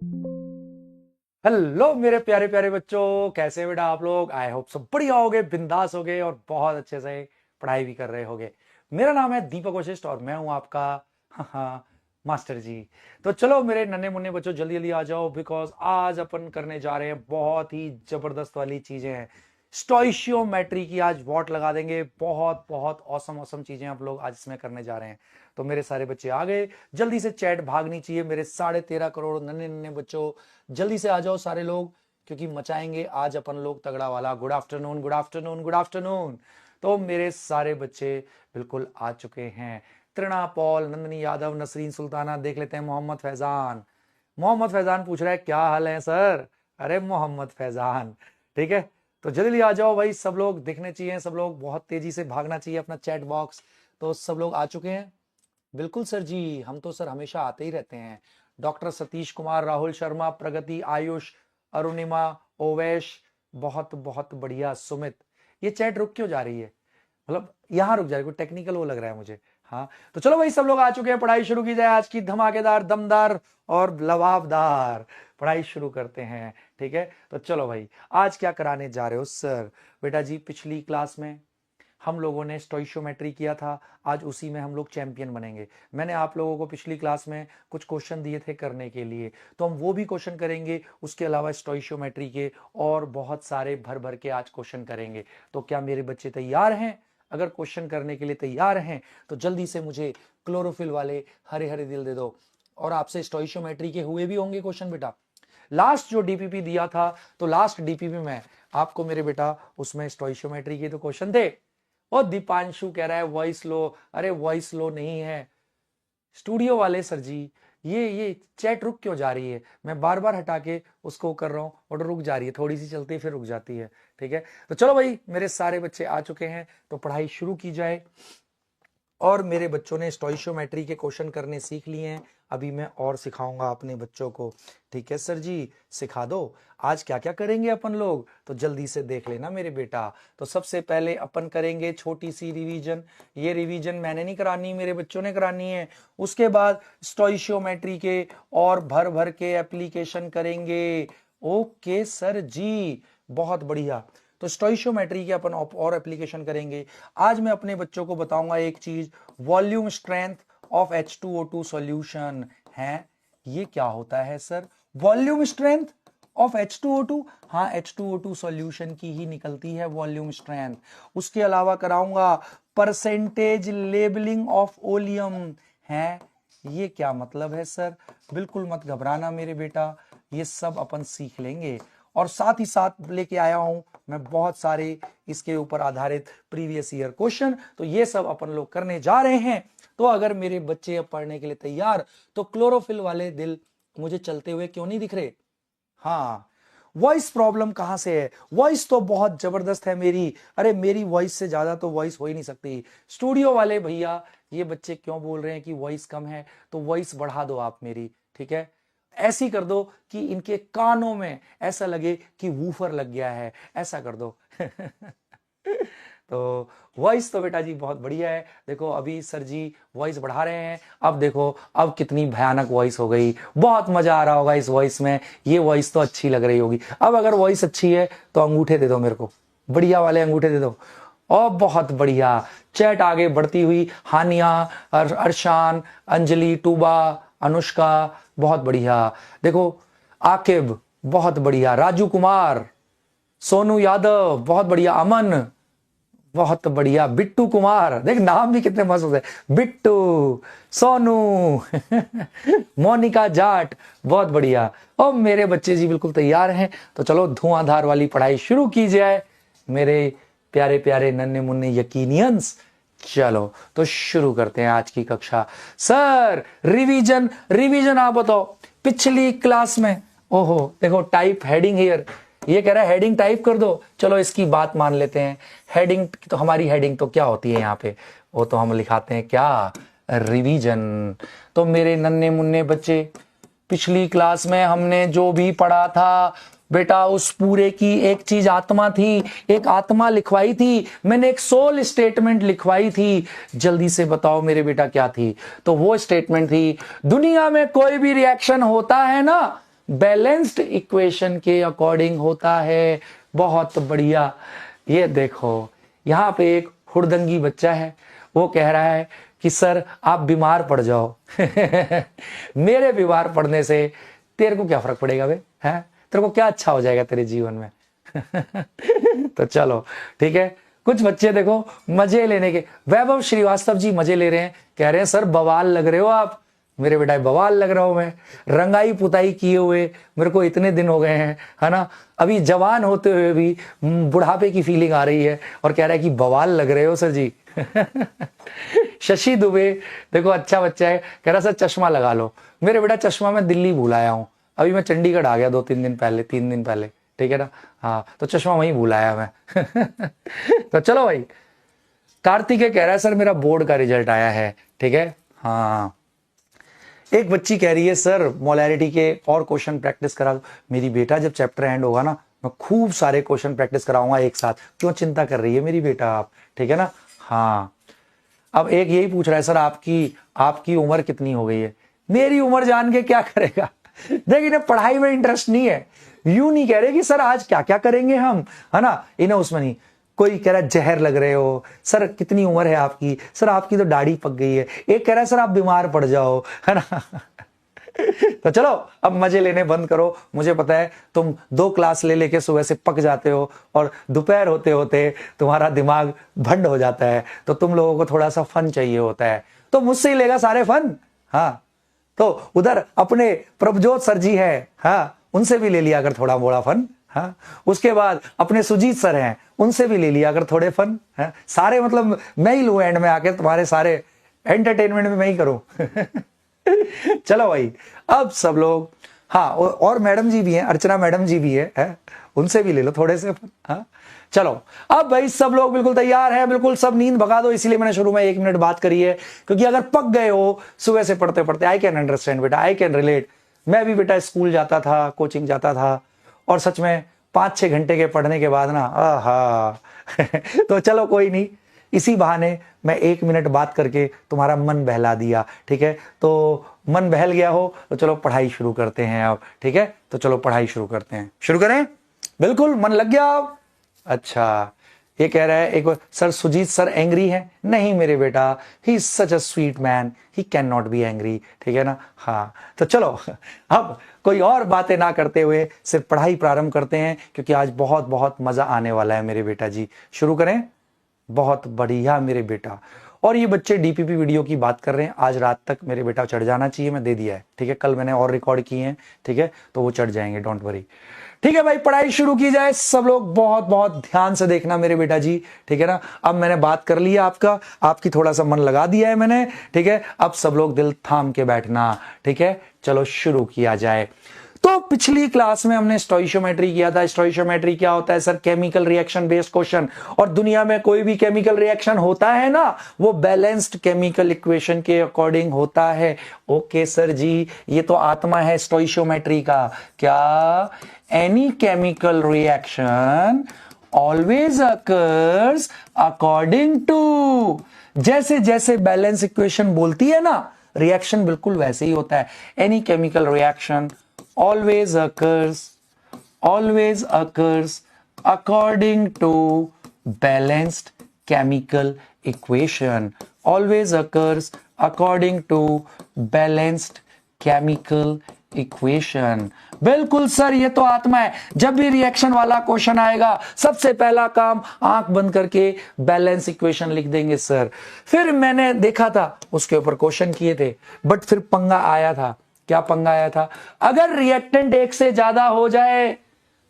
Hello मेरे प्यारे प्यारे बच्चों, कैसे बेटा आप लोग। आई होप सब बढ़िया होगे, बिंदास होगे और बहुत अच्छे से पढ़ाई भी कर रहे होगे। मेरा नाम है दीपक वशिष्ठ और मैं हूं आपका मास्टर जी। तो चलो मेरे नन्हे मुन्ने बच्चों, जल्दी जल्दी आ जाओ, बिकॉज आज अपन करने जा रहे हैं बहुत ही जबरदस्त वाली चीजें हैं। स्टोइशियोमेट्री की आज वॉट लगा देंगे। बहुत बहुत औसम औसम चीजें आप लोग आज इसमें करने जा रहे हैं। तो मेरे सारे बच्चे आ गए, जल्दी से चैट भागनी चाहिए मेरे 13.5 करोड़ नन्हे नन्हे बच्चों। जल्दी से आ जाओ सारे लोग, क्योंकि मचाएंगे आज अपन लोग तगड़ा वाला। Good afternoon, good afternoon, good afternoon. तो मेरे सारे बच्चे बिल्कुल आ चुके हैं। त्रिना, पॉल, नंदनी यादव, नसरीन सुल्ताना, देख लेते हैं मोहम्मद फैजान। मोहम्मद फैजान पूछ रहा है क्या हाल है सर। अरे मोहम्मद फैजान, ठीक है। तो जल्दी आ जाओ भाई, सब लोग दिखने चाहिए, सब लोग बहुत तेजी से भागना चाहिए अपना चैट बॉक्स। तो सब लोग आ चुके हैं। बिल्कुल सर जी, हम तो सर हमेशा आते ही रहते हैं। डॉक्टर सतीश कुमार, राहुल शर्मा, प्रगति, आयुष, अरुणिमा, ओवेश, बहुत बहुत बढ़िया। सुमित, ये चैट रुक क्यों जा रही है, मतलब यहाँ रुक जा रही है, कोई टेक्निकल वो लग रहा है मुझे। हाँ, तो चलो भाई सब लोग आ चुके हैं, पढ़ाई शुरू की जाए आज की धमाकेदार, दमदार और लवाबदार पढ़ाई शुरू करते हैं। ठीक है, तो चलो भाई आज क्या कराने जा रहे हो सर। बेटा जी, पिछली क्लास में हम लोगों ने स्टोइशियोमेट्री किया था, आज उसी में हम लोग चैंपियन बनेंगे। मैंने आप लोगों को पिछली क्लास में कुछ क्वेश्चन दिए थे करने के लिए, तो हम वो भी क्वेश्चन करेंगे। उसके अलावा स्टोइशियोमेट्री के और बहुत सारे भर भर के आज क्वेश्चन करेंगे। तो क्या मेरे बच्चे तैयार हैं? अगर क्वेश्चन करने के लिए तैयार हैं तो जल्दी से मुझे क्लोरोफिल वाले हरे हरे दिल दे दो। और आपसे स्टोइशियोमेट्री के हुए भी होंगे क्वेश्चन बेटा। लास्ट जो डीपीपी दिया था, तो लास्ट डीपीपी में आपको मेरे बेटा उसमें स्टोइशियोमेट्री के तो क्वेश्चन थे। और दीपांशु कह रहा है वॉइस लो। अरे वॉइस लो नहीं है स्टूडियो वाले सर जी, ये चैट रुक क्यों जा रही है। मैं बार बार हटा के उसको कर रहा हूं और रुक जा रही है, थोड़ी सी चलती है फिर रुक जाती है। ठीक है, तो चलो भाई मेरे सारे बच्चे आ चुके हैं, तो पढ़ाई शुरू की जाए। और मेरे बच्चों ने स्टोइशियोमेट्री के क्वेश्चन करने सीख लिए हैं, अभी मैं और सिखाऊंगा अपने बच्चों को। ठीक है सर जी, सिखा दो। आज क्या क्या करेंगे अपन लोग, तो जल्दी से देख लेना मेरे बेटा। तो सबसे पहले अपन करेंगे छोटी सी रिवीजन। ये रिवीजन मैंने नहीं करानी, मेरे बच्चों ने करानी है। उसके बाद स्टोइशियोमेट्री के और भर भर के एप्लीकेशन करेंगे। ओके सर जी, बहुत बढ़िया। तो स्टोइशियोमेट्री के अपन और एप्लीकेशन करेंगे। आज मैं अपने बच्चों को बताऊंगा एक चीज, volume strength of H2O2 solution है। ये क्या होता है sir, volume strength of H2O2? हाँ, H2O2 सॉल्यूशन की ही निकलती है वॉल्यूम स्ट्रेंथ। उसके अलावा कराऊंगा परसेंटेज लेबलिंग ऑफ ओलियम है। ये क्या मतलब है सर, बिल्कुल मत घबराना मेरे बेटा, ये सब अपन सीख लेंगे। और साथ ही साथ लेके आया हूं मैं बहुत सारे इसके ऊपर आधारित प्रीवियस ईयर क्वेश्चन, तो ये सब अपन लोग करने जा रहे हैं। तो अगर मेरे बच्चे अब पढ़ने के लिए तैयार, तो क्लोरोफिल वाले दिल मुझे चलते हुए क्यों नहीं दिख रहे। हाँ, वॉइस प्रॉब्लम कहां से है, वॉइस तो बहुत जबरदस्त है मेरी। अरे मेरी वॉइस से ज्यादा तो वॉइस हो ही नहीं सकती। स्टूडियो वाले भैया, ये बच्चे क्यों बोल रहे हैं कि वॉइस कम है, तो वॉइस बढ़ा दो आप मेरी। ठीक है, ऐसी कर दो कि इनके कानों में ऐसा लगे कि वूफर लग गया है, ऐसा कर दो। तो वॉइस तो बेटा जी बहुत बढ़िया है। देखो अभी सर जी वॉइस बढ़ा रहे हैं, अब देखो अब कितनी भयानक वॉइस हो गई। बहुत मजा आ रहा होगा इस वॉइस में, ये वॉइस तो अच्छी लग रही होगी। अब अगर वॉइस अच्छी है तो अंगूठे दे दो मेरे को, बढ़िया वाले अंगूठे दे दो। और बहुत बढ़िया, चैट आगे बढ़ती हुई। हानिया, अरशान, अंजलि, टूबा, अनुष्का, बहुत बढ़िया। देखो आकिब, बहुत बढ़िया। राजू कुमार, सोनू यादव, बहुत बढ़िया। अमन, बहुत बढ़िया। बिट्टू कुमार, देख नाम भी कितने मस्त होते हैं, बिट्टू, सोनू, मोनिका जाट, बहुत बढ़िया। और मेरे बच्चे जी बिल्कुल तैयार हैं, तो चलो धुआंधार वाली पढ़ाई शुरू की जाए मेरे प्यारे प्यारे नन्हे मुन्ने यकीनियंस। चलो तो शुरू करते हैं आज की कक्षा। सर रिवीजन, रिवीजन आप बताओ पिछली क्लास में। ओहो देखो, टाइप हेडिंग हियर, ये कह रहा है हेडिंग टाइप कर दो। चलो इसकी बात मान लेते हैं। हेडिंग तो हमारी हेडिंग तो क्या होती है यहाँ पे, वो तो हम लिखाते हैं क्या, रिवीजन। तो मेरे नन्हे मुन्ने बच्चे, पिछली क्लास में हमने जो भी पढ़ा था बेटा, उस पूरे की एक चीज आत्मा थी, एक आत्मा लिखवाई थी मैंने, एक सोल स्टेटमेंट लिखवाई थी। जल्दी से बताओ मेरे बेटा क्या थी। तो वो स्टेटमेंट थी, दुनिया में कोई भी रिएक्शन होता है ना, बैलेंस्ड इक्वेशन के अकॉर्डिंग होता है। बहुत बढ़िया। ये देखो यहाँ पे एक हुड़दंगी बच्चा है, वो कह रहा है कि सर आप बीमार पड़ जाओ मेरे बीमार पड़ने से तेरे को क्या फर्क पड़ेगा बे, हैं? तेरे को क्या अच्छा हो जाएगा तेरे जीवन में तो चलो ठीक है। कुछ बच्चे देखो मजे लेने के, वैभव श्रीवास्तव जी मजे ले रहे हैं, कह रहे हैं सर बवाल लग रहे हो आप। मेरे बेटा बवाल लग रहा हूं मैं, रंगाई पुताई किए हुए मेरे को इतने दिन हो गए हैं, है ना, अभी जवान होते हुए भी बुढ़ापे की फीलिंग आ रही है और कह रहा है कि बवाल लग रहे हो सर जी शशि दुबे देखो अच्छा बच्चा है, कह रहा सर चश्मा लगा लो। मेरे बेटा चश्मा मैं दिल्ली भूल आया हूँ, अभी मैं चंडीगढ़ आ गया 2-3 दिन पहले, 3 दिन पहले, ठीक है ना। हाँ तो चश्मा वहीं भूल आया मैं तो चलो भाई। कार्तिक कह रहा है सर मेरा बोर्ड का रिजल्ट आया है, ठीक है। हाँ एक बच्ची कह रही है सर मोलैरिटी के और क्वेश्चन प्रैक्टिस करा दो। मेरी बेटा जब चैप्टर एंड होगा ना मैं खूब सारे क्वेश्चन प्रैक्टिस कराऊंगा एक साथ, क्यों चिंता कर रही है मेरी बेटा आप, ठीक है ना। हाँ अब एक यही पूछ रहा है सर आपकी उम्र कितनी हो गई है। मेरी उम्र जान के क्या करेगा देखिए इन्हें पढ़ाई में इंटरेस्ट नहीं है, यूं नहीं कह रहे कि सर आज क्या क्या करेंगे हम, है ना, इन्हें उसमें नहीं। कोई कह रहा है जहर लग रहे हो, सर कितनी उम्र है आपकी, सर आपकी तो दाढ़ी पक गई है। एक कह रहा है सर आप बीमार पड़ जाओ, है ना तो चलो अब मजे लेने बंद करो। मुझे पता है तुम 2 क्लास ले लेके सुबह से पक जाते हो और दोपहर होते होते तुम्हारा दिमाग भंड हो जाता है, तो तुम लोगों को थोड़ा सा फन चाहिए होता है, तो मुझसे ही लेगा सारे फन। हाँ तो उधर अपने प्रभजोत सर जी है, हाँ उनसे भी ले लिया अगर थोड़ा मोड़ा फन। हाँ उसके बाद अपने सुजीत सर हैं, उनसे भी ले लिया अगर थोड़े फन। हाँ सारे मतलब मैं ही लू एंड में आके तुम्हारे सारे एंटरटेनमेंट में मैं ही करूं चलो भाई अब सब लोग, हाँ और मैडम जी भी हैं, अर्चना मैडम जी भी है, उनसे भी ले लो थोड़े से। हाँ चलो अब भाई सब लोग बिल्कुल तैयार है, बिल्कुल सब नींद भगा दो। इसीलिए मैंने शुरू में 1 मिनट बात करी है, क्योंकि अगर पक गए हो सुबह से पढ़ते पढ़ते, आई कैन अंडरस्टैंड बेटा, आई कैन रिलेट। मैं भी बेटा स्कूल जाता था, कोचिंग जाता था, और सच में 5-6 घंटे के पढ़ने के बाद ना आहा तो चलो कोई नहीं, इसी बहाने मैं 1 मिनट बात करके तुम्हारा मन बहला दिया, ठीक है। तो मन बहल गया हो तो चलो पढ़ाई शुरू करते हैं अब, ठीक है। तो चलो पढ़ाई शुरू करते हैं, शुरू करें। बिल्कुल मन लग गया अब। अच्छा ये कह रहा है एक सर सुजीत सर एंग्री है। नहीं मेरे बेटा, he is such a sweet man, he can not be angry, ठीक है ना। हाँ तो चलो अब कोई और बातें ना करते हुए सिर्फ पढ़ाई प्रारंभ करते हैं, क्योंकि आज बहुत बहुत मजा आने वाला है मेरे बेटा जी। शुरू करें। बहुत बढ़िया मेरे बेटा। और ये बच्चे डीपीपी वीडियो की बात कर रहे हैं, आज रात तक मेरे बेटा चढ़ जाना चाहिए, मैं दे दिया है, ठीक है। कल मैंने और रिकॉर्ड किए हैं, ठीक है, तो वो चढ़ जाएंगे, डोंट वरी। ठीक है भाई पढ़ाई शुरू की जाए। सब लोग बहुत बहुत ध्यान से देखना मेरे बेटा जी, ठीक है ना। अब मैंने बात कर ली है आपकी थोड़ा सा मन लगा दिया है मैंने, ठीक है। अब सब लोग दिल थाम के बैठना, ठीक है। चलो शुरू किया जाए। तो पिछली क्लास में हमने स्टोइशियोमेट्री किया था। स्टोइशियोमेट्री क्या होता है sir? Chemical reaction based question. और दुनिया में कोई भी केमिकल रिएक्शन होता है ना, वो बैलेंस्ड केमिकल इक्वेशन के अकॉर्डिंग होता है। ओके सर जी, ये तो आत्मा है स्टोइशियोमेट्री का। क्या? Any chemical reaction always occurs according to, जैसे जैसे बैलेंस इक्वेशन बोलती है ना, रिएक्शन बिल्कुल वैसे ही होता है। Any chemical reaction always occurs according to balanced chemical equation. Always occurs according to balanced chemical equation. बिल्कुल सर, ये तो आत्मा है। जब भी रिएक्शन वाला क्वेश्चन आएगा, सबसे पहला काम आंख बंद करके बैलेंस इक्वेशन लिख देंगे सर। फिर मैंने देखा था, उसके ऊपर क्वेश्चन किए थे, बट फिर पंगा आया था। क्या पंगा आया था? अगर रिएक्टेंट एक से ज्यादा हो जाए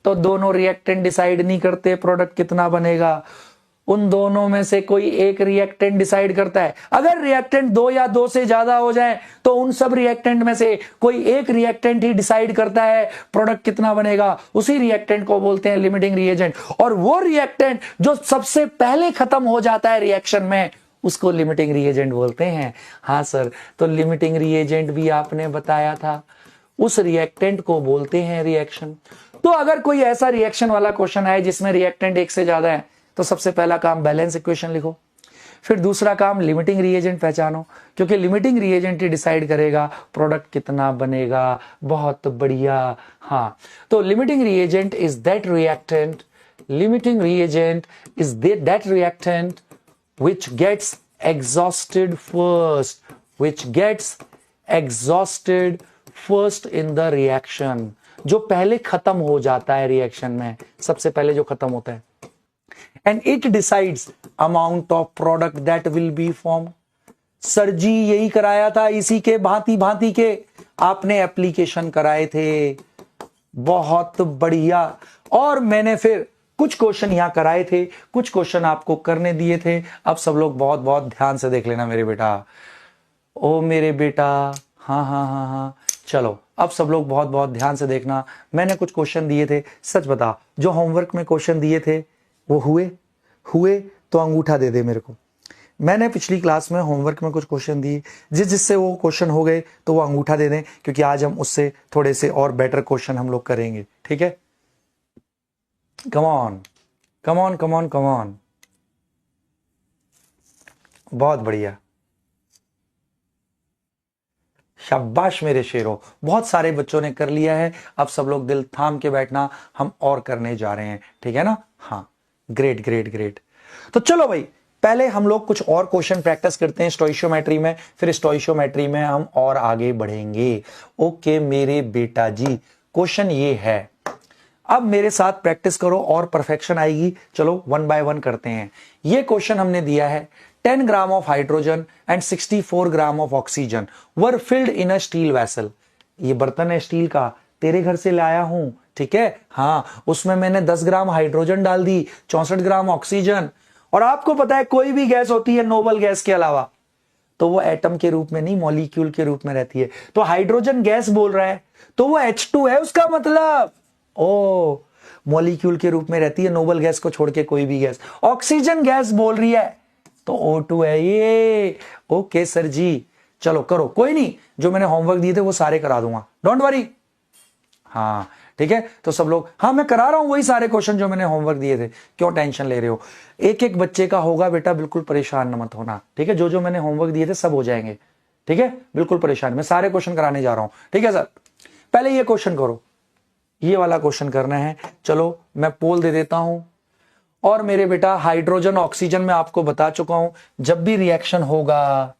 तो दोनों रिएक्टेंट डिसाइड नहीं करते प्रोडक्ट कितना बनेगा, उन दोनों में से कोई एक रिएक्टेंट डिसाइड करता है। अगर रिएक्टेंट 2 या 2 से ज्यादा हो जाए तो उन सब रिएक्टेंट में से कोई एक रिएक्टेंट ही डिसाइड करता है प्रोडक्ट कितना बनेगा। उसी रिएक्टेंट को बोलते हैं लिमिटिंग रिएजेंट। और वो रिएक्टेंट जो सबसे पहले खत्म हो जाता है रिएक्शन में, उसको लिमिटिंग रिएजेंट बोलते हैं। हाँ सर, तो लिमिटिंग रिएजेंट भी आपने बताया था, उस रिएक्टेंट को बोलते हैं रिएक्शन। तो अगर कोई ऐसा रिएक्शन वाला क्वेश्चन आए जिसमें रिएक्टेंट एक से ज्यादा है, तो सबसे पहला काम बैलेंस इक्वेशन लिखो। फिर दूसरा काम लिमिटिंग रिएजेंट पहचानो, क्योंकि लिमिटिंग रिएजेंट ही डिसाइड करेगा प्रोडक्ट कितना बनेगा। बहुत बढ़िया। हाँ, तो limiting reagent is that reactant, limiting reagent is that reactant which gets exhausted first in the reaction, जो पहले खत्म हो जाता है रिएक्शन में, सबसे पहले जो खत्म होता है। and it decides amount of product that will be formed। Sir ji यही कराया था, इसी के भांति भांति के आपने एप्लीकेशन कराए थे, बहुत बढ़िया। और मैंने फिर कुछ क्वेश्चन यहां कराए थे, कुछ क्वेश्चन आपको करने दिए थे। अब सब लोग बहुत बहुत ध्यान से देख लेना मेरे बेटा। ओ मेरे बेटा, हाँ हाँ हाँ हाँ, चलो अब सब लोग बहुत बहुत ध्यान से देखना। मैंने कुछ क्वेश्चन दिए थे, सच बता जो होमवर्क में क्वेश्चन दिए थे वो हुए तो अंगूठा दे दे मेरे को। मैंने पिछली क्लास में होमवर्क में कुछ क्वेश्चन दिए, जिससे वो क्वेश्चन हो गए तो वो अंगूठा दे दें, क्योंकि आज हम उससे थोड़े से और बेटर क्वेश्चन हम लोग करेंगे, ठीक है। कम on come on come on come on, बहुत बढ़िया, शाबाश मेरे शेरों, बहुत सारे बच्चों ने कर लिया है। अब सब लोग दिल थाम के बैठना, हम और करने जा रहे हैं, ठीक है ना। हाँ, ग्रेट ग्रेट ग्रेट। तो चलो भाई, पहले हम लोग कुछ और क्वेश्चन प्रैक्टिस करते हैं स्टोइशियोमेट्री में, फिर स्टोइशियोमेट्री में हम और आगे बढ़ेंगे। ओके मेरे बेटा जी, क्वेश्चन ये है, अब मेरे साथ प्रैक्टिस करो और परफेक्शन आएगी। चलो वन बाय वन करते हैं। ये क्वेश्चन हमने दिया है, 10 gram of hydrogen and 64 gram of oxygen were filled in a steel vessel. ये बर्तन है स्टील का, तेरे घर से लाया हूं, ठीक है। हाँ, उसमें मैंने 10 ग्राम हाइड्रोजन डाल दी, 64 ग्राम ऑक्सीजन। और आपको पता है कोई भी गैस होती है नोबल गैस के अलावा तो वो एटम के रूप में नहीं, मॉलिक्यूल के रूप में रहती है। तो हाइड्रोजन गैस बोल रहा है तो वो H2 है, उसका मतलब ओ मॉलिक्यूल के रूप में रहती है, नोबल गैस को छोड़ के कोई भी गैस। ऑक्सीजन गैस बोल रही है तो O2 है ये। ओके सर जी, चलो करो, कोई नहीं, जो मैंने होमवर्क दिए थे वो सारे करा दूंगा, डोंट वरी। हाँ ठीक है, तो सब लोग, हाँ मैं करा रहा हूं वही सारे क्वेश्चन जो मैंने होमवर्क दिए थे, क्यों टेंशन ले रहे हो। एक एक बच्चे का होगा बेटा, बिल्कुल परेशान न मत होना, ठीक है। जो जो मैंने होमवर्क दिए थे सब हो जाएंगे, ठीक है, बिल्कुल परेशान, मैं सारे क्वेश्चन कराने जा रहा हूं, ठीक है सर। पहले ये क्वेश्चन करो, ये वाला क्वेश्चन करना है। चलो मैं पोल दे देता हूं। और मेरे बेटा हाइड्रोजन ऑक्सीजन में आपको बता चुका हूं, जब भी रिएक्शन होगा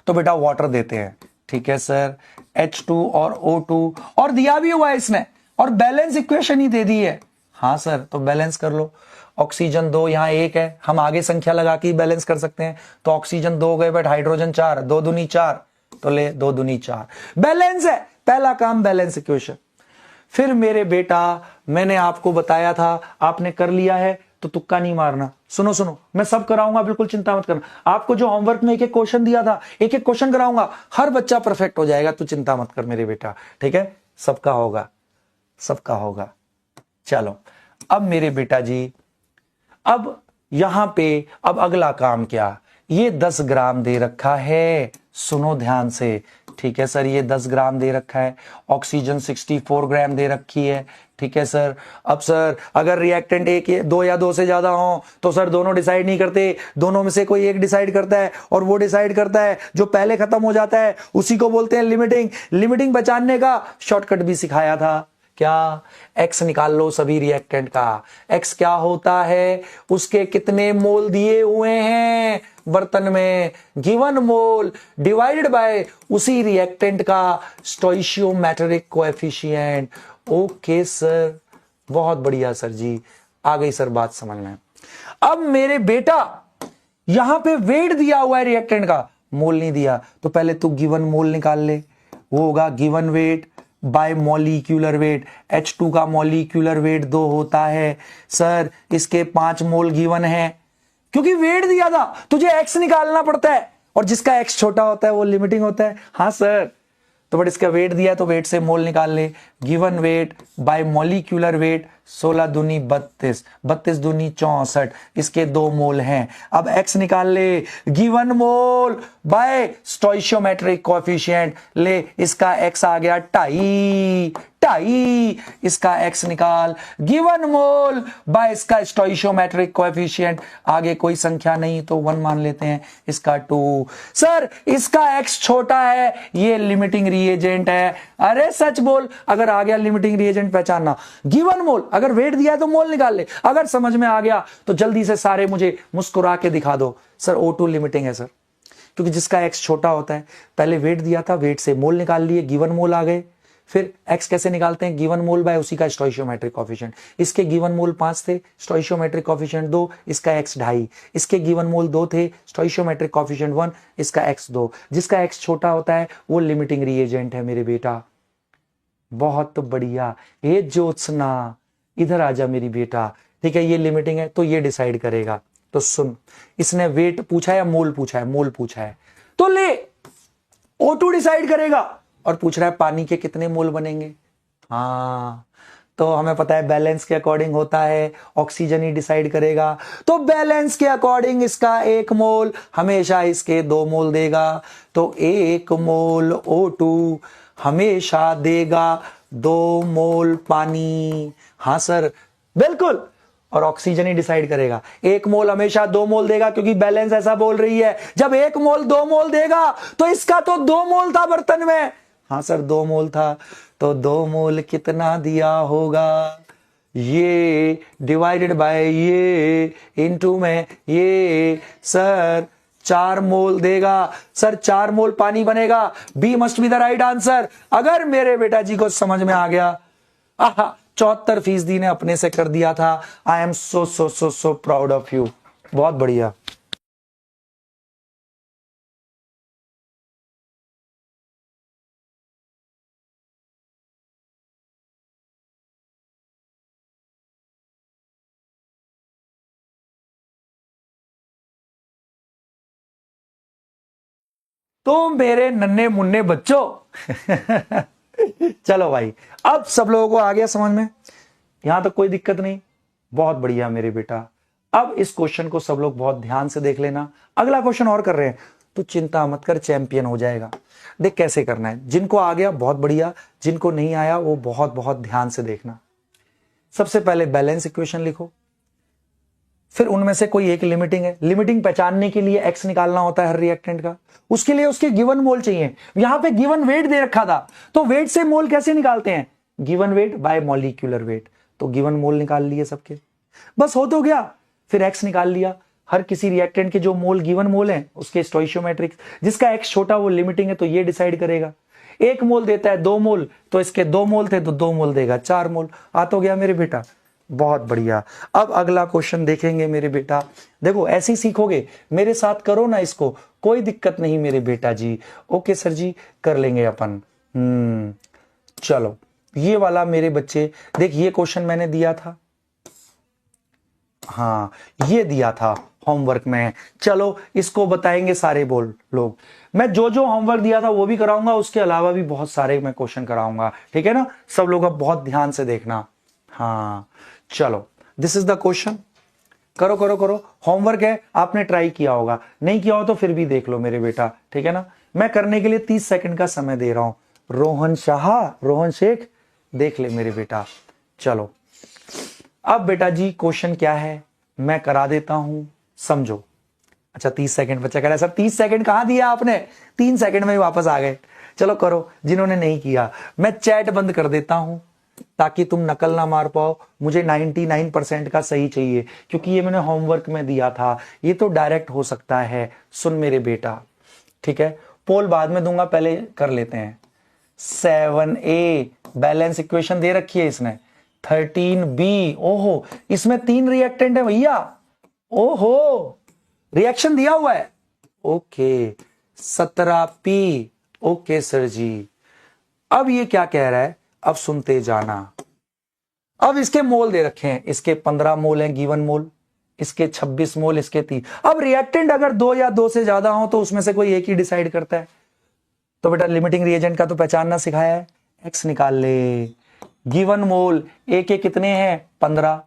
तो बेटा वाटर देते हैं, ठीक है सर। H2 और O2, और दिया भी हुआ है इसने, और बैलेंस इक्वेशन ही दे दी है। हाँ सर, तो बैलेंस कर लो। ऑक्सीजन 2, यहां 1 है, हम आगे संख्या लगा के बैलेंस कर सकते हैं। तो ऑक्सीजन 2 गए, बट हाइड्रोजन 4, 2 दूनी 4, तो ले 2 दूनी 4, बैलेंस है। पहला काम बैलेंस इक्वेशन। फिर मेरे बेटा मैंने आपको बताया था, आपने कर लिया है तो तुक्का नहीं मारना। सुनो सुनो, मैं सब कराऊंगा, बिल्कुल चिंता मत करना। आपको जो होमवर्क में एक एक क्वेश्चन दिया था, एक एक क्वेश्चन कराऊंगा, हर बच्चा परफेक्ट हो जाएगा, तू चिंता मत कर मेरे बेटा, ठीक है। सबका होगा, सबका होगा। चलो अब मेरे बेटा जी, अब यहां पे अब अगला काम क्या, ये 10 ग्राम दे रखा है, सुनो ध्यान से, ठीक है सर। ये 10 ग्राम दे रखा है, ऑक्सीजन 64 ग्राम दे रखी है, ठीक है सर। अब सर अगर रिएक्टेंट एक, 2 या 2 से ज्यादा हो तो सर दोनों डिसाइड नहीं करते, दोनों में से कोई एक डिसाइड करता है, और वो डिसाइड करता है जो पहले खत्म हो जाता है, उसी को बोलते हैं लिमिटिंग। लिमिटिंग पहचानने का शॉर्टकट भी सिखाया था, क्या, एक्स निकाल लो सभी रिएक्टेंट का। एक्स क्या होता है, उसके कितने मोल दिए हुए हैं बर्तन में, गिवन मोल डिवाइडेड बाय उसी रिएक्टेंट का स्टोइशियोमेट्रिक कोएफिशिएंट। ओके सर, बहुत बढ़िया सर जी, आ गई सर बात समझ में। अब मेरे बेटा यहां पे वेट दिया हुआ है रिएक्टेंट का, मोल नहीं दिया, तो पहले तू गिवन मोल निकाल ले। वो होगा given weight by molecular wait. H2 का मॉलिक्यूलर वेट 2 होता है सर, इसके 5 मोल गिवन है, क्योंकि वेट दिया था, तुझे एक्स निकालना पड़ता है, और जिसका एक्स छोटा होता है वो लिमिटिंग होता है। हाँ सर, तो बट इसका वेट दिया है तो वेट से मोल निकाल ले। Given weight by molecular wait 16 दूनी 32, 32 दूनी 64, इसके 2 मोल हैं। अब एक्स निकाल ले, given mole by stoichiometric coefficient ले, इसका एक्स आ गया 2.5, ढाई, इसका x निकाल, गिवन मोल बाय इसका स्टोइशियोमेट्रिक कोएफिशिएंट, आगे कोई संख्या नहीं तो 1 मान लेते हैं, इसका 2। सर इसका x छोटा है, ये लिमिटिंग रिएजेंट है। अरे सच बोल, अगर आ गया लिमिटिंग रिएजेंट पहचानना, गिवन मोल, अगर वेट दिया है तो मोल निकाल ले। अगर समझ में आ गया तो जल्दी से सारे मुझे मुस्कुरा के दिखा दो, सर O2 लिमिटिंग है सर, क्योंकि जिसका x छोटा होता है, पहले वेट दिया था, वेट से मोल निकाल लिए, गिवन मोल आ गए। फिर x कैसे निकालते हैं, गिवन मोल बाय उसी का स्टोइशियोमेट्रिक कोएफिशिएंट। इसके गिवन मोल 5 थे, स्टोइशियोमेट्रिक कोएफिशिएंट 2, इसका x 2.5। इसके गिवन मोल 2 थे, स्टोइशियोमेट्रिक कोएफिशिएंट 1, इसका x 2। जिसका x छोटा होता है वो लिमिटिंग रिएजेंट है मेरे बेटा। बहुत बढ़िया। ये ज्योत्सना, इधर आजा मेरी बेटा, ठीक है, ये लिमिटिंग है तो ये डिसाइड करेगा। तो सुन, इसने वेट पूछा है या मोल पूछा है, मोल पूछा है, तो ले O2 डिसाइड करेगा। और पूछ रहा है पानी के कितने मोल बनेंगे, हाँ तो हमें पता है बैलेंस के अकॉर्डिंग होता है, ऑक्सीजन ही डिसाइड करेगा। तो बैलेंस के अकॉर्डिंग इसका 1 मोल हमेशा इसके 2 मोल देगा, तो 1 मोल O2 हमेशा देगा 2 मोल पानी। हाँ सर बिल्कुल, और ऑक्सीजन ही डिसाइड करेगा। 1 मोल हमेशा 2 मोल देगा, क्योंकि बैलेंस ऐसा बोल रही है। जब 1 मोल 2 मोल देगा तो इसका तो 2 मोल था बर्तन में। हाँ सर 2 मोल था, तो 2 मोल कितना दिया होगा, ये डिवाइडेड बाय ये इनटू में ये, सर 4 मोल देगा। सर 4 मोल पानी बनेगा। B must be the right answer. अगर मेरे बेटा जी को समझ में आ गया, 74% ने अपने से कर दिया था। I am so so so so proud of you, बहुत बढ़िया। तो मेरे नन्हे मुन्ने बच्चों चलो भाई, अब सब लोगों को आ गया समझ में, यहां तक कोई दिक्कत नहीं, बहुत बढ़िया मेरे बेटा। अब इस क्वेश्चन को सब लोग बहुत ध्यान से देख लेना। अगला क्वेश्चन और कर रहे हैं तो चिंता मत कर, चैंपियन हो जाएगा। देख कैसे करना है, जिनको आ गया बहुत बढ़िया, जिनको नहीं आया वो बहुत बहुत ध्यान से देखना। सबसे पहले बैलेंस इक्वेशन लिखो, फिर उनमें से कोई एक लिमिटिंग है। लिमिटिंग पहचानने के लिए x निकालना होता है हर रिएक्टेंट का, उसके लिए उसके गिवन मोल चाहिए। यहां पे गिवन वेट दे रखा था, तो वेट से मोल कैसे निकालते हैं, given weight by molecular wait. तो गिवन मोल निकाल लिए सबके, बस हो तो गया। फिर x निकाल लिया, हर किसी रिएक्टेंट के जो मोल गिवन मोल हैं उसके स्टोइशियोमेट्रिक, जिसका x छोटा वो लिमिटिंग है तो ये डिसाइड करेगा। 1 मोल देता है 2 मोल, तो इसके 2 मोल थे तो 2 मोल देगा 4 मोल। आ तो गया मेरे बेटा, बहुत बढ़िया। अब अगला क्वेश्चन देखेंगे मेरे बेटा। देखो ऐसे ही सीखोगे, मेरे साथ करो ना इसको, कोई दिक्कत नहीं मेरे बेटा जी। ओके सर जी, कर लेंगे अपन। चलो ये वाला मेरे बच्चे, देख ये क्वेश्चन मैंने दिया था, हाँ ये दिया था होमवर्क में। चलो इसको बताएंगे सारे बोल लोग। मैं जो जो होमवर्क दिया था वो भी कराऊंगा, उसके अलावा भी बहुत सारे मैं क्वेश्चन कराऊंगा, ठीक है ना। सब लोग अब बहुत ध्यान से देखना। हाँ चलो, दिस इज द क्वेश्चन। करो करो करो, होमवर्क है, आपने ट्राई किया होगा, नहीं किया हो तो फिर भी देख लो मेरे बेटा, ठीक है ना। मैं करने के लिए 30 सेकंड का समय दे रहा हूं। रोहन शाह, रोहन शेख, देख ले मेरे बेटा। चलो अब बेटा जी क्वेश्चन क्या है मैं करा देता हूं, समझो। अच्छा 30 सेकंड बच्चा कह रहा है सर 30 सेकंड कहां दिया आपने, 3 सेकंड में ही वापस आ गए। चलो करो, जिन्होंने नहीं किया मैं चैट बंद कर देता हूं ताकि तुम नकल ना मार पाओ। मुझे 99% का सही चाहिए, क्योंकि ये मैंने होमवर्क में दिया था, ये तो डायरेक्ट हो सकता है। सुन मेरे बेटा, ठीक है, पोल बाद में दूंगा, पहले कर लेते हैं। 7a बैलेंस इक्वेशन दे रखी है इसने। 13b, ओहो इसमें 3 रिएक्टेंट है भैया, ओहो रिएक्शन दिया हुआ है। ओके 17p, ओके सर जी। अब ये क्या कह रहा है, अब सुनते जाना। अब इसके मोल दे रखे हैं, इसके 15 मोल हैं गिवन मोल, इसके 26 मोल, इसके 3। अब रिएक्टेंट अगर 2 या 2 से ज्यादा हो तो उसमें से कोई एक ही डिसाइड करता है। तो बेटा लिमिटिंग रिएजेंट का तो पहचानना सिखाया है, x निकाल ले। गिवन मोल ए के कितने हैं 15,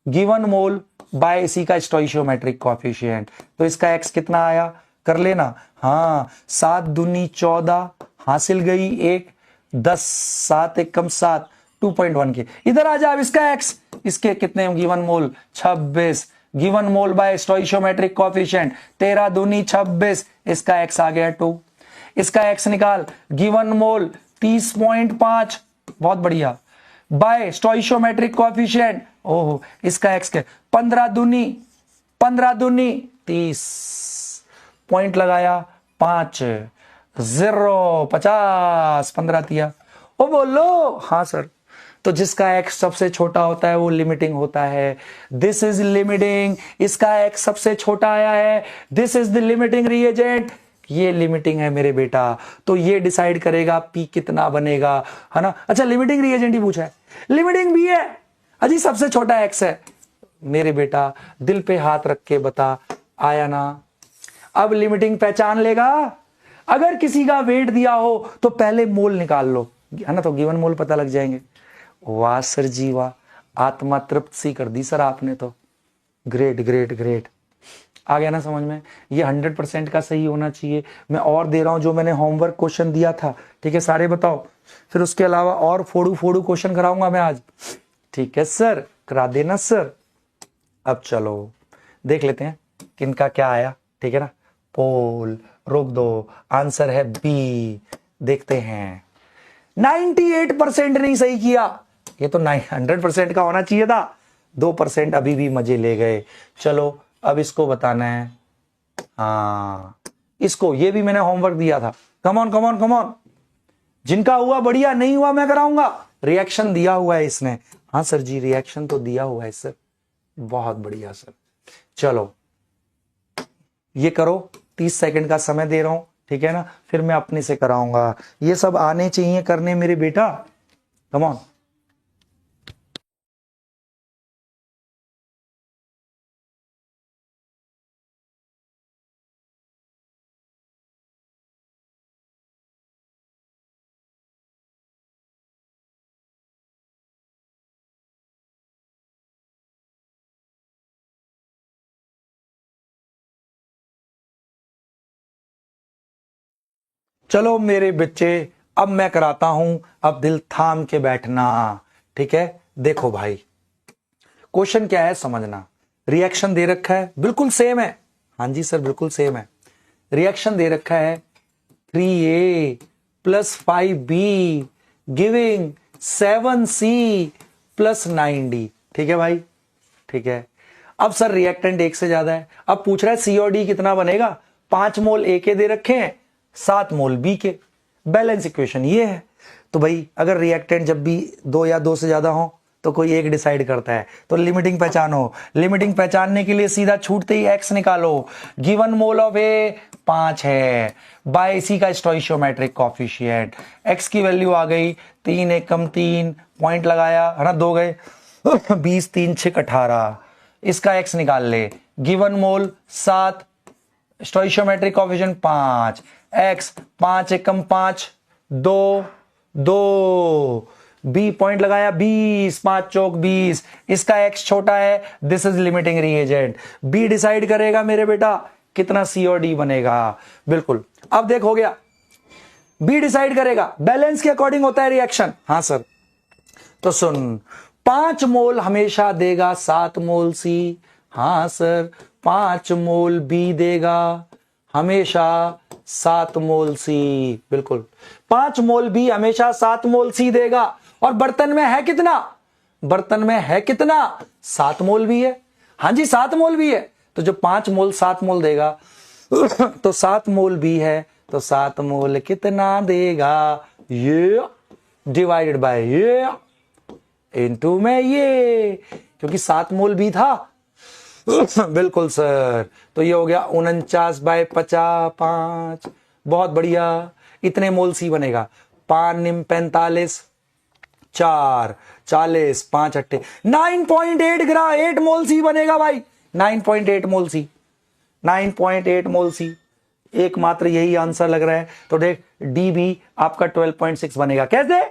गिवन मोल बाय इसी का स्टोइशियोमेट्रिक कोएफिशिएंट, तो इसका x कितना आया कर लेना। हाँ 7 दूनी 14, हासिल गई 1, 10, 7 एकम 7, 2.1 के। इधर आ जा, अब इसका x, इसके कितने given mole 26, given mole by stoichiometric coefficient 13 दूनी 26, इसका x आ गया 2। इसका x निकाल, गिवन मोल 30.5, बहुत बढ़िया, बाय स्टोइशियोमेट्रिक कोएफिशिएंट, ओहो इसका x के 15 दूनी 30, पॉइंट लगाया 5, 0 50, 15 दिया। ओ बोलो हाँ सर, तो जिसका x सबसे छोटा होता है वो लिमिटिंग होता है, दिस इज लिमिटिंग। इसका x सबसे छोटा आया है, this is the limiting reagent, ये लिमिटिंग है मेरे बेटा, तो ये डिसाइड करेगा p कितना बनेगा, है ना। अच्छा लिमिटिंग रिएजेंट ही पूछा है, लिमिटिंग भी है, अजी सबसे छोटा x है मेरे बेटा, दिल पे हाथ रख के बता, आया ना। अब लिमिटिंग पहचान लेगा, अगर किसी का वेट दिया हो तो पहले मोल निकाल लो, है ना, तो गिवन मोल पता लग जाएंगे। वाह सर जी वाह, आत्मा तृप्त सी कर दी सर आपने तो, ग्रेट ग्रेट ग्रेट। आ गया ना समझ में, ये 100% का सही होना चाहिए। मैं और दे रहा हूं जो मैंने होमवर्क क्वेश्चन दिया था, ठीक है, सारे बताओ, फिर उसके अलावा और फोड़ू फोड़ू क्वेश्चन कराऊंगा मैं आज, ठीक है सर, करा देना सर। अब चलो देख लेते हैं किनका क्या आया, ठीक है ना। पोल रोक दो, आंसर है बी, देखते हैं। 98% नहीं सही किया, ये तो 100% का होना चाहिए था, 2% अभी भी मजे ले गए। चलो अब इसको बताना है, हाँ इसको, ये भी मैंने होमवर्क दिया था, कम on come on come on, जिनका हुआ बढ़िया, नहीं हुआ मैं कराऊंगा। रिएक्शन दिया हुआ है इसने, हाँ सर जी रिएक्शन तो दिया हुआ है सर, बहुत बढ़िया सर। चलो ये करो, 30 सेकंड का समय दे रहा हूं, ठीक है ना, फिर मैं अपने से कराऊंगा। ये सब आने चाहिए करने मेरे बेटा, कम ऑन। चलो मेरे बच्चे, अब मैं कराता हूं, अब दिल थाम के बैठना, ठीक है। देखो भाई क्वेश्चन क्या है समझना, रिएक्शन दे रखा है बिल्कुल सेम है, हाँ जी सर बिल्कुल सेम है। रिएक्शन दे रखा है 3A + 5B giving 7C + 9D, ठीक है भाई, ठीक है। अब सर रिएक्टेंट एक से ज्यादा है, अब पूछ रहा है सी और डी कितना बनेगा। 5 मोल ए के दे रखे हैं, 7 मोल बी के, बैलेंस इक्वेशन ये है। तो भाई अगर रिएक्टेंट जब भी 2 या 2 से ज्यादा हो तो कोई एक डिसाइड करता है, तो लिमिटिंग पहचानो। लिमिटिंग पहचानने के लिए सीधा छूटते ही एक्स निकालो, गिवन मोल ऑफ ए 5 है, बाय इसी का स्टोइशियोमेट्रिक कोएफिशिएंट, एक्स की वैल्यू आ गई 3 एकम 3, पॉइंट लगाया, है ना, 2 गए 20 3 6 18, इसका एक्स निकाल ले, गिवन मोल 7, स्टोइशियोमेट्रिक कोएफिशिएंट 5, एक्स 5 एकम 5 2 2, बी पॉइंट लगाया 20, 5 चौक 20, इसका एक्स छोटा है, this is limiting reagent. Be decide करेगा मेरे बेटा कितना सी और डी बनेगा, बिल्कुल। अब देख हो गया, बी डिसाइड करेगा, बैलेंस के अकॉर्डिंग होता है रिएक्शन, हाँ सर। तो सुन, 5 मोल हमेशा देगा 7 मोल सी, हाँ सर, 5 मोल बी देगा हमेशा 7 मोल सी, बिल्कुल। 5 मोल बी हमेशा 7 मोल सी देगा, और बर्तन में है कितना, बर्तन में है कितना, 7 मोल भी है, हाँ जी 7 मोल भी है। तो जो 5 मोल 7 मोल देगा तो 7 मोल भी है, तो 7 मोल कितना देगा, ये डिवाइडेड बाय ये इनटू में ये, क्योंकि 7 मोल भी था बिल्कुल सर। तो ये हो गया 49/50 5, बहुत बढ़िया। इतने मोल सी बनेगा, 5 निम 45, 4 40, 5 अट्ठे 9.8 ग्राम 8 मोल सी बनेगा भाई, 9.8 मोल सी, 9.8 मोल सी, एकमात्र यही आंसर लग रहा है। तो देख डी बी आपका 12.6 बनेगा, कैसे,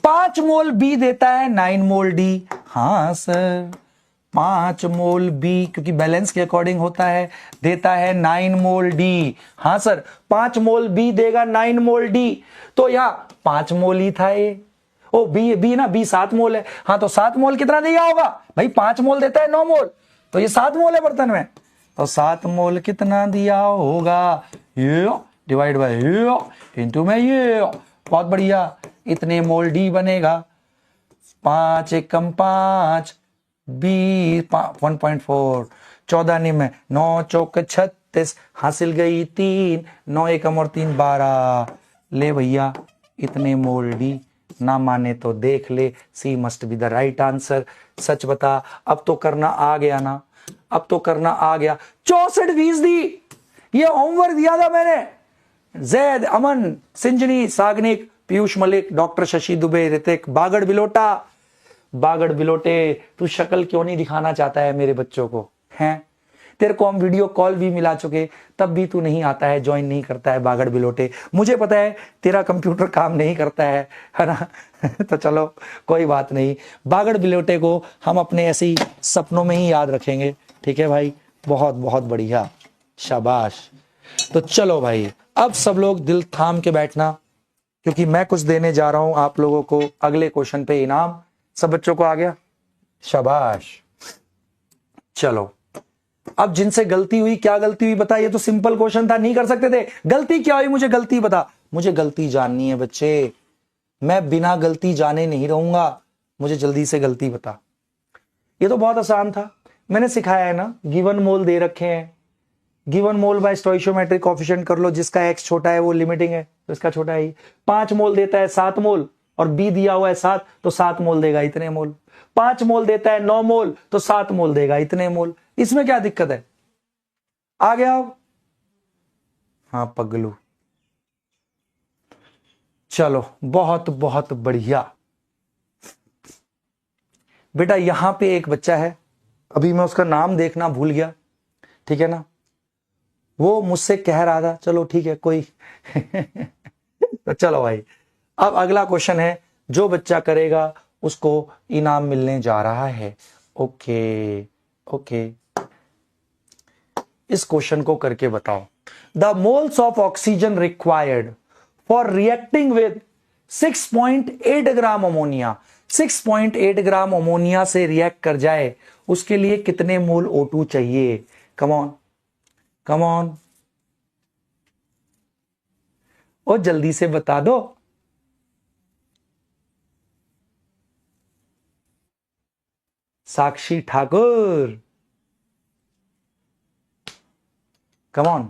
5 मोल बी देता है 9 मोल डी, हाँ सर 5 मोल बी, क्योंकि बैलेंस के अकॉर्डिंग होता है, देता है 9 मोल डी, हाँ सर 5 मोल बी देगा 9 मोल डी, तो यहां 5 मोल ही था ए, ओ बी बी ना, बी 7 मोल है। हाँ तो 7 मोल कितना दिया होगा भाई, 5 मोल देता है 9 मोल, तो ये 7 मोल है बर्तन में, तो 7 मोल कितना दिया होगा, ये डिवाइड बाय ये इंटू में ये, बहुत बढ़िया, इतने मोल डी बनेगा। 5 एकम 5, बी 1.4, 14 में 9 चौक 36, हासिल गई 3, 9 एकम और 3 12, ले भैया इतने मोल डी, ना माने तो देख ले, C must be the right answer. सच बता, अब तो करना आ गया ना, अब तो करना आ गया। 64%, ये होमवर्क दिया था मैंने। जैद, अमन, सिंजनी, सागनिक, पीयूष मलिक, डॉक्टर शशि दुबे, ऋतिक, बागड़ बिलोटा। बागड़ बिलोटे, तू शक्ल क्यों नहीं दिखाना चाहता है मेरे बच्चों को, हैं? तेरे को हम वीडियो कॉल भी मिला चुके, तब भी तू नहीं आता है, ज्वाइन नहीं करता है। बागड़ बिलोटे, मुझे पता है तेरा कंप्यूटर काम नहीं करता है ना तो चलो कोई बात नहीं, बागड़ बिलोटे को हम अपने ऐसे ही सपनों में ही याद रखेंगे, ठीक है भाई। बहुत बहुत बढ़िया, शाबाश। तो चलो भाई, अब सब लोग दिल थाम के बैठना, क्योंकि मैं कुछ देने जा रहा हूं आप लोगों को अगले क्वेश्चन पे इनाम। सब बच्चों को आ गया, शाबाश। चलो, अब जिनसे गलती हुई, क्या गलती हुई बता, ये तो सिंपल क्वेश्चन था, नहीं कर सकते थे। गलती क्या हुई, मुझे गलती बता, मुझे गलती जाननी है बच्चे, मैं बिना गलती जाने नहीं रहूंगा, मुझे जल्दी से गलती बता। ये तो बहुत आसान था, मैंने सिखाया है ना, गिवन मोल दे रखे हैं, given mole by stoichiometric coefficient कर लो, जिसका एक्स छोटा है वो लिमिटिंग है, तो इसका छोटा है ही। 5 मोल देता है 7 मोल, और बी दिया हुआ है 7, तो 7 मोल देगा इतने मोल। 5 मोल देता है 9 मोल, तो 7 मोल देगा इतने मोल। इसमें क्या दिक्कत है, आ गया अब? हाँ पगलू, चलो बहुत बहुत बढ़िया बेटा। यहां पे एक बच्चा है, अभी मैं उसका नाम देखना भूल गया, ठीक है ना, वो मुझसे कह रहा था, चलो ठीक है कोई तो चलो भाई, अब अगला क्वेश्चन है, जो बच्चा करेगा उसको इनाम मिलने जा रहा है। ओके ओके, इस क्वेश्चन को करके बताओ। The moles of oxygen required for reacting with 6.8 gram ammonia, 6.8 gram ammonia से रिएक्ट कर जाए, उसके लिए कितने मोल O2 चाहिए? कम ऑन कम ऑन, और जल्दी से बता दो। साक्षी ठाकुर, कम ऑन।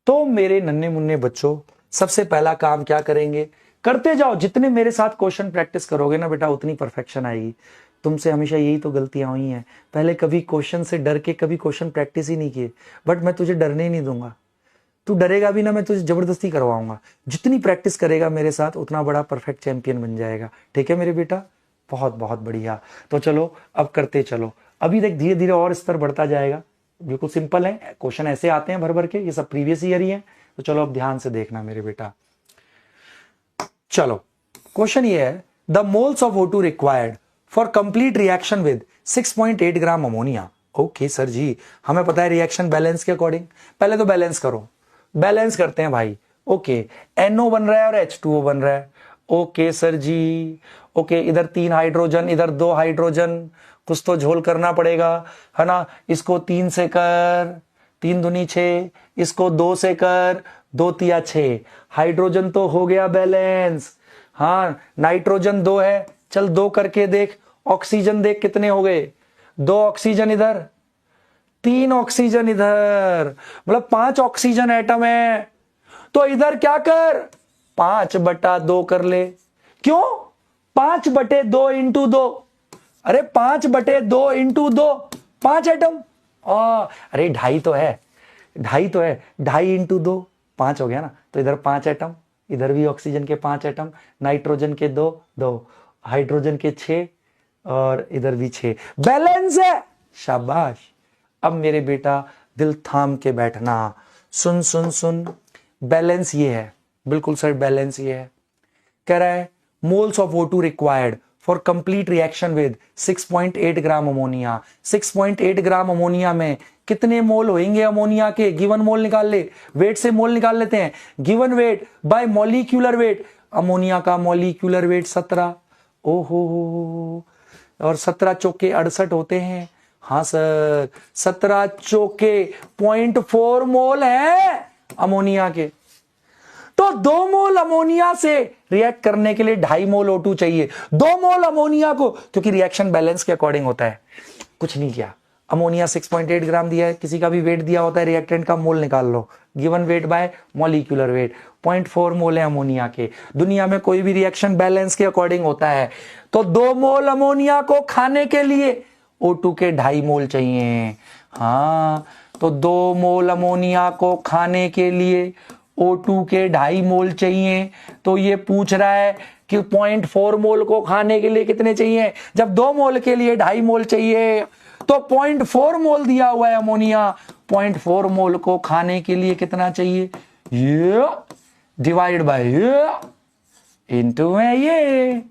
तो मेरे नन्हे मुन्ने बच्चों, सबसे पहला काम क्या करेंगे, करते जाओ, जितने मेरे साथ क्वेश्चन प्रैक्टिस करोगे ना बेटा, उतनी परफेक्शन आएगी। तुमसे हमेशा यही तो गलतियां हुई हैं, पहले कभी क्वेश्चन से डर के कभी क्वेश्चन प्रैक्टिस ही नहीं किए। बट मैं तुझे डरने ही नहीं दूंगा, तू डरेगा भी ना, मैं तुझे जबरदस्ती करवाऊंगा। जितनी प्रैक्टिस करेगा मेरे साथ, उतना बड़ा परफेक्ट चैंपियन बन जाएगा, ठीक है मेरे बेटा? बहुत बहुत बढ़िया। तो चलो अब करते चलो, अभी देख धीरे धीरे और स्तर बढ़ता जाएगा। बिल्कुल सिंपल है, क्वेश्चन ऐसे आते हैं भर भर के, ये सब प्रीवियस ईयर ही है। तो चलो अब ध्यान से देखना मेरे बेटा। चलो क्वेश्चन ये है, the moles of O2 required for complete reaction with 6.8 gram ammonia. Okay sir ji, हमें पता है रिएक्शन बैलेंस के अकॉर्डिंग, पहले तो बैलेंस करो, बैलेंस करते हैं भाई। ओके, NO बन रहा है और H2O बन रहा है। ओके सर जी, ओके, इधर 3 हाइड्रोजन, इधर 2 हाइड्रोजन, कुछ तो झोल करना पड़ेगा, है ना। इसको 3 से कर, 3 दूनी 6, इसको 2 से कर, 2 तिया 6, हाइड्रोजन तो हो गया बैलेंस। हाँ, नाइट्रोजन 2 है, चल 2 करके देख। ऑक्सीजन देख कितने हो गए, 2 ऑक्सीजन इधर, 3 ऑक्सीजन इधर, मतलब 5 ऑक्सीजन एटम है। तो इधर क्या कर, 5/2 कर ले। क्यों 5/2 इंटू 2, अरे 5/2 इंटू 2, 5 एटम। अरे 2.5 तो है, 2.5 तो है, 2.5 इंटू 2 5 हो गया ना। तो इधर 5 एटम, इधर भी ऑक्सीजन के 5 एटम, नाइट्रोजन के 2, हाइड्रोजन के 6, और इधर भी 6, बैलेंस है। शाबाश। अब मेरे बेटा दिल थाम के बैठना, सुन सुन सुन, बैलेंस ये है, बिल्कुल सर बैलेंस ये है। कह रहा है moles of O2 required for complete reaction with 6.8 gram ammonia. 6.8 gram ammonia में कितने मोल होंगे अमोनिया के? गिवन मोल निकाल ले, वेट से मोल निकाल लेते हैं। Given weight by molecular wait, ammonia का मॉलिक्यूलर वेट 17। ओहो, और 17 चौके 68 होते हैं। हाँ सर, 17 चौके 0.4 मोल है अमोनिया के। तो 2 मोल अमोनिया से रिएक्ट करने के लिए 2.5 मोल O2 चाहिए। 2 मोल अमोनिया को, क्योंकि रिएक्शन बैलेंस के अकॉर्डिंग होता है। कुछ नहीं किया, अमोनिया 6.8 ग्राम दिया है, किसी का भी वेट दिया होता है, रिएक्टेंट का मोल निकाल लो। Given weight by molecular weight 0.4 mole है अमोनिया के। दुनिया में कोई भी रिएक्शन बैलेंस के अकॉर्डिंग होता है। तो 2 मोल अमोनिया को खाने के लिए O2 के 2.5 मोल चाहिए। हाँ, तो 2 मोल अमोनिया को खाने के लिए O2 के 2.5 मोल चाहिए। तो ये पूछ रहा है कि 0.4 मोल को खाने के लिए कितने चाहिए। जब 2 मोल के लिए 2.5 मोल चाहिए तो 0.4 मोल दिया हुआ है अमोनिया। 0.4 मोल को खाने के लिए कितना चाहिए? ये डिवाइड बाय ये इंटू है ये।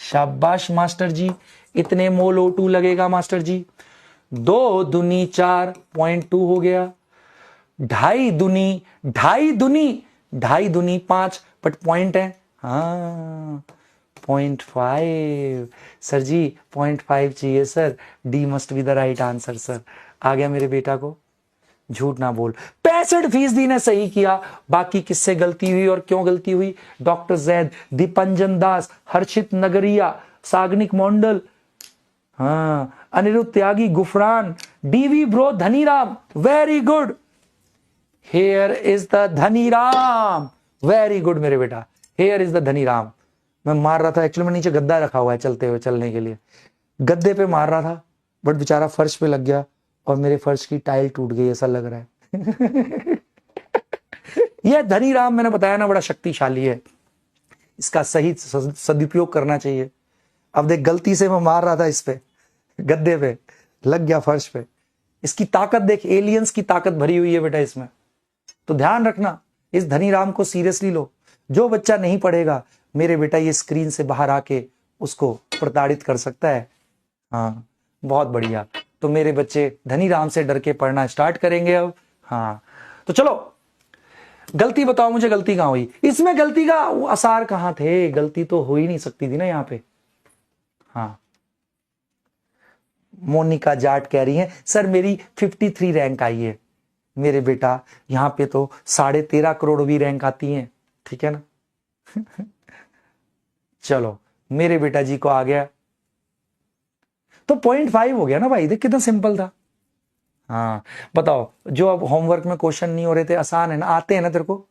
शाबाश मास्टर जी, इतने मोल O2 लगेगा मास्टर जी। 2 दूनी 4, 0.2 हो गया। 2.5 दूनी 5, बट पॉइंट है। हाँ, 0.5 सर जी, 0.5 चाहिए sir. D must be the right answer sir. आ गया मेरे बेटा को, झूठ ना बोल। 65% ने सही किया। बाकी किससे गलती हुई और क्यों गलती हुई? डॉक्टर जैद, दीपंजन दास, हर्षित नगरिया, सागनिक मंडल, हाँ, Aniruddha Tyagi, Gufran, DV bro, Dhaniram. Very good, here is the Dhaniram. Very good मेरे बेटा, हेयर इज द धनीराम। मैं मार रहा था, एक्चुअली में नीचे गद्दा रखा हुआ है चलते हुए, चलने के लिए गद्दे पे मार रहा था, बट बेचारा फर्श पे लग गया और मेरे फर्श की टाइल टूट गई, ऐसा लग रहा है। यह धनीराम मैंने बताया ना, बड़ा शक्तिशाली है, इसका सही सदुपयोग करना चाहिए। अब देख, गलती से मैं मार रहा था इस पे, गद्दे पे लग गया, फर्श पे। इसकी ताकत देख, एलियंस की ताकत भरी हुई है बेटा इसमें। तो ध्यान रखना, इस धनीराम को सीरियसली लो। जो बच्चा नहीं पढ़ेगा मेरे बेटा, ये स्क्रीन से बाहर आके उसको प्रताड़ित कर सकता है। हाँ, बहुत बढ़िया। तो मेरे बच्चे धनीराम से डर के पढ़ना स्टार्ट करेंगे अब। हाँ, तो चलो गलती बताओ मुझे, गलती कहां हुई इसमें? गलती का आसार कहां थे? गलती तो हो ही नहीं सकती थी ना यहाँ पे। हाँ, मोनिका जाट कह रही है सर मेरी 53 रैंक आई है। मेरे बेटा यहां पे तो 13.5 करोड़ भी रैंक आती है, ठीक है ना। चलो मेरे बेटा जी को आ गया, तो 0.5 हो गया ना भाई। देख कितना सिंपल था। हाँ बताओ, जो अब होमवर्क में क्वेश्चन नहीं हो रहे थे, आसान है ना? आते हैं ना तेरे को?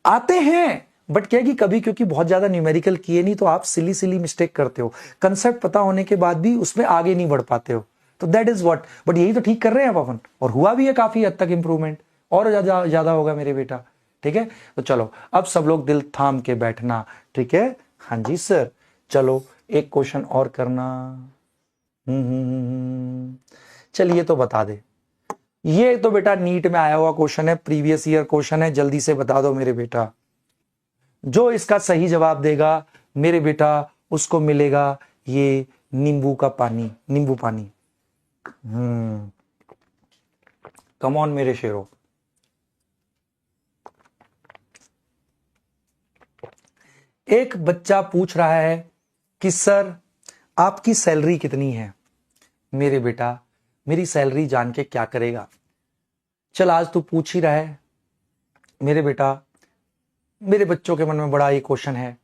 आते हैं, बट क्या कि कभी क्योंकि बहुत ज्यादा न्यूमेरिकल किए नहीं तो आप सिली मिस्टेक करते हो। कंसेप्ट पता होने के बाद भी उसमें आगे नहीं बढ़ पाते हो, तो दैट इज व्हाट। बट यही तो ठीक कर रहे हैं अपन, और हुआ भी है काफी हद तक इंप्रूवमेंट, और ज्यादा होगा मेरे बेटा, ठीक है। तो चलो अब सब लोग दिल थाम के बैठना, ठीक है। हाँ जी सर, चलो एक क्वेश्चन और करना। चलिए तो बता दे, ये तो बेटा नीट में आया हुआ क्वेश्चन है, प्रीवियस ईयर क्वेश्चन है, जल्दी से बता दो मेरे बेटा। जो इसका सही जवाब देगा मेरे बेटा, उसको मिलेगा ये नींबू का पानी, नींबू पानी। कम ऑन मेरे शेरों। एक बच्चा पूछ रहा है कि सर आपकी सैलरी कितनी है? मेरे बेटा मेरी सैलरी जान के क्या करेगा? चल आज तू पूछ ही रहा है मेरे बेटा, मेरे बच्चों के मन में बड़ा ये क्वेश्चन है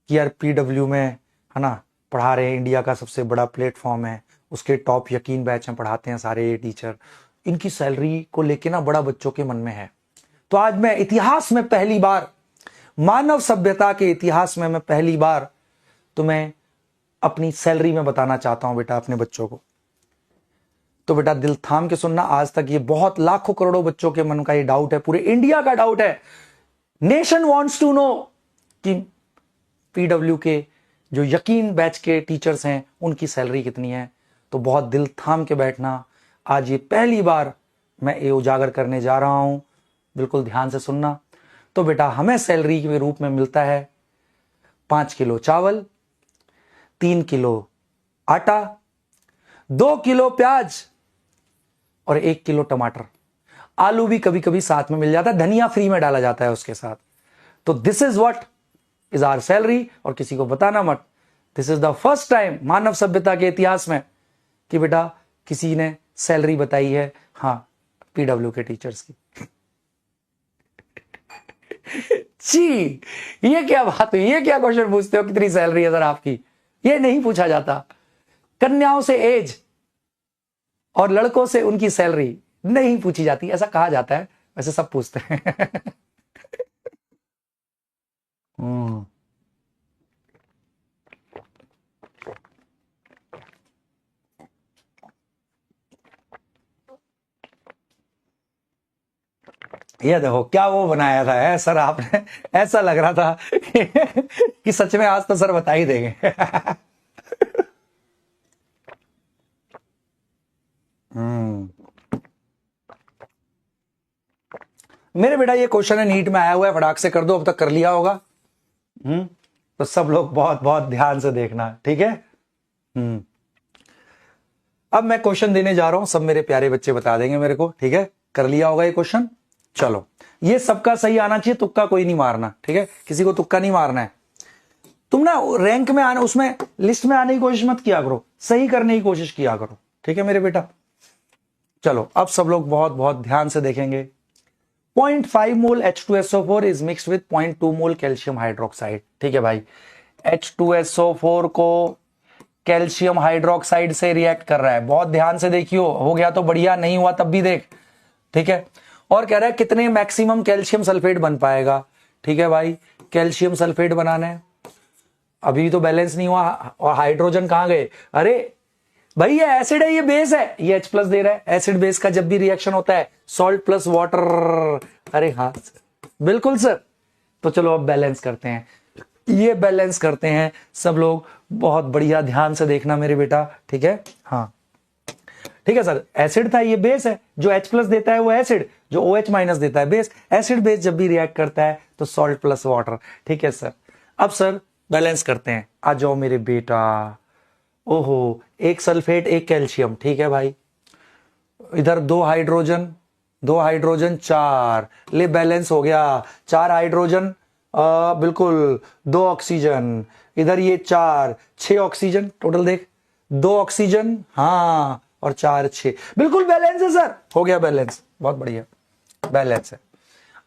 कि यार पीडब्ल्यू में है ना पढ़ा रहे हैं, इंडिया का सबसे बड़ा प्लेटफॉर्म है, उसके टॉप यकीन बैच में पढ़ाते हैं सारे ये टीचर, इनकी सैलरी को लेके ना बड़ा बच्चों के मन में है। तो आज मैं इतिहास में पहली बार, मानव सभ्यता के इतिहास में मैं पहली बार तुम्हें अपनी सैलरी में बताना चाहता हूं बेटा अपने बच्चों को। तो बेटा दिल थाम के सुनना, आज तक ये बहुत लाखों करोड़ों बच्चों के मन का ये डाउट है, पूरे इंडिया का डाउट है। नेशन वांट्स टू नो कि पीडब्ल्यू के जो यकीन बैच के टीचर्स हैं उनकी सैलरी कितनी है। तो बहुत दिल थाम के बैठना, आज ये पहली बार मैं ये उजागर करने जा रहा हूं, बिल्कुल ध्यान से सुनना। तो बेटा हमें सैलरी के रूप में मिलता है 5 किलो चावल, 3 किलो आटा, 2 किलो प्याज और 1 किलो टमाटर। आलू भी कभी कभी साथ में मिल जाता है, धनिया फ्री में डाला जाता है उसके साथ। तो this is what is our salary, और किसी को बताना मत। This is the first time मानव सभ्यता के इतिहास में कि बेटा किसी ने सैलरी बताई है, हाँ, पीडब्ल्यू के टीचर्स की। जी, ये क्या बात हुई, ये क्या क्वेश्चन पूछते हो, कितनी सैलरी है सर आपकी? ये नहीं पूछा जाता। कन्याओं से एज और लड़कों से उनकी सैलरी नहीं पूछी जाती, ऐसा कहा जाता है, वैसे सब पूछते हैं। ये देखो क्या वो बनाया था है सर आपने, ऐसा लग रहा था कि सच में आज तो सर बता ही देंगे। मेरे बेटा ये क्वेश्चन है, नीट में आया हुआ है, फटाक से कर दो, अब तक कर लिया होगा। तो सब लोग बहुत बहुत ध्यान से देखना, ठीक है। अब मैं क्वेश्चन देने जा रहा हूं, सब मेरे प्यारे बच्चे बता देंगे मेरे को, ठीक है। कर लिया होगा ये क्वेश्चन। चलो, ये सबका सही आना चाहिए, तुक्का कोई नहीं मारना, ठीक है। किसी को तुक्का नहीं मारना है। तुम ना रैंक में आने, उसमें लिस्ट में आने की कोशिश मत किया करो, सही करने की कोशिश किया करो, ठीक है मेरे बेटा। चलो, अब सब लोग बहुत बहुत ध्यान से देखेंगे। 0.5 मोल H2SO4 is mixed with 0.2 mole calcium hydroxide, ठीक है भाई। H2SO4 को कैल्शियम हाइड्रोक्साइड से रिएक्ट कर रहा है, बहुत ध्यान से देखियो, हो गया तो बढ़िया, नहीं हुआ तब भी देख, ठीक है। और कह रहा है कितने मैक्सिमम कैल्शियम सल्फेट बन पाएगा, ठीक है भाई। कैल्शियम सल्फेट बनाना है, अभी तो बैलेंस नहीं हुआ, और हाइड्रोजन कहां गए? अरे भाई ये एसिड है, ये बेस है, ये H प्लस दे रहा है। एसिड बेस का जब भी रिएक्शन होता है सॉल्ट प्लस वाटर, अरे हाँ बिल्कुल सर। तो चलो अब बैलेंस करते हैं, ये बैलेंस करते हैं सब लोग, बहुत बढ़िया ध्यान से देखना मेरे बेटा, ठीक है। हाँ ठीक है सर, एसिड था, ये बेस है, जो H प्लस देता है वो एसिड, जो OH माइनस देता है बेस। एसिड बेस जब भी रिएक्ट करता है तो सॉल्ट प्लस वाटर, ठीक है सर। अब सर बैलेंस करते हैं, आ जाओ मेरे बेटा। ओहो, एक सल्फेट एक कैल्शियम, ठीक है भाई। इधर दो हाइड्रोजन 4, ले बैलेंस हो गया। 4 हाइड्रोजन, बिल्कुल 2 ऑक्सीजन, इधर ये 4, 6 ऑक्सीजन टोटल, देख 2 ऑक्सीजन, हाँ, और 4 6, बिल्कुल बैलेंस है सर, हो गया बैलेंस, बहुत बढ़िया बैलेंस है।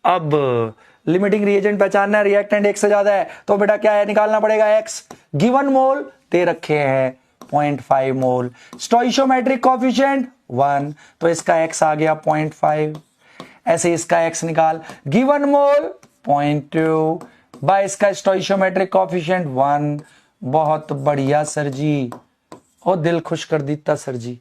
अब लिमिटिंग रिएजेंट पहचानना है, रिएक्टेंट एक से ज्यादा है तो बेटा क्या है, निकालना पड़ेगा एक्स। गिवन मोल दे रखे हैं 0.5 मोल, स्टोइशियोमेट्रिक कोएफिशिएंट 1, तो इसका एक्स आ गया 0.5, ऐसे इसका एक्स निकाल। गिवन मोल 0.2 बाय इसका स्टोइशियोमेट्रिक कोएफिशिएंट 1, बहुत बढ़िया सर जी, और दिल खुश कर देता सर जी।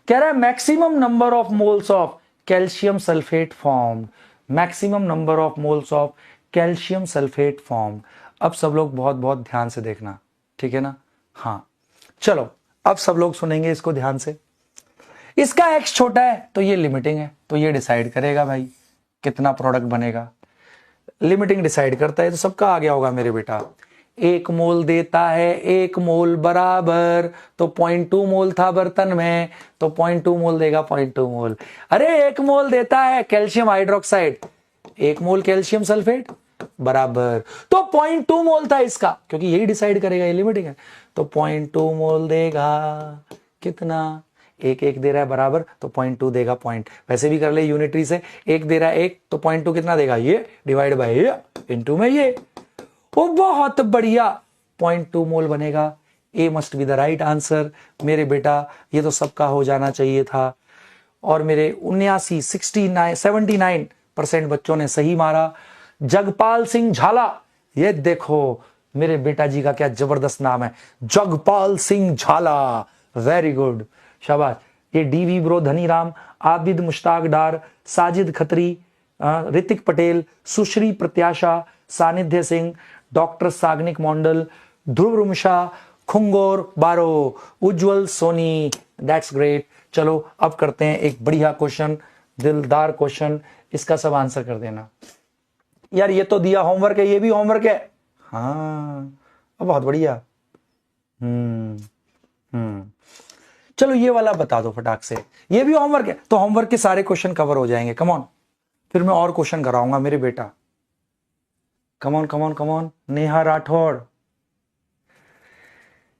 कह रहा है maximum number of moles of calcium sulphate form, maximum number of moles of calcium sulphate form. अब सब लोग बहुत बहुत ध्यान से देखना, ठीक है ना। हाँ चलो, अब सब लोग सुनेंगे इसको ध्यान से। इसका एक्स छोटा है तो ये लिमिटिंग है, तो ये डिसाइड करेगा भाई कितना प्रोडक्ट बनेगा। लिमिटिंग डिसाइड करता है, तो सबका आ गया होगा मेरे बेटा। 1 मोल देता है, 1 मोल बराबर, तो 0.2 मोल था बर्तन में, तो 0.2 मोल देगा 0.2 मोल। अरे 1 मोल देता है कैल्शियम हाइड्रोक्साइड, 1 मोल कैल्शियम सल्फेट बराबर, तो 0.2 मोल था इसका, क्योंकि यही डिसाइड करेगा, ये लिमिटिंग है, तो 0.2 मोल देगा कितना, 1 दे रहा है बराबर, तो 0.2 देगा पॉइंट, वैसे भी कर ले यूनिटरी से, 1 दे रहा है 1, तो 0.2 कितना देगा, ये डिवाइड बाय ये इनटू में ये, वो बहुत बढ़िया 0.2 मोल बनेगा। A must be the right answer मेरे बेटा, ये तो सबका हो जाना चाहिए था। और मेरे 79% बच्चों ने सही मारा। जगपाल सिंह झाला, ये देखो मेरे बेटा जी का क्या जबरदस्त नाम है, जगपाल सिंह झाला, वेरी गुड, शाबाश। ये डीवी ब्रो, धनीराम, आबिद मुश्ताक डार, साजिद खत्री, ऋतिक पटेल, सुश्री प्रत्याशा, सानिध्य सिंह, डॉक्टर सागनिक मंडल, ध्रुव रुमशा, खुंगोर बारो, उज्जवल सोनी, दैट्स ग्रेट। चलो अब करते हैं एक बढ़िया क्वेश्चन, दिलदार क्वेश्चन, इसका सब आंसर कर देना यार। ये तो दिया होमवर्क है, ये भी होमवर्क है, हाँ बहुत बढ़िया। हम्म हम्म चलो ये वाला बता दो फटाक से, ये भी होमवर्क है, तो होमवर्क के सारे क्वेश्चन कवर हो जाएंगे। कम ऑन, फिर मैं और क्वेश्चन कराऊंगा मेरे बेटा। कम on come on come on, Neha Rathore.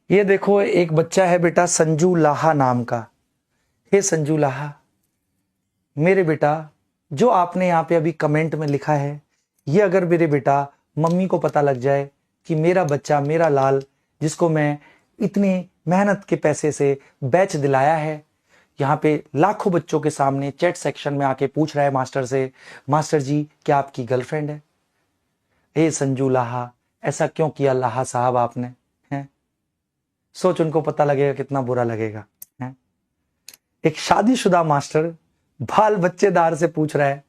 ये देखो एक बच्चा है बेटा संजू लाहा नाम का। हे संजू लाहा, मेरे बेटा जो आपने यहाँ पे अभी कमेंट में लिखा है, ये अगर मेरे बेटा मम्मी को पता लग जाए कि मेरा बच्चा, मेरा लाल, जिसको मैं इतनी मेहनत के पैसे से बैच दिलाया है, यहाँ पे लाखों बच्चों के सामने चैट सेक्शन में आके पूछ रहा है मास्टर से, मास्टर जी क्या आपकी गर्लफ्रेंड है? ए संजू लाहा, ऐसा क्यों किया लाहा साहब आपने? हैं? सोच, उनको पता लगेगा कितना बुरा लगेगा। हैं? एक शादीशुदा मास्टर बाल बच्चेदार से पूछ रहा है,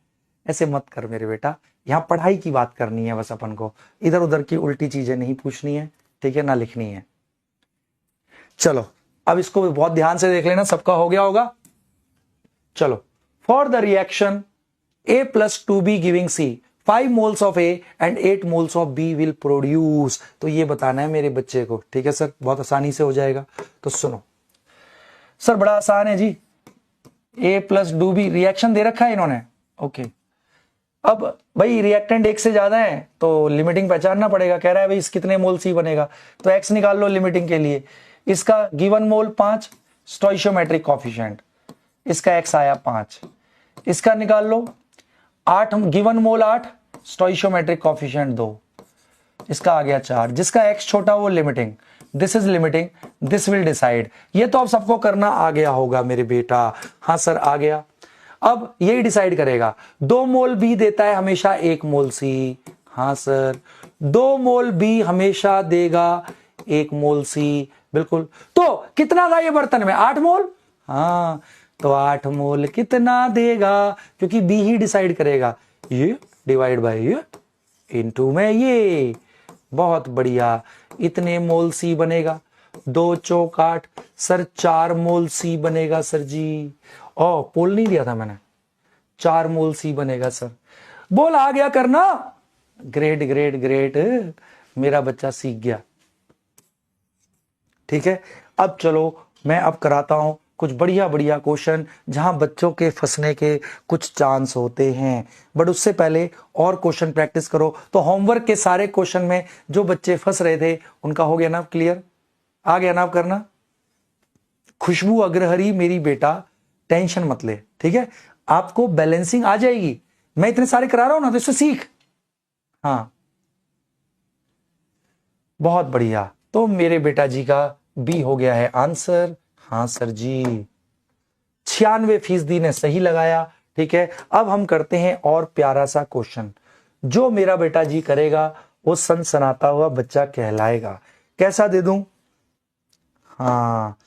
ऐसे मत कर मेरे बेटा, यहाँ पढ़ाई की बात करनी है बस अपन को, इधर उधर की उल्टी चीजें नहीं पूछनी है, ठीक है ना, लिखनी है। चलो अब इसको बहुत ध्यान से देख लेना, सबका हो गया होगा। चलो, for the reaction A plus 2B giving C, 5 moles of A and 8 moles of B will produce, तो ये बताना है मेरे बच्चे को, ठीक है सर, बहुत आसानी से हो जाएगा। तो सुनो सर, बड़ा आसान है जी, A plus 2B रिएक्शन दे रखा है इन्होंने, ओके। अब भाई रिएक्टेंट एक से ज्यादा है तो लिमिटिंग पहचानना पड़ेगा, कह रहा है भाई इस कितने मोल सी बनेगा, तो x निकाल लो लिमिटिंग के लिए। इसका गिवन मोल 5, स्टोइशियोमेट्रिक कॉफिशिएंट, इसका x आया 5, इसका निकाल लो 8, गिवन मोल 8, स्टोइशियोमेट्रिक कॉफिशिएंट 2, इसका आ गया 4, जिसका x छोटा वो limiting, this is limiting, this will decide. ये तो अब सबको करना आ गया होगा मेरे बेटा। हाँ सर आ गया। अब यही डिसाइड करेगा, 2 मोल बी देता है हमेशा 1 मोल सी। हाँ सर, 2 मोल बी हमेशा देगा 1 मोल सी, बिल्कुल। तो कितना था ये बर्तन में? 8 मोल। हाँ, तो 8 मोल कितना देगा, क्योंकि बी ही डिसाइड करेगा, ये डिवाइड बाय ये इनटू में ये। बहुत बढ़िया, इतने मोल सी बनेगा, 2 चौक 8, सर 4 मोल सी बनेगा सर जी। ओ पोल नहीं दिया था मैंने, 4 मोल सी बनेगा सर। बोल आ गया करना, ग्रेट ग्रेट ग्रेट, मेरा बच्चा सीख गया। ठीक है, अब चलो मैं अब कराता हूं कुछ बढ़िया बढ़िया क्वेश्चन जहां बच्चों के फंसने के कुछ चांस होते हैं, बट उससे पहले और क्वेश्चन प्रैक्टिस करो। तो होमवर्क के सारे क्वेश्चन में जो बच्चे फंस रहे थे उनका हो गया ना क्लियर, आ गया ना आप करना। खुशबू अग्रहरी मेरी बेटा टेंशन मत ले, ठीक है, आपको बैलेंसिंग आ जाएगी, मैं इतने सारे करा रहा हूं ना तो इससे सीख। हाँ बहुत बढ़िया, तो मेरे बेटा जी का बी हो गया है आंसर। हाँ सर जी, 96% ने सही लगाया। ठीक है, अब हम करते हैं और प्यारा सा क्वेश्चन, जो मेरा बेटा जी करेगा वो सनसनाता हुआ बच्चा कहलाएगा। कैसा दे दूं? हाँ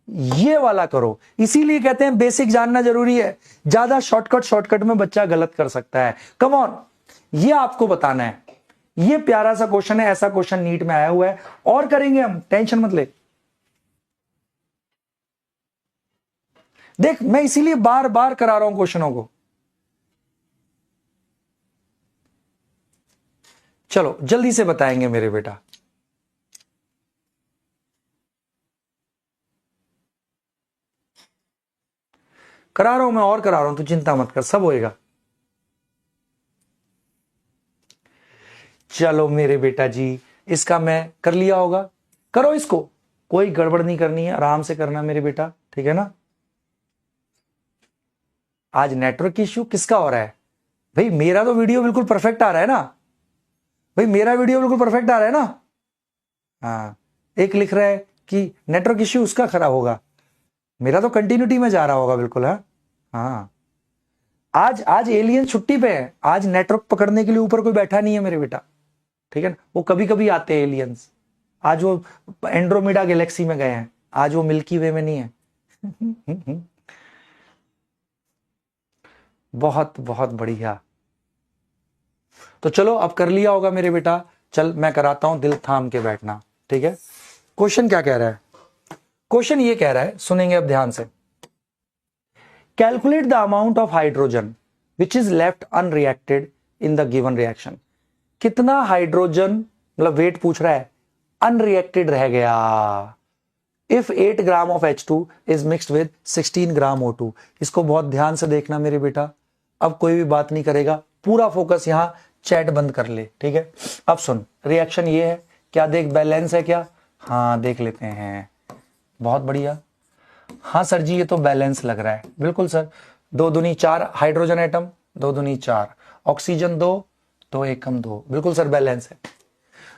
ये वाला करो, इसीलिए कहते हैं बेसिक जानना जरूरी है, ज्यादा शॉर्टकट में बच्चा गलत कर सकता है। कम ऑन, ये आपको बताना है, ये प्यारा सा क्वेश्चन है, ऐसा क्वेश्चन नीट में आया हुआ है, और करेंगे हम, टेंशन मत ले। देख मैं इसीलिए बार बार करा रहा हूं क्वेश्चनों को। चलो जल्दी से बताएंगे मेरे बेटा। करा रहा हूं मैं, और करा रहा हूं, तू चिंता मत कर, सब होएगा। चलो मेरे बेटा जी, इसका मैं कर लिया होगा, करो इसको, कोई गड़बड़ नहीं करनी है, आराम से करना मेरे बेटा, ठीक है ना। आज नेटवर्क इश्यू किसका हो रहा है? भाई मेरा तो वीडियो बिल्कुल परफेक्ट आ रहा है ना, भाई मेरा वीडियो बिल्कुल परफेक्ट आ रहा है ना। हाँ, एक लिख रहा है कि नेटवर्क इश्यू उसका खराब होगा, मेरा तो कंटिन्यूटी में जा रहा होगा बिल्कुल। है हाँ, आज एलियन छुट्टी पे है, आज नेटवर्क पकड़ने के लिए ऊपर कोई बैठा नहीं है मेरे बेटा, ठीक है ना। वो कभी कभी आते हैं एलियंस, आज वो एंड्रोमेडा गैलेक्सी में गए हैं, आज वो मिल्की वे में नहीं है। बहुत बहुत बढ़िया, तो चलो अब कर लिया होगा मेरे बेटा, चल मैं कराता हूं, दिल थाम के बैठना, ठीक है। क्वेश्चन क्या कह रहा है? क्वेश्चन ये कह रहा है, सुनेंगे अब ध्यान से। Calculate the amount of hydrogen which is left unreacted in the given reaction. कितना हाइड्रोजन, मतलब वेट पूछ रहा है, अनरिएक्टेड रह गया। If 8 gram of H2 is mixed with 16 gram O2। इसको बहुत ध्यान से देखना मेरे बेटा, अब कोई भी बात नहीं करेगा, पूरा फोकस यहां, चैट बंद कर ले, ठीक है। अब सुन, रिएक्शन ये है, क्या देख बैलेंस है क्या? हाँ देख लेते हैं, बहुत बढ़िया। हाँ सर जी ये तो बैलेंस लग रहा है, बिल्कुल सर। 2 दूनी 4 हाइड्रोजन एटम, 2 दूनी 4 ऑक्सीजन 2, 2 एकम 2, बिल्कुल सर बैलेंस है।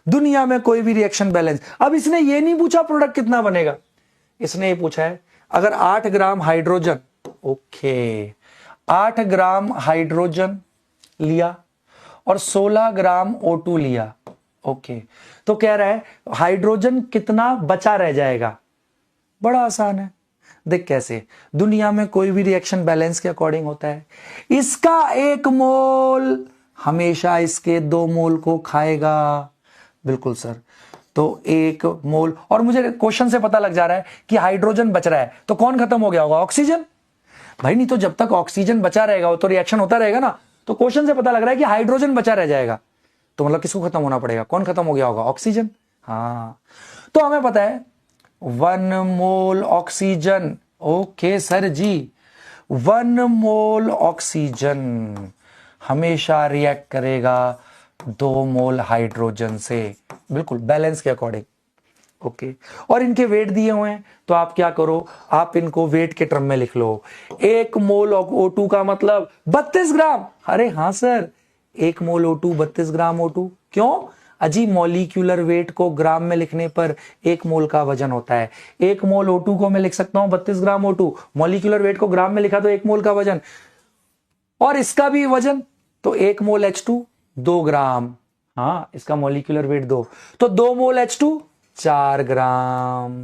दुनिया में कोई भी रिएक्शन बैलेंस। अब इसने ये नहीं पूछा प्रोडक्ट कितना बनेगा, इसने ये पूछा है अगर 8 gram hydrogen, okay 8 gram hydrogen लिया और 16 ग्राम O2 लिया, ओके, तो कह रहा है हाइड्रोजन कितना बचा रह जाएगा। बड़ा आसान है, देख कैसे, दुनिया में कोई भी रिएक्शन बैलेंस के अकॉर्डिंग होता है। इसका 1 मोल हमेशा इसके 2 मोल को खाएगा, बिल्कुल सर। तो 1 मोल, और मुझे क्वेश्चन से पता लग जा रहा है कि हाइड्रोजन बच रहा है, तो कौन खत्म हो गया होगा? ऑक्सीजन। भाई नहीं तो जब तक ऑक्सीजन बचा रहेगा वो तो रिएक्शन होता रहेगा ना, तो क्वेश्चन से पता लग रहा है कि हाइड्रोजन बचा रह जाएगा, तो मतलब किसको खत्म होना पड़ेगा? कौन खत्म हो गया होगा? ऑक्सीजन। हाँ तो हमें पता है 1 मोल ऑक्सीजन, ओके सर जी, 1 मोल ऑक्सीजन हमेशा रिएक्ट करेगा 2 मोल हाइड्रोजन से, बिल्कुल बैलेंस के अकॉर्डिंग, ओके। और इनके वेट दिए हुए हैं, तो आप क्या करो, आप इनको वेट के टर्म में लिख लो। 1 मोल O2 का मतलब 32 ग्राम। अरे हाँ सर, 1 मोल O2 32 ग्राम O2, क्यों? अजी मॉलिक्यूलर वेट को ग्राम में लिखने पर 1 मोल का वजन होता है। 1 मोल O2 को मैं लिख सकता हूं 32 ग्राम O2, मॉलिक्यूलर वेट को ग्राम में लिखा तो 1 मोल का वजन, और इसका भी वजन, तो 1 मोल H2 2 ग्राम, हाँ इसका मॉलिक्यूलर वेट 2, तो 2 मोल H2 4 ग्राम।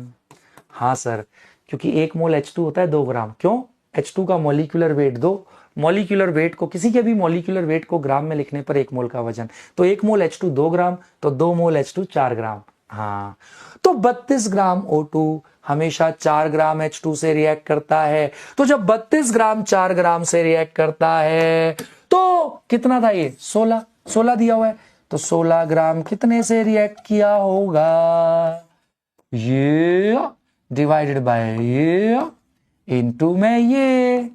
हाँ सर, क्योंकि 1 मोल H2 होता है 2 ग्राम, क्यों? H2 का मॉलिक्यूलर वेट 2, मॉलिक्यूलर वेट को, किसी के भी मॉलिक्यूलर वेट को ग्राम में लिखने पर 1 मोल का वजन, तो 1 मोल H2 2 ग्राम, तो 2 मोल H2 4 ग्राम। हाँ तो 32 ग्राम O2 हमेशा 4 ग्राम H2 से रिएक्ट करता है, तो जब 32 ग्राम 4 ग्राम से रिएक्ट करता है तो कितना था ये? 16, 16 दिया हुआ है, तो 16 ग्राम कितने से रिएक्ट किया होगा? ये डिवाइडेड बाय ये इनटू में ये,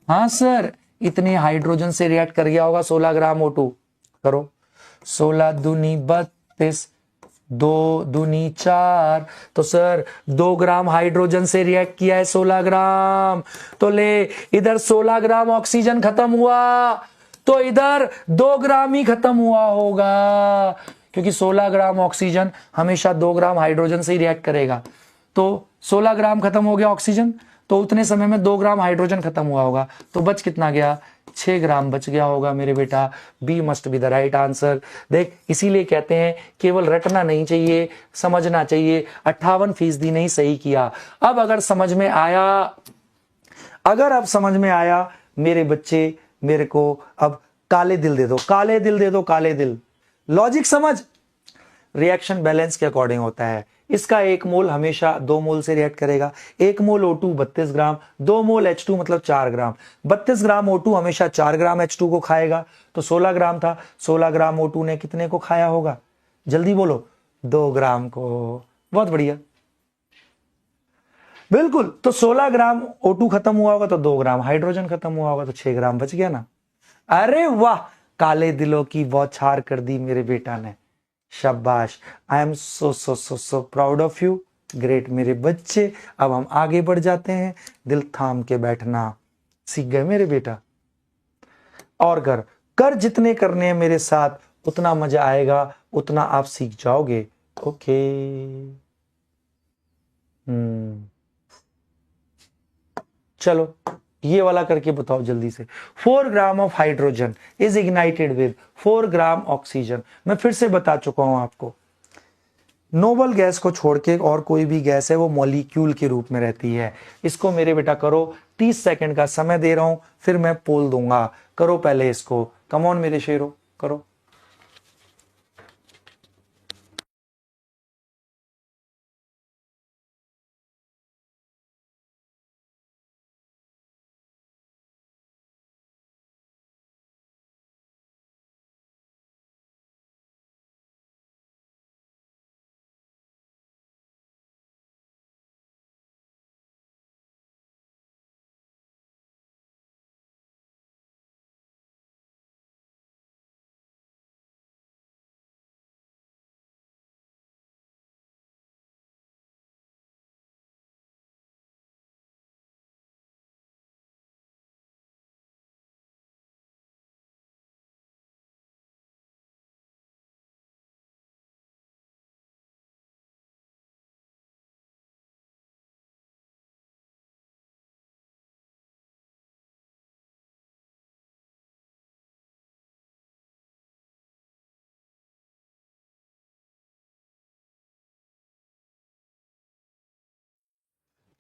हाँ सर इतने हाइड्रोजन से रिएक्ट कर गया होगा 16 ग्राम O2। करो, 16 दूनी 32, 2 दूनी 4, तो सर 2 ग्राम हाइड्रोजन से रिएक्ट किया है 16 ग्राम, तो ले इधर 16 ग्राम ऑक्सीजन खत्म हुआ, तो इधर 2 ग्राम ही खत्म हुआ होगा, क्योंकि 16 ग्राम ऑक्सीजन हमेशा 2 ग्राम हाइड्रोजन से ही रिएक्ट करेगा, तो 16 ग्राम खत्म हो गया ऑक्सीजन, तो उतने समय में 2 ग्राम हाइड्रोजन खत्म हुआ होगा, तो बच कितना गया? 6 ग्राम बच गया होगा मेरे बेटा। B must be the right answer. देख इसीलिए कहते हैं केवल रटना नहीं चाहिए, समझना चाहिए। 58% नहीं सही किया। अब अगर समझ में आया, अगर अब समझ में आया मेरे बच्चे, मेरे को अब काले दिल दे दो, काले दिल दे दो, काले दिल। लॉजिक समझ, रिएक्शन बैलेंस के अकॉर्डिंग होता है। इसका 1 मोल हमेशा 2 मोल से रिएक्ट करेगा। 1 मोल O2 32 ग्राम, 2 मोल H2 मतलब 4 ग्राम, 32 ग्राम O2 हमेशा 4 ग्राम H2 को खाएगा, तो 16 ग्राम था, 16 ग्राम O2 ने कितने को खाया होगा? जल्दी बोलो, 2 ग्राम को। बहुत बढ़िया, बिल्कुल। तो 16 ग्राम O2 खत्म हुआ होगा तो 2 ग्राम हाइड्रोजन खत्म हुआ होगा, तो 6 ग्राम बच गया ना। अरे वाह, काले दिलों की बौछार कर दी मेरे बेटा ने, शाबाश। I am so so so so proud of you, great मेरे बच्चे। अब हम आगे बढ़ जाते हैं, दिल थाम के बैठना सीख गए मेरे बेटा। और कर कर जितने करने हैं मेरे साथ, उतना मजा आएगा, उतना आप सीख जाओगे। ओके। चलो ये वाला करके बताओ जल्दी से। 4 gram of hydrogen is ignited with 4 gram oxygen. मैं फिर से बता चुका हूं आपको, नोबल गैस को छोड़ के और कोई भी गैस है वो मॉलिक्यूल के रूप में रहती है। इसको मेरे बेटा करो, 30 सेकंड का समय दे रहा हूं, फिर मैं पोल दूंगा। करो पहले इसको, कम ऑन मेरे शेरों, करो।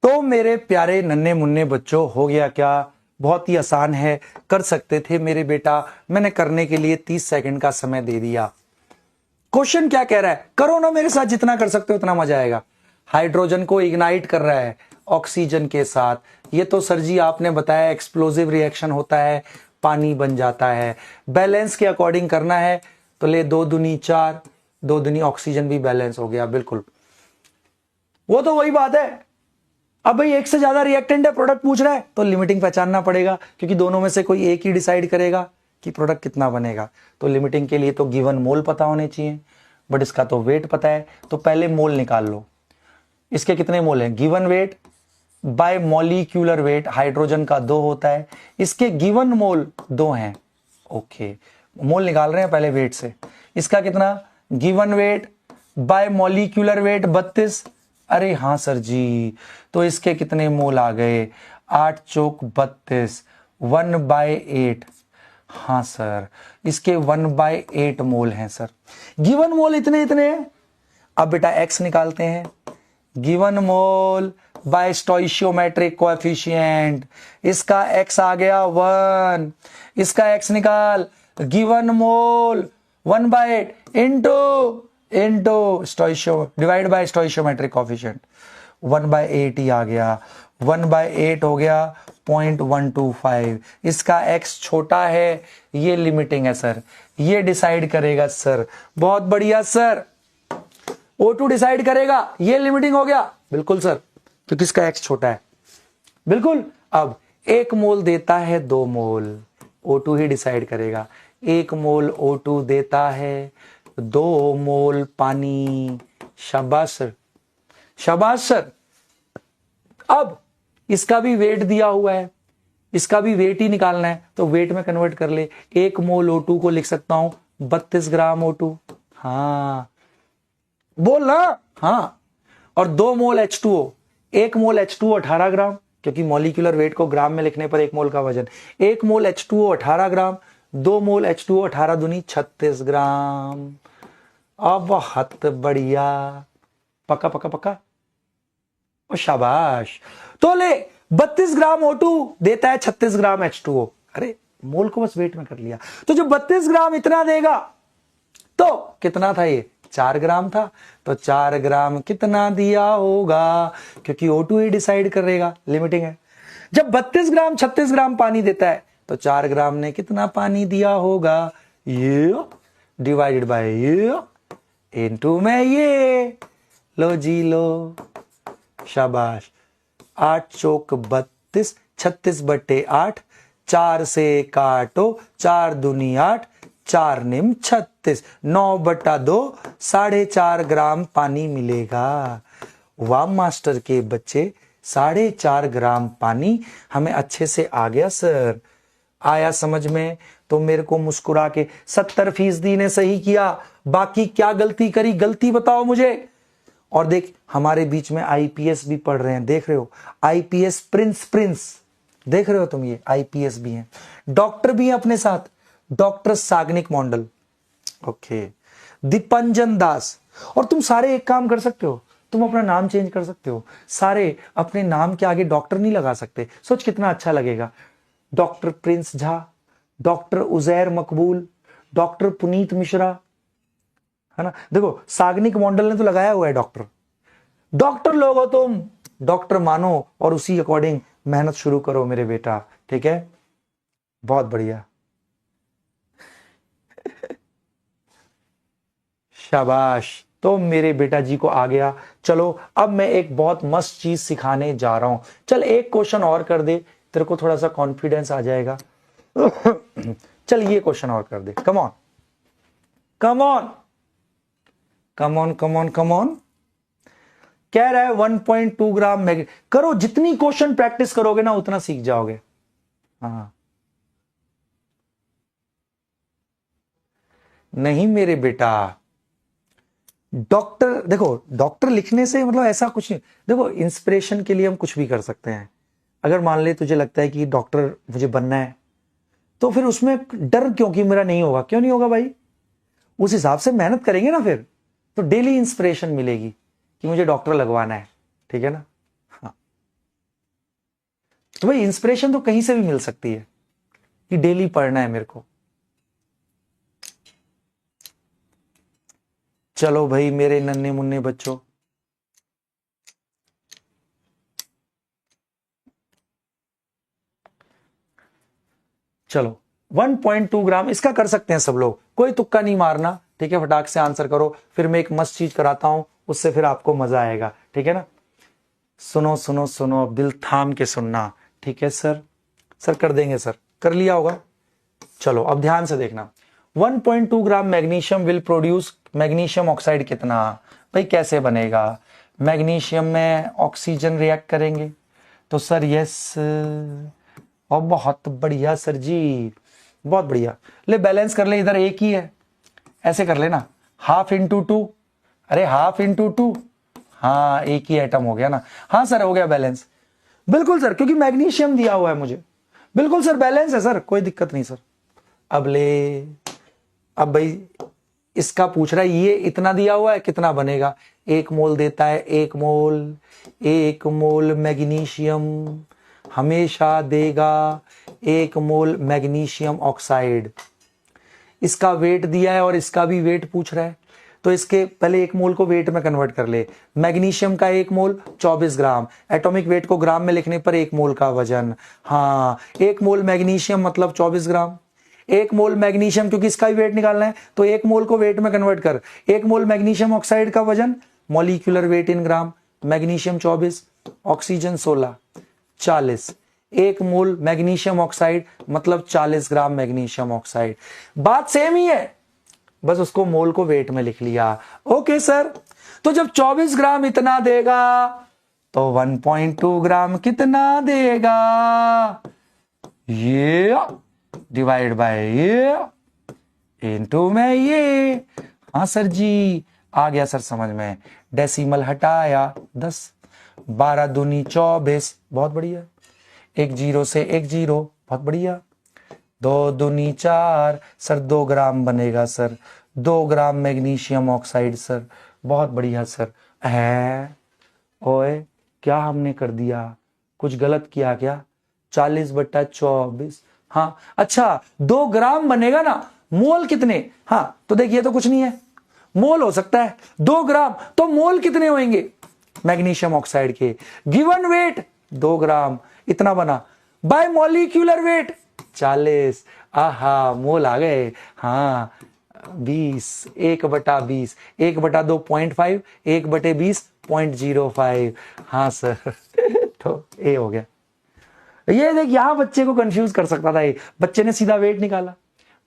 तो मेरे प्यारे नन्हे मुन्ने बच्चों, हो गया क्या? बहुत ही आसान है, कर सकते थे मेरे बेटा। मैंने करने के लिए 30 सेकंड का समय दे दिया। क्वेश्चन क्या कह रहा है? करो ना मेरे साथ, जितना कर सकते हो उतना मजा आएगा। हाइड्रोजन को इग्नाइट कर रहा है ऑक्सीजन के साथ। ये तो सर जी आपने बताया एक्सप्लोसिव रिएक्शन होता है, पानी बन जाता है। बैलेंस के अकॉर्डिंग करना है तो ले 2 दूनी 4, 2 दूनी ऑक्सीजन भी बैलेंस हो गया। बिल्कुल, वो तो वही बात है। अब भाई एक से ज्यादा रिएक्टेंट है, प्रोडक्ट पूछ रहा है, तो लिमिटिंग पहचानना पड़ेगा, क्योंकि दोनों में से कोई एक ही डिसाइड करेगा कि प्रोडक्ट कितना बनेगा। तो लिमिटिंग के लिए तो गिवन मोल पता होने चाहिए, बट इसका तो वेट पता है। तो पहले मोल निकाल लो, इसके कितने मोल हैं? Given weight by molecular wait, hydrogen का 2 होता है, इसके गिवन मोल 2 हैं। ओके, मोल निकाल रहे हैं पहले वेट से। इसका कितना? Given weight by molecular wait 32। अरे हाँ सर जी, तो इसके कितने मोल आ गए? 8 चौक 32, 1/8। हाँ सर, इसके 1/8 मोल हैं सर। गिवन मोल इतने इतने हैं। अब बेटा एक्स निकालते हैं। Given mole by stoichiometric coefficient, इसका एक्स आ गया 1, इसका एक्स निकाल। Given mole 1/8 into stoichio divide by stoichiometric coefficient, 1/8 ही आ गया। 1/8 हो गया 0.125। इसका x छोटा है, ये लिमिटिंग है सर, ये डिसाइड करेगा सर। बहुत बढ़िया सर, O2 डिसाइड करेगा, ये लिमिटिंग हो गया। बिल्कुल सर, क्योंकि इसका x छोटा है। बिल्कुल। अब 1 मोल देता है 2 मोल, O2 ही डिसाइड करेगा। 1 मोल O2 देता है 2 मोल पानी। शाबाश सर, शाबाश सर। अब इसका भी वेट दिया हुआ है, इसका भी वेट ही निकालना है, तो वेट में कन्वर्ट कर ले। 1 मोल O2 को लिख सकता हूं 32 ग्राम O2। हाँ बोल ना, हाँ। और 2 मोल H2O, 1 मोल H2O 18 ग्राम, क्योंकि मॉलिक्यूलर वेट को ग्राम में लिखने पर 1 मोल का वजन। 1 मोल H2O 18 ग्राम, 2 मोल H2O 18 दूनी 36 ग्राम। अब बहुत बढ़िया, पक्का पक्का पक्का। और शाबाश। तो ले 32 ग्राम O2 देता है 36 ग्राम H2O। अरे मोल को बस वेट में कर लिया, तो जो 32 ग्राम इतना देगा, तो कितना था ये? 4 ग्राम था, तो 4 ग्राम कितना दिया होगा? क्योंकि O2 ही डिसाइड करेगा, लिमिटिंग है। जब 32 ग्राम 36 ग्राम पानी देता है, तो 4 ग्राम ने कितना पानी दिया होगा? ये डिवाइडेड बाय ये इनटू में ये। लो जी लो, शाबाश। 8 चौक 32, 36/8, 4 से काटो, 4 दूनी 8, 4 निम 36, 9/2, 4.5 ग्राम पानी मिलेगा। वाह मास्टर के बच्चे, 4.5 ग्राम पानी हमें अच्छे से आ गया सर। आया समझ में? तो मेरे को मुस्कुरा के 70% ने सही किया, बाकी क्या गलती करी? गलती बताओ मुझे। और देख, हमारे बीच में आईपीएस भी पढ़ रहे हैं, देख रहे हो? आईपीएस प्रिंस देख रहे हो तुम? ये आईपीएस भी हैं, डॉक्टर भी हैं अपने साथ, डॉक्टर साग्निक मंडल, ओके, दीपंजन दास। और तुम सारे एक काम कर सकते हो, तुम अपना नाम चेंज कर सकते हो। सारे अपने नाम के आगे डॉक्टर नहीं लगा सकते। सोच कितना अच्छा लगेगा। Doctor Prince Jha, doctor Uzair मकबूल, डॉक्टर पुनीत मिश्रा, है ना? देखो साग्निक मंडल ने तो लगाया हुआ है डॉक्टर। डॉक्टर लोग हो तुम, डॉक्टर मानो और उसी अकॉर्डिंग मेहनत शुरू करो मेरे बेटा, ठीक है? बहुत बढ़िया, शाबाश। तो मेरे बेटा जी को आ गया। चलो अब मैं एक बहुत मस्त चीज सिखाने जा रहा हूं। चल एक क्वेश्चन और कर दे, तेरे को थोड़ा सा कॉन्फिडेंस आ जाएगा। चल ये क्वेश्चन और कर दे, come on come on come on come on come on. कह रहा है 1.2 ग्राम मैग्नी। करो, जितनी क्वेश्चन प्रैक्टिस करोगे ना उतना सीख जाओगे। हाँ नहीं मेरे बेटा, डॉक्टर देखो, डॉक्टर लिखने से मतलब ऐसा कुछ नहीं। देखो इंस्पिरेशन के लिए हम कुछ भी कर सकते हैं। अगर मान ले तुझे लगता है कि डॉक्टर मुझे बनना है, तो फिर उसमें डर क्यों कि मेरा नहीं होगा? क्यों नहीं होगा भाई? उस हिसाब से मेहनत करेंगे ना, फिर तो डेली इंस्पिरेशन मिलेगी कि मुझे डॉक्टर लगवाना है, ठीक है ना? हाँ तो भाई इंस्पिरेशन तो कहीं से भी मिल सकती है कि डेली पढ़ना है मेरे को। चलो भाई मेरे नन्हे मुन्ने बच्चों, चलो 1.2 ग्राम इसका कर सकते हैं सब लोग, कोई तुक्का नहीं मारना, ठीक है, फटाक से आंसर करो। फिर मैं एक मस्त चीज कराता हूं, उससे फिर आपको मजा आएगा, ठीक है ना। सुनो सुनो सुनो, अब दिल थाम के सुनना, ठीक है सर। सर कर देंगे सर, कर लिया होगा। चलो अब ध्यान से देखना, 1.2 gram magnesium will produce, magnesium oxide कितना, भाई कैसे बनेगा, मैग्नीशियम में ऑक्सीजन रिएक्ट करेंगे, तो सर यस, और बहुत बढ़िया सर जी, बहुत बढ़िया। ले बैलेंस कर ले, इधर एक ही है, ऐसे कर लेना, हाफ इंटू टू, अरे हाफ इंटू टू, हाँ एक ही एटम हो गया ना, हाँ सर हो गया बैलेंस, बिल्कुल सर, क्योंकि मैग्नीशियम दिया हुआ है मुझे, बिल्कुल सर बैलेंस है सर, कोई दिक्कत नहीं सर। अब ले, अब भाई इसका पूछ रहा है ये इतना दिया हुआ है कितना बनेगा, 1 मोल देता है, 1 मोल मैग्नीशियम हमेशा देगा 1 मोल मैग्नीशियम ऑक्साइड। इसका वेट दिया है और इसका भी वेट पूछ रहा है, तो इसके पहले 1 मोल को वेट में कन्वर्ट कर ले। मैग्नीशियम का 1 मोल 24 ग्राम, एटॉमिक वेट को ग्राम में लिखने पर 1 मोल का वजन, हाँ 1 मोल मैग्नीशियम मतलब 24 ग्राम। 1 मोल मैग्नीशियम, क्योंकि इसका भी वेट निकालना है, तो 1 मोल को वेट में कन्वर्ट कर, 1 मोल मैग्नीशियम ऑक्साइड का वजन, मॉलिक्यूलर वेट इन ग्राम, मैग्नीशियम 24, ऑक्सीजन 16, 40, 1 मोल मैग्नीशियम ऑक्साइड मतलब 40 ग्राम मैग्नीशियम ऑक्साइड। बात सेम ही है, बस उसको मोल को वेट में लिख लिया। ओके सर, तो जब 24 ग्राम इतना देगा तो 1.2 ग्राम कितना देगा, ये डिवाइड बाय ये इनटू में ये, हाँ सर जी आ गया सर समझ में, डेसिमल हटाया 10, 12 दूनी 24, बहुत बढ़िया, 1 जीरो से 1 जीरो, बहुत बढ़िया, 2 दूनी 4, सर 2 ग्राम बनेगा सर, 2 ग्राम मैग्नीशियम ऑक्साइड सर, बहुत बढ़िया सर। है ओए क्या हमने कर दिया, कुछ गलत किया क्या, 40/24, हाँ अच्छा 2 ग्राम बनेगा ना, मोल कितने, हाँ तो देखिए तो कुछ नहीं है, मोल हो सकता है 2 ग्राम, तो मोल कितने होंगे मैग्नीशियम ऑक्साइड के, गिवन वेट 2 ग्राम इतना बना, बाय मॉलिक्यूलर वेट 40, आहा मोल आ गए, हाँ 20, 1/20, 1/2 0.5, 1/20 0.05, हाँ सर तो ए हो गया। ये देख यहां बच्चे को कंफ्यूज कर सकता था, ये बच्चे ने सीधा वेट निकाला,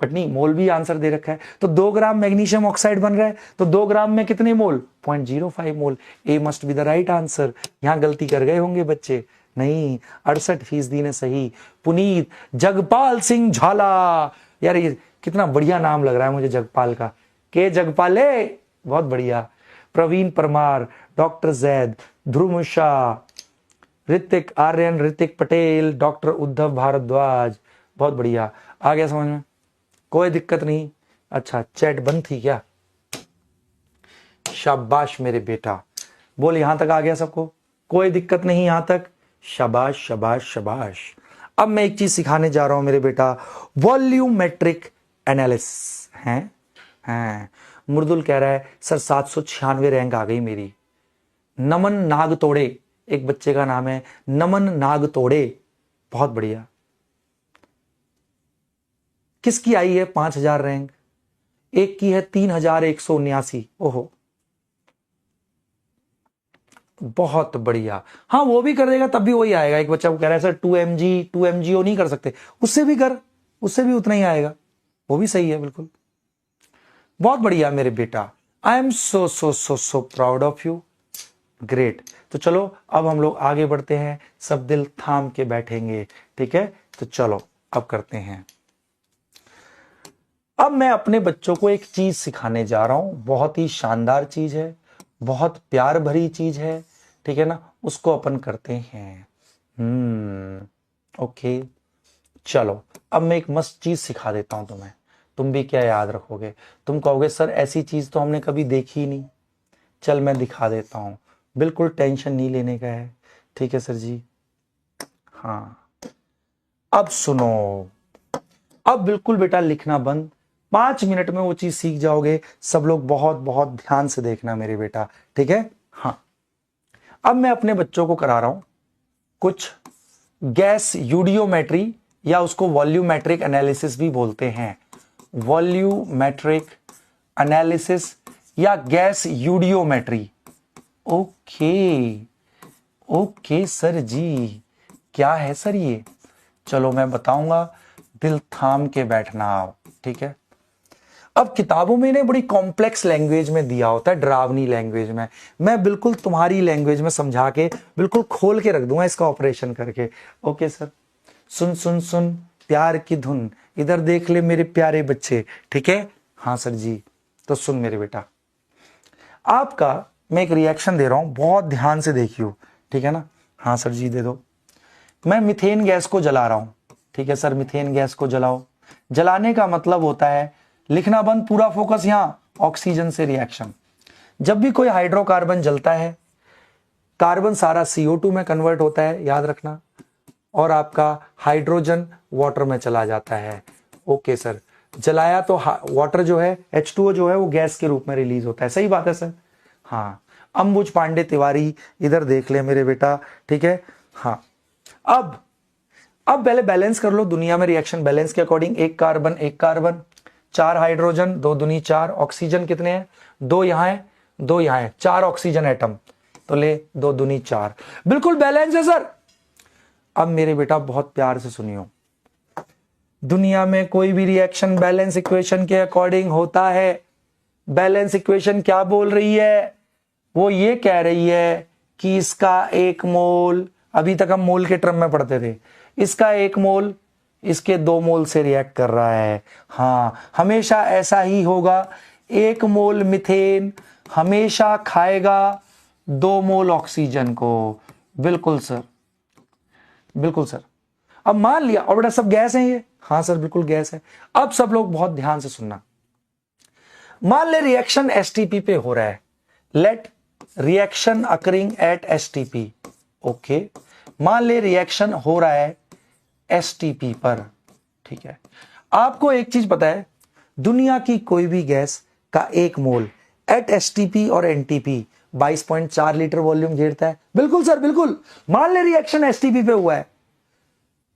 बट नहीं मोल भी आंसर दे रखा है, तो 2 ग्राम मैग्नीशियम ऑक्साइड बन रहा है, तो 2 ग्राम में कितने mole, 0.05 mole, A must be the right answer. यहां गलती कर गए होंगे बच्चे, नहीं 68% ने सही। पुनीत जगपाल सिंह झाला, यार ये कितना बढ़िया नाम लग रहा है मुझे जगपाल का, के जगपाले, बहुत बढ़िया। प्रवीण परमार, डॉक्टर जैद, ध्रुव शाह, ऋतिक आर्यन, ऋतिक पटेल, डॉक्टर उद्धव भारद्वाज, बहुत बढ़िया, आ गया समझ में, कोई दिक्कत नहीं। अच्छा चैट बंद थी क्या, शाबाश मेरे बेटा, बोल यहां तक आ गया सबको, कोई दिक्कत नहीं यहां तक, शाबाश शाबाश शाबाश। अब मैं एक चीज सिखाने जा रहा हूं मेरे बेटा, वॉल्यूमेट्रिक एनालिसिस है। मुर्दुल कह रहा है सर 796 रैंक आ गई मेरी। नमन नाग तोड़े, एक बच्चे का नाम है नमन नाग तोड़े, बहुत बढ़िया। किसकी आई है 5000 रैंक, एक की है 3179, ओहो बहुत बढ़िया, हाँ वो भी कर देगा तब भी वही आएगा। एक बच्चा को कह रहा है सर 2mg नहीं कर सकते, उससे भी कर, उससे भी उतना ही आएगा, वो भी सही है बिल्कुल, बहुत बढ़िया मेरे बेटा, I am so so so so proud of you, great. तो चलो अब हम लोग आगे बढ़ते हैं, सब दिल थाम के बैठेंगे, ठीक है, तो चलो अब करते हैं। अब मैं अपने बच्चों को एक चीज सिखाने जा रहा हूं, बहुत ही शानदार चीज है, बहुत प्यार भरी चीज है, ठीक है ना, उसको अपन करते हैं। ओके चलो अब मैं एक मस्त चीज सिखा देता हूं तुम्हें, तुम भी क्या याद रखोगे, तुम कहोगे सर ऐसी चीज तो हमने कभी देखी ही नहीं, चल मैं दिखा देता हूं, बिल्कुल टेंशन नहीं लेने का है, ठीक है सर जी, हाँ अब सुनो, अब बिल्कुल बेटा लिखना बंद, 5 मिनट में वो चीज सीख जाओगे। सब लोग बहुत बहुत ध्यान से देखना मेरे बेटा, ठीक है। हाँ, अब मैं अपने बच्चों को करा रहा हूं कुछ गैस यूडियोमेट्री, या उसको वॉल्यूमेट्रिक एनालिसिस भी बोलते हैं। वॉल्यूमेट्रिक एनालिसिस या गैस यूडियोमेट्री। ओके ओके सर जी, क्या है सर ये? चलो मैं बताऊंगा, दिल थाम के बैठना आप, ठीक है। अब किताबों में इन्हें बड़ी कॉम्प्लेक्स लैंग्वेज में दिया होता है, डरावनी लैंग्वेज में। मैं बिल्कुल तुम्हारी लैंग्वेज में समझा के बिल्कुल खोल के रख दूंगा इसका ऑपरेशन करके। ओके सर, सुन सुन सुन प्यार की धुन, इधर देख ले मेरे प्यारे बच्चे, ठीक है। हाँ सर जी, तो सुन मेरे बेटा, आपका मैं एक रिएक्शन दे रहा हूं, बहुत ध्यान से देखियो, ठीक है ना। हाँ सर जी दे दो। मैं मीथेन गैस को जला रहा हूं, ठीक है सर, मीथेन गैस को जलाओ। जलाने का मतलब होता है, लिखना बंद, पूरा फोकस यहां, ऑक्सीजन से रिएक्शन। जब भी कोई हाइड्रोकार्बन जलता है, कार्बन सारा CO2 में कन्वर्ट होता है, याद रखना, और आपका हाइड्रोजन वाटर में चला जाता है। ओके सर, जलाया तो वाटर जो है, H2O जो है, वो गैस के रूप में रिलीज होता है, सही बात है सर। हाँ, अंबुज पांडे तिवारी इधर देख ले मेरे बेटा, ठीक है। हाँ, अब पहले बैलेंस कर लो दुनिया में रिएक्शन बैलेंस के अकॉर्डिंग। एक कार्बन 4 हाइड्रोजन, 2 दूनी 4, ऑक्सीजन कितने हैं? 2 यहां है, 2 यहां है, 4 ऑक्सीजन एटम, तो ले 2 दूनी 4, बिल्कुल बैलेंस है सर। अब मेरे बेटा बहुत प्यार से सुनियो, दुनिया में कोई भी रिएक्शन बैलेंस इक्वेशन के अकॉर्डिंग होता है। बैलेंस इक्वेशन क्या बोल रही है? वो ये कह रही है कि इसका 1 मोल, अभी तक हम मोल के टर्म में पढ़ते थे, इसका 1 मोल इसके 2 मोल से रिएक्ट कर रहा है। हाँ, हमेशा ऐसा ही होगा, 1 मोल मीथेन हमेशा खाएगा 2 मोल ऑक्सीजन को। बिल्कुल सर, बिल्कुल सर। अब मान लिया, और बेटा सब गैस है ये? हाँ सर बिल्कुल गैस है। अब सब लोग बहुत ध्यान से सुनना, मान ले रिएक्शन एसटीपी पे हो रहा है, let reaction occurring at STP. Okay, मान ले रिएक्शन हो रहा है एसटीपी पर, ठीक है। आपको एक चीज पता है, दुनिया की कोई भी गैस का 1 मोल एट एसटीपी और एनटीपी 22.4 लीटर वॉल्यूम घेरता है। बिल्कुल सर बिल्कुल। मान ले रिएक्शन एसटीपी पे हुआ है,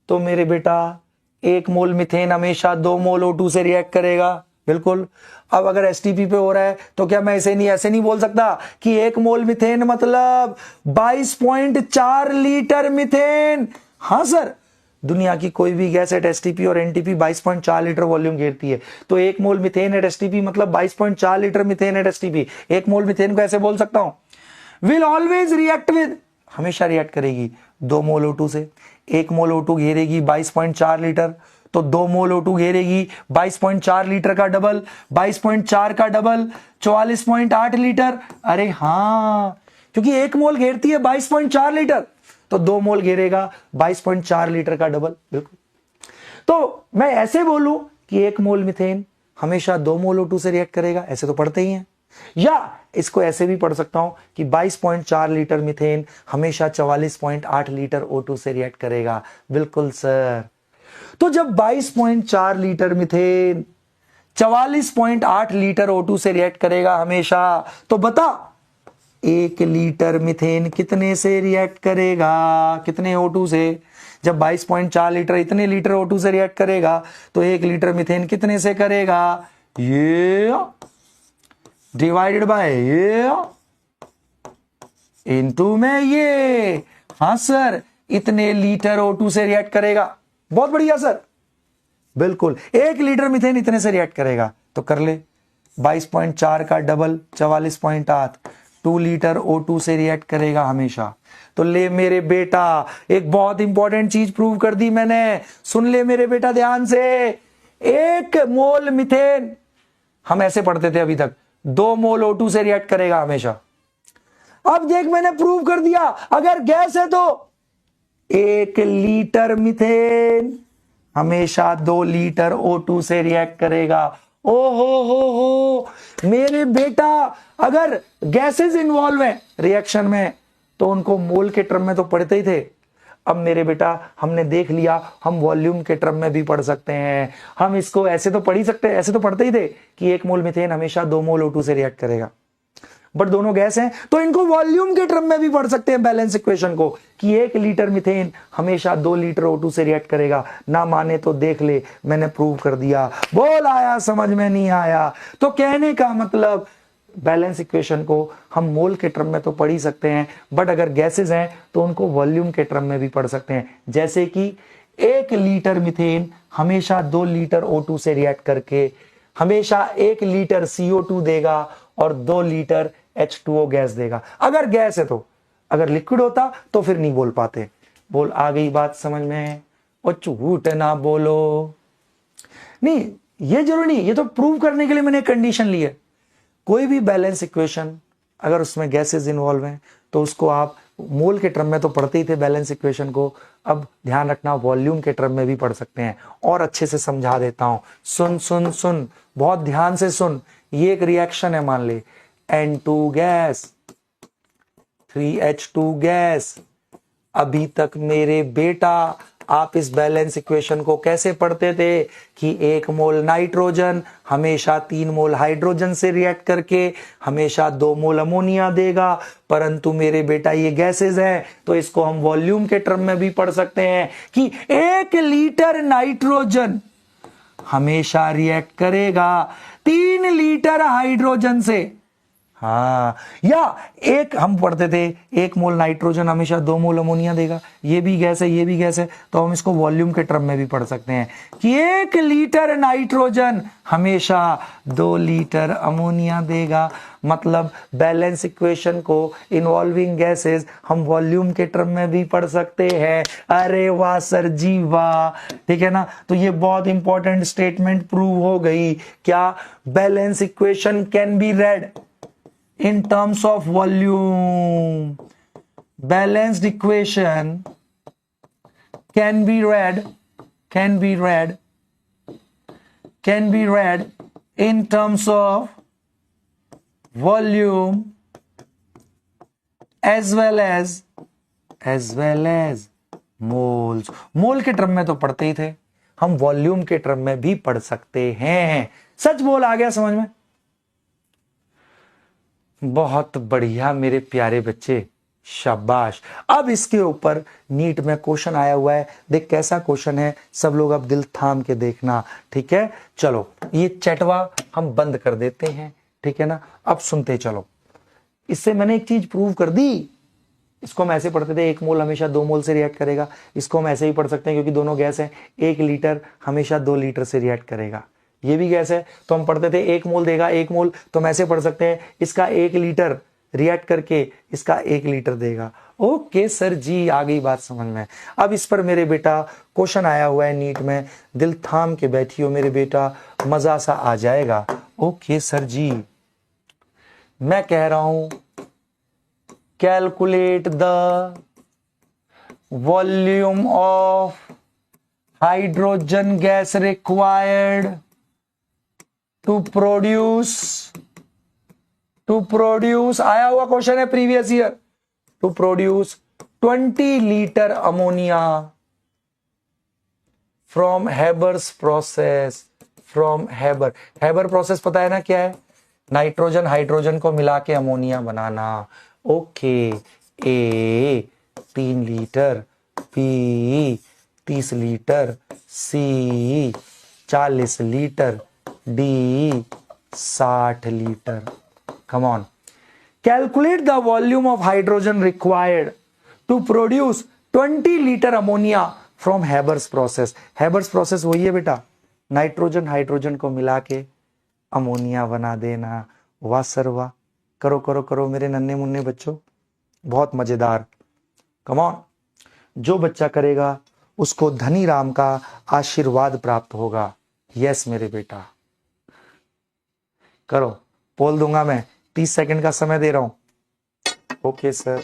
तो मेरे बेटा 1 मोल मीथेन हमेशा 2 मोल O2 से रिएक्ट करेगा। बिल्कुल। अब अगर एसटीपी पे हो रहा है, तो क्या मैं ऐसे नहीं बोल सकता कि 1 मोल मीथेन मतलब 22.4 लीटर मीथेन? हाँ सर, दुनिया की कोई भी गैस एट एसटीपी और एनटीपी 22.4 लीटर वॉल्यूम घेरती है, तो 1 मोल मीथेन एट एसटीपी मतलब 22.4 लीटर मीथेन एट एसटीपी। 1 मोल मीथेन को ऐसे बोल सकता हूं, विल ऑलवेज रिएक्ट विद, हमेशा रिएक्ट करेगी 2 मोल O2 से। 1 मोल O2 घेरेगी 22.4 लीटर, तो 2 मोल O2 घेरेगी 22.4 लीटर का डबल, 22.4 का डबल 44.8 लीटर। अरे हाँ, क्योंकि 1 मोल घेरती है 22.4 लीटर, तो 2 मोल घेरेगा 22.4 लीटर का डबल। बिल्कुल। तो मैं ऐसे बोलूं कि 1 मोल मीथेन हमेशा 2 मोल O2 से रिएक्ट करेगा, ऐसे तो पढ़ते ही हैं। या इसको ऐसे भी पढ़ सकता हूं कि 22.4 लीटर मीथेन हमेशा 44.8 लीटर O2 से रिएक्ट करेगा। बिल्कुल सर। तो जब 22.4 लीटर मीथेन 44.8 लीटर O2 से रिएक्ट करेगा हमेशा, तो बता 1 लीटर मीथेन कितने से रिएक्ट करेगा? कितने O2 से? जब 22.4 लीटर इतने लीटर O2 से रिएक्ट करेगा, तो 1 लीटर मीथेन कितने से करेगा? ये डिवाइडेड बाय ये इनटू में ये। हाँ सर, इतने लीटर O2 से रिएक्ट करेगा। बहुत बढ़िया सर, बिल्कुल। 1 लीटर मीथेन इतने से रिएक्ट करेगा, तो कर ले 22.4 का डबल 44.8, 2 लीटर O2 से रिएक्ट करेगा हमेशा। तो ले मेरे बेटा, एक बहुत इंपॉर्टेंट चीज प्रूव कर दी मैंने, सुन ले मेरे बेटा ध्यान से। 1 मोल मीथेन, हम ऐसे पढ़ते थे अभी तक, 2 मोल O2 से रिएक्ट करेगा हमेशा। अब देख मैंने प्रूव कर दिया, अगर गैस है तो 1 लीटर मीथेन हमेशा 2 लीटर O2 से रिएक्ट करेगा। ओ हो मेरे बेटा, अगर गैसेस इन्वॉल्व हैं रिएक्शन में, तो उनको मोल के टर्म में तो पढ़ते ही थे। अब मेरे बेटा हमने देख लिया, हम वॉल्यूम के टर्म में भी पढ़ सकते हैं। हम इसको ऐसे तो पढ़ ही सकते हैं, ऐसे तो पढ़ते ही थे कि 1 मोल मीथेन हमेशा 2 मोल O2 से रिएक्ट करेगा, बट दोनों गैस हैं, तो इनको वॉल्यूम के टर्म में भी पढ़ सकते हैं बैलेंस इक्वेशन को, कि 1 लीटर मीथेन हमेशा 2 लीटर O2 से रिएक्ट करेगा। ना माने तो देख ले, मैंने प्रूव कर दिया। बोल आया समझ में नहीं आया? तो कहने का मतलब बैलेंस इक्वेशन को हम मोल के टर्म में तो पढ़ ही सकते हैं, बट अगर गैसेज हैं तो उनको वॉल्यूम के टर्म में भी पढ़ सकते हैं। जैसे कि 1 लीटर मीथेन हमेशा 2 लीटर O2 से रिएक्ट करके हमेशा 1 लीटर CO2 देगा और 2 लीटर H2O गैस देगा, अगर गैस है तो। अगर लिक्विड होता तो फिर नहीं बोल पाते। बोल आ गई बात समझ में? और झूठ ना बोलो। नहीं, ये जरूरी नहीं, ये तो प्रूव करने के लिए मैंने कंडीशन ली है। कोई भी बैलेंस इक्वेशन अगर उसमें गैसेस इन्वॉल्व हैं तो उसको आप मोल के टर्म में तो पढ़ते ही थे बैलेंस इक्वेशन को, अब ध्यान रखना वॉल्यूम के टर्म में भी पढ़ सकते हैं। और अच्छे से समझा देता हूं, सुन सुन सुन, बहुत ध्यान से सुन। ये एक रिएक्शन है, मान ले N2 गैस 3H2 गैस। अभी तक मेरे बेटा आप इस बैलेंस इक्वेशन को कैसे पढ़ते थे कि 1 मोल नाइट्रोजन हमेशा 3 मोल हाइड्रोजन से रिएक्ट करके हमेशा 2 मोल अमोनिया देगा, परंतु मेरे बेटा ये गैसेस हैं तो इसको हम वॉल्यूम के टर्म में भी पढ़ सकते हैं कि 1 लीटर नाइट्रोजन हमेशा रिएक्ट करेगा 3 लीटर हाइड्रोजन से। हाँ, या एक हम पढ़ते थे 1 मोल नाइट्रोजन हमेशा 2 मोल अमोनिया देगा, ये भी गैस है, ये भी गैस है, तो हम इसको वॉल्यूम के टर्म में भी पढ़ सकते हैं कि 1 लीटर नाइट्रोजन हमेशा 2 लीटर अमोनिया देगा। मतलब बैलेंस इक्वेशन को इन्वॉल्विंग गैसेस हम वॉल्यूम के टर्म में भी पढ़ सकते हैं। अरे वाह सर जी वाह, ठीक है ना? तो ये बहुत इंपॉर्टेंट स्टेटमेंट प्रूव हो गई। क्या? Balance equation can be red in terms of volume. Balanced equation can be read in terms of volume as well as moles. मोल के टर्म में तो पढ़ते ही थे, हम वॉल्यूम के टर्म में भी पढ़ सकते हैं। सच बोल आ गया समझ में? बहुत बढ़िया मेरे प्यारे बच्चे, शाबाश। अब इसके ऊपर नीट में क्वेश्चन आया हुआ है, देख कैसा क्वेश्चन है, सब लोग अब दिल थाम के देखना, ठीक है? चलो ये चटवा हम बंद कर देते हैं, ठीक है ना? अब सुनते चलो। इससे मैंने एक चीज प्रूव कर दी। इसको हम ऐसे पढ़ते थे 1 मोल हमेशा 2 मोल से रिएक्ट करेगा, इसको हम ऐसे ही पढ़ सकते हैं क्योंकि दोनों गैस है। 1 लीटर हमेशा 2 लीटर से रिएक्ट करेगा, ये भी गैस है, तो हम पढ़ते थे 1 मोल देगा 1 मोल, तो हम ऐसे पढ़ सकते हैं इसका 1 लीटर रिएक्ट करके इसका 1 लीटर देगा। ओके सर जी, आ गई बात समझ में। अब इस पर मेरे बेटा क्वेश्चन आया हुआ है नीट में, दिल थाम के बैठियो मेरे बेटा, मजा सा आ जाएगा। ओके सर जी, मैं कह रहा हूं calculate the volume of hydrogen gas required to produce आया हुआ क्वेश्चन है previous year, to produce 20 litre ammonia from Haber's process. From Haber process पता है ना क्या है? नाइट्रोजन हाइड्रोजन को मिला के अमोनिया बनाना। Okay, A 3 litre, B 30 litre, C 40 litre, D 60 litre. Come on. Calculate the volume of hydrogen required to produce 20 liter ammonia from Haber's process. Haber's process वही है बेटा, नाइट्रोजन हाइड्रोजन को मिला के अमोनिया बना देना। वाह सर वाह, करो करो करो मेरे नन्हे मुन्ने बच्चों, बहुत मजेदार। कम ऑन, जो बच्चा करेगा उसको धनी राम का आशीर्वाद प्राप्त होगा। यस मेरे बेटा, करो, बोल दूंगा मैं, 30 सेकंड का समय दे रहा हूं। Okay sir.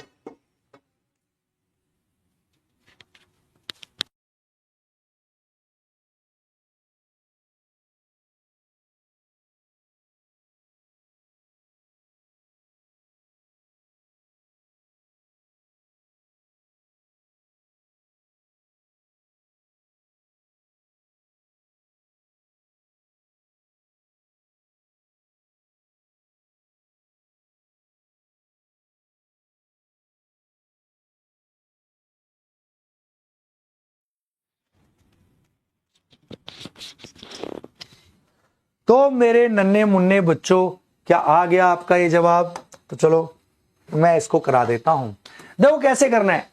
तो मेरे नन्हे मुन्ने बच्चों, क्या आ गया आपका ये जवाब? तो चलो मैं इसको करा देता हूं। देखो कैसे करना है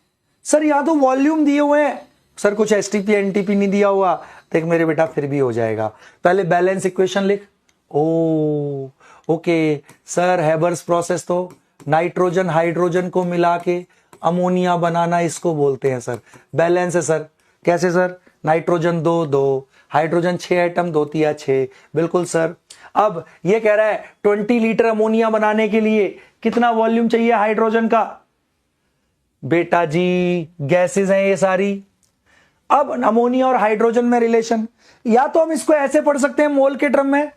सर, यहां तो वॉल्यूम दिए हुए हैं सर, कुछ एसटीपी एनटीपी नहीं दिया हुआ। देख मेरे बेटा फिर भी हो जाएगा। पहले बैलेंस इक्वेशन लिख। ओ ओके सर, हैबर्स प्रोसेस तो नाइट्रोजन हाइड्रोजन को मिला के अमोनिया बनाना इसको बोलते हैं सर। बैलेंस है सर। कैसे सर? नाइट्रोजन 2 2, हाइड्रोजन 6 एटम, 2 तिया 6। बिल्कुल सर। अब ये कह रहा है 20 लीटर अमोनिया बनाने के लिए कितना वॉल्यूम चाहिए हाइड्रोजन का? बेटा जी गैसेस हैं ये सारी। अब अमोनिया और हाइड्रोजन में रिलेशन, या तो हम इसको ऐसे पढ़ सकते हैं मोल के टर्म में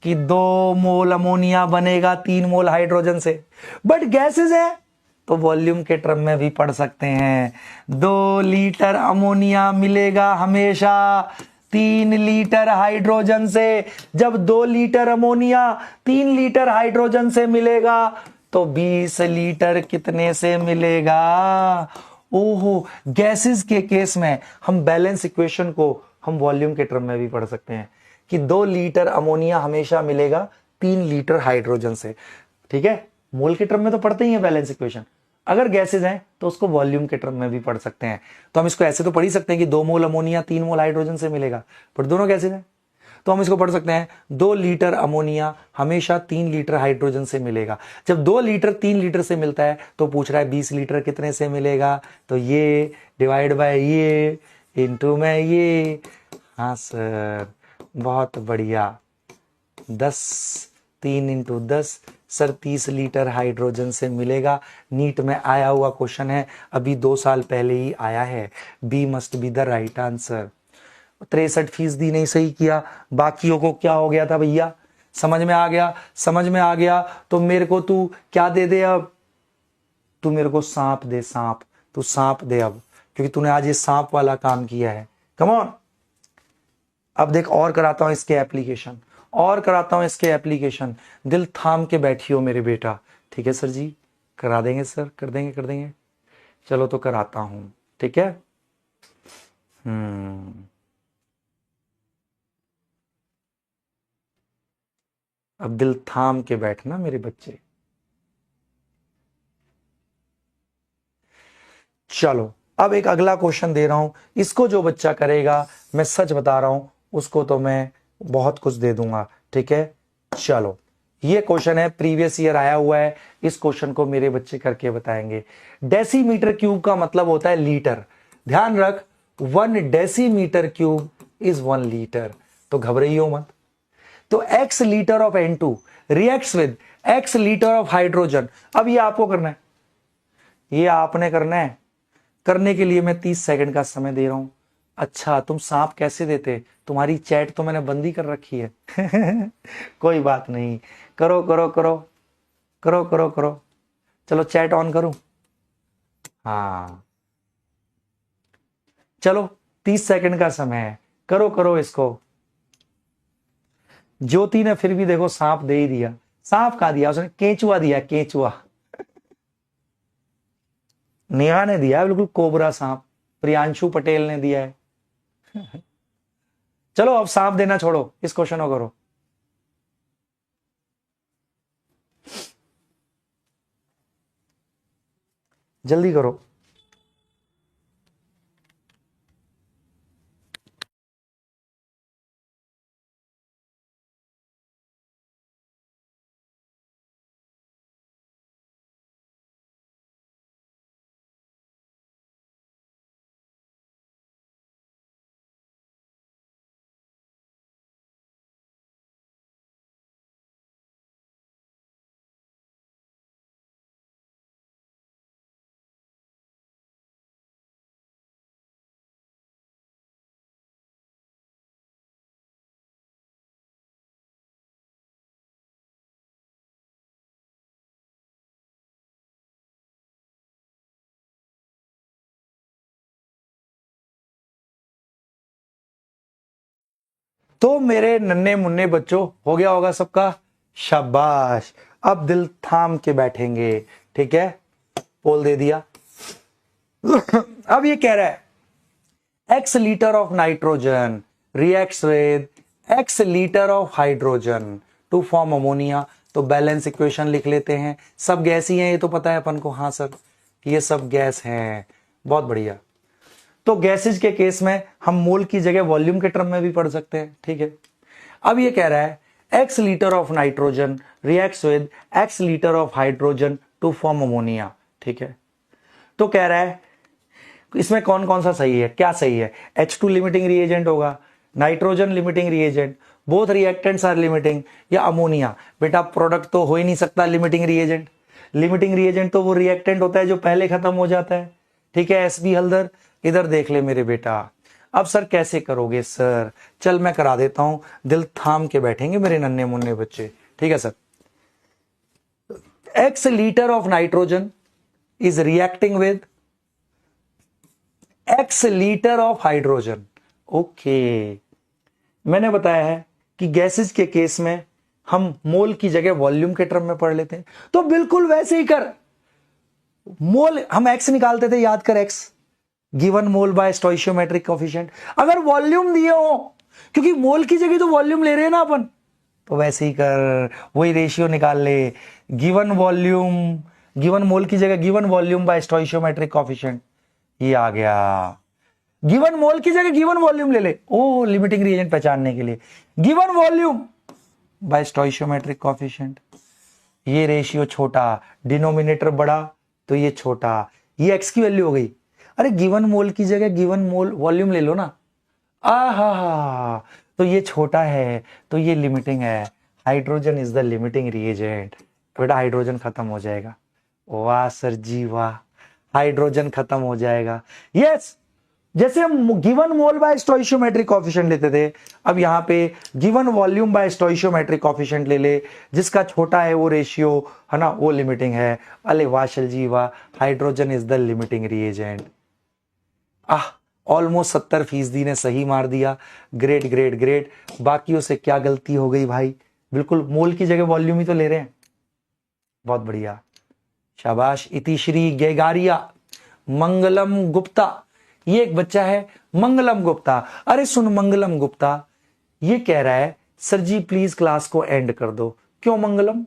कि 2 मोल अमोनिया बनेगा 3 मोल हाइड्रोजन से, बट गैसेस है तो वॉल्यूम के टर्म में भी पढ़ सकते हैं। 2 लीटर अमोनिया मिलेगा हमेशा 3 लीटर हाइड्रोजन से। जब 2 लीटर अमोनिया 3 लीटर हाइड्रोजन से मिलेगा तो 20 लीटर कितने से मिलेगा? ओहो, गैसेस के केस में हम बैलेंस इक्वेशन को हम वॉल्यूम के टर्म में भी पढ़ सकते हैं कि 2 लीटर अमोनिया हमेशा मिलेगा 3 लीटर हाइड्रोजन से। ठीक है, मोल के टर्म में तो पढ़ते ही है बैलेंस इक्वेशन। अगर गैसेस हैं तो उसको वॉल्यूम के टर्म में भी पढ़ सकते हैं। तो हम इसको ऐसे तो पढ़ ही सकते हैं कि 2 मोल अमोनिया 3 मोल हाइड्रोजन से मिलेगा, पर दोनों गैसेस हैं तो हम इसको पढ़ सकते हैं 2 लीटर अमोनिया हमेशा 3 लीटर हाइड्रोजन से मिलेगा। जब 2 लीटर 3 लीटर से मिलता है तो पूछ रहा है 20 लीटर कितने से मिलेगा? तो ये डिवाइड बाय ये इंटू में ये। हाँ सर, बहुत बढ़िया। 10 3 इंटू 10 सर 30 लीटर हाइड्रोजन से मिलेगा। नीट में आया हुआ क्वेश्चन है, अभी 2 साल पहले ही आया है। B must be the right answer. 63% नहीं सही किया, बाकियों को क्या हो गया था भैया? समझ में आ गया? समझ में आ गया तो मेरे को तू क्या दे दे? अब तू मेरे को सांप दे, सांप। तू सांप दे अब, क्योंकि तूने आज ये सांप वाला काम किया है। Come on. अब देख और कराता हूं इसके एप्लीकेशन, और कराता हूं इसके एप्लीकेशन। दिल थाम के बैठियो मेरे बेटा। ठीक है सर जी, करा देंगे सर, कर देंगे कर देंगे। चलो तो कराता हूं, ठीक है। अब दिल थाम के बैठना मेरे बच्चे। चलो अब एक अगला क्वेश्चन दे रहा हूं, इसको जो बच्चा करेगा मैं सच बता रहा हूं उसको तो मैं बहुत कुछ दे दूंगा। ठीक है, चलो ये क्वेश्चन है, प्रीवियस ईयर आया हुआ है। इस क्वेश्चन को मेरे बच्चे करके बताएंगे। डेसीमीटर क्यूब का मतलब होता है लीटर। ध्यान रख, 1 डेसीमीटर क्यूब इज 1 लीटर। तो घबराइयो मत। तो x litre of N2 reacts with x litre of hydrogen. अब ये आपको करना है, ये आपने करना है। करने के लिए मैं 30 सेकंड का समय दे रहा हूं। अच्छा, तुम सांप कैसे देते? तुम्हारी चैट तो मैंने बंद ही कर रखी है। कोई बात नहीं, करो करो करो करो करो करो। चलो चैट ऑन करूं? हाँ चलो, 30 सेकंड का समय है, करो करो इसको। ज्योति ने फिर भी देखो सांप दे ही दिया। सांप कहा दिया उसने? केंचुआ दिया, केंचुआ। नेहा ने दिया है बिल्कुल कोबरा सांप। प्रियांशु पटेल ने दिया है। चलो अब सांप देना छोड़ो, इस क्वेश्चन को करो। जल्दी करो। तो मेरे नन्हे मुन्ने बच्चों, हो गया होगा सबका? शाबाश। अब दिल थाम के बैठेंगे। ठीक है, पोल दे दिया। अब ये कह रहा है x litre of nitrogen reacts with x litre of hydrogen to form ammonia. तो बैलेंस इक्वेशन लिख लेते हैं। सब गैस ही है, ये तो पता है अपन को। हाँ सर, ये सब गैस हैं। बहुत बढ़िया। तो गैसेज के केस में हम मोल की जगह वॉल्यूम के टर्म में भी पढ़ सकते हैं। ठीक है। अब ये कह रहा है x litre of nitrogen reacts with x litre of hydrogen to form ammonia. ठीक है। तो कह रहा है इसमें कौन कौन सा सही है, क्या सही है? H2 लिमिटिंग रिएजेंट होगा, nitrogen limiting reagent, both reactants are limiting, या अमोनिया। बेटा प्रोडक्ट तो हो ही नहीं सकता लिमिटिंग रिएजेंट। लिमिटिंग रिएजेंट तो वो रिएक्टेंट होता है जो पहले खत्म हो जाता है। ठीक है। एसबी हल्दर, इधर देख ले मेरे बेटा। अब सर कैसे करोगे सर? चल मैं करा देता हूं, दिल थाम के बैठेंगे मेरे नन्हे मुन्ने बच्चे। ठीक है sir. x litre of nitrogen is reacting with x litre of hydrogen. Okay, मैंने बताया है कि गैसेज के केस में हम मोल की जगह वॉल्यूम के टर्म में पढ़ लेते हैं, तो बिल्कुल वैसे ही कर। मोल हम x निकालते थे, याद कर, x given mole by stoichiometric coefficient. अगर वॉल्यूम दिए हो, क्योंकि मोल की जगह तो वॉल्यूम ले रहे हैं ना अपन, तो वैसे ही कर, वही रेशियो निकाल ले। गिवन वॉल्यूम, गिवन मोल की जगह given volume by stoichiometric coefficient, ये आ गया। गिवन मोल की जगह गिवन वॉल्यूम ले ले, ओ लिमिटिंग रिएजेंट पहचानने के लिए। Given volume by stoichiometric coefficient, ये रेशियो छोटा, डिनोमिनेटर बड़ा तो ये छोटा, ये x की वैल्यू हो गई। अरे गिवन मोल की जगह गिवन मोल वॉल्यूम ले लो ना। आहा, तो ये छोटा है तो ये लिमिटिंग है। Hydrogen is the limiting reagent. बेटा हाइड्रोजन खत्म हो जाएगा। वाह सर जी वाह, हाइड्रोजन खत्म हो जाएगा। यस, जैसे हम given mole by stoichiometric coefficient लेते थे, अब यहां पे given volume by stoichiometric coefficient ले ले, जिसका छोटा है वो रेशियो है ना, वो लिमिटिंग है। अरे वाह सर जी वाह, hydrogen is the limiting reagent. Almost 70% ने सही मार दिया। Great great great. बाकियों से क्या गलती हो गई भाई? बिल्कुल मोल की जगह वॉल्यूम ही तो ले रहे हैं। बहुत बढ़िया, शाबाश। इतिश्री गेगारिया, मंगलम गुप्ता, ये एक बच्चा है मंगलम गुप्ता। अरे सुन मंगलम गुप्ता, ये कह रहा है सर जी प्लीज क्लास को एंड कर दो। क्यों मंगलम,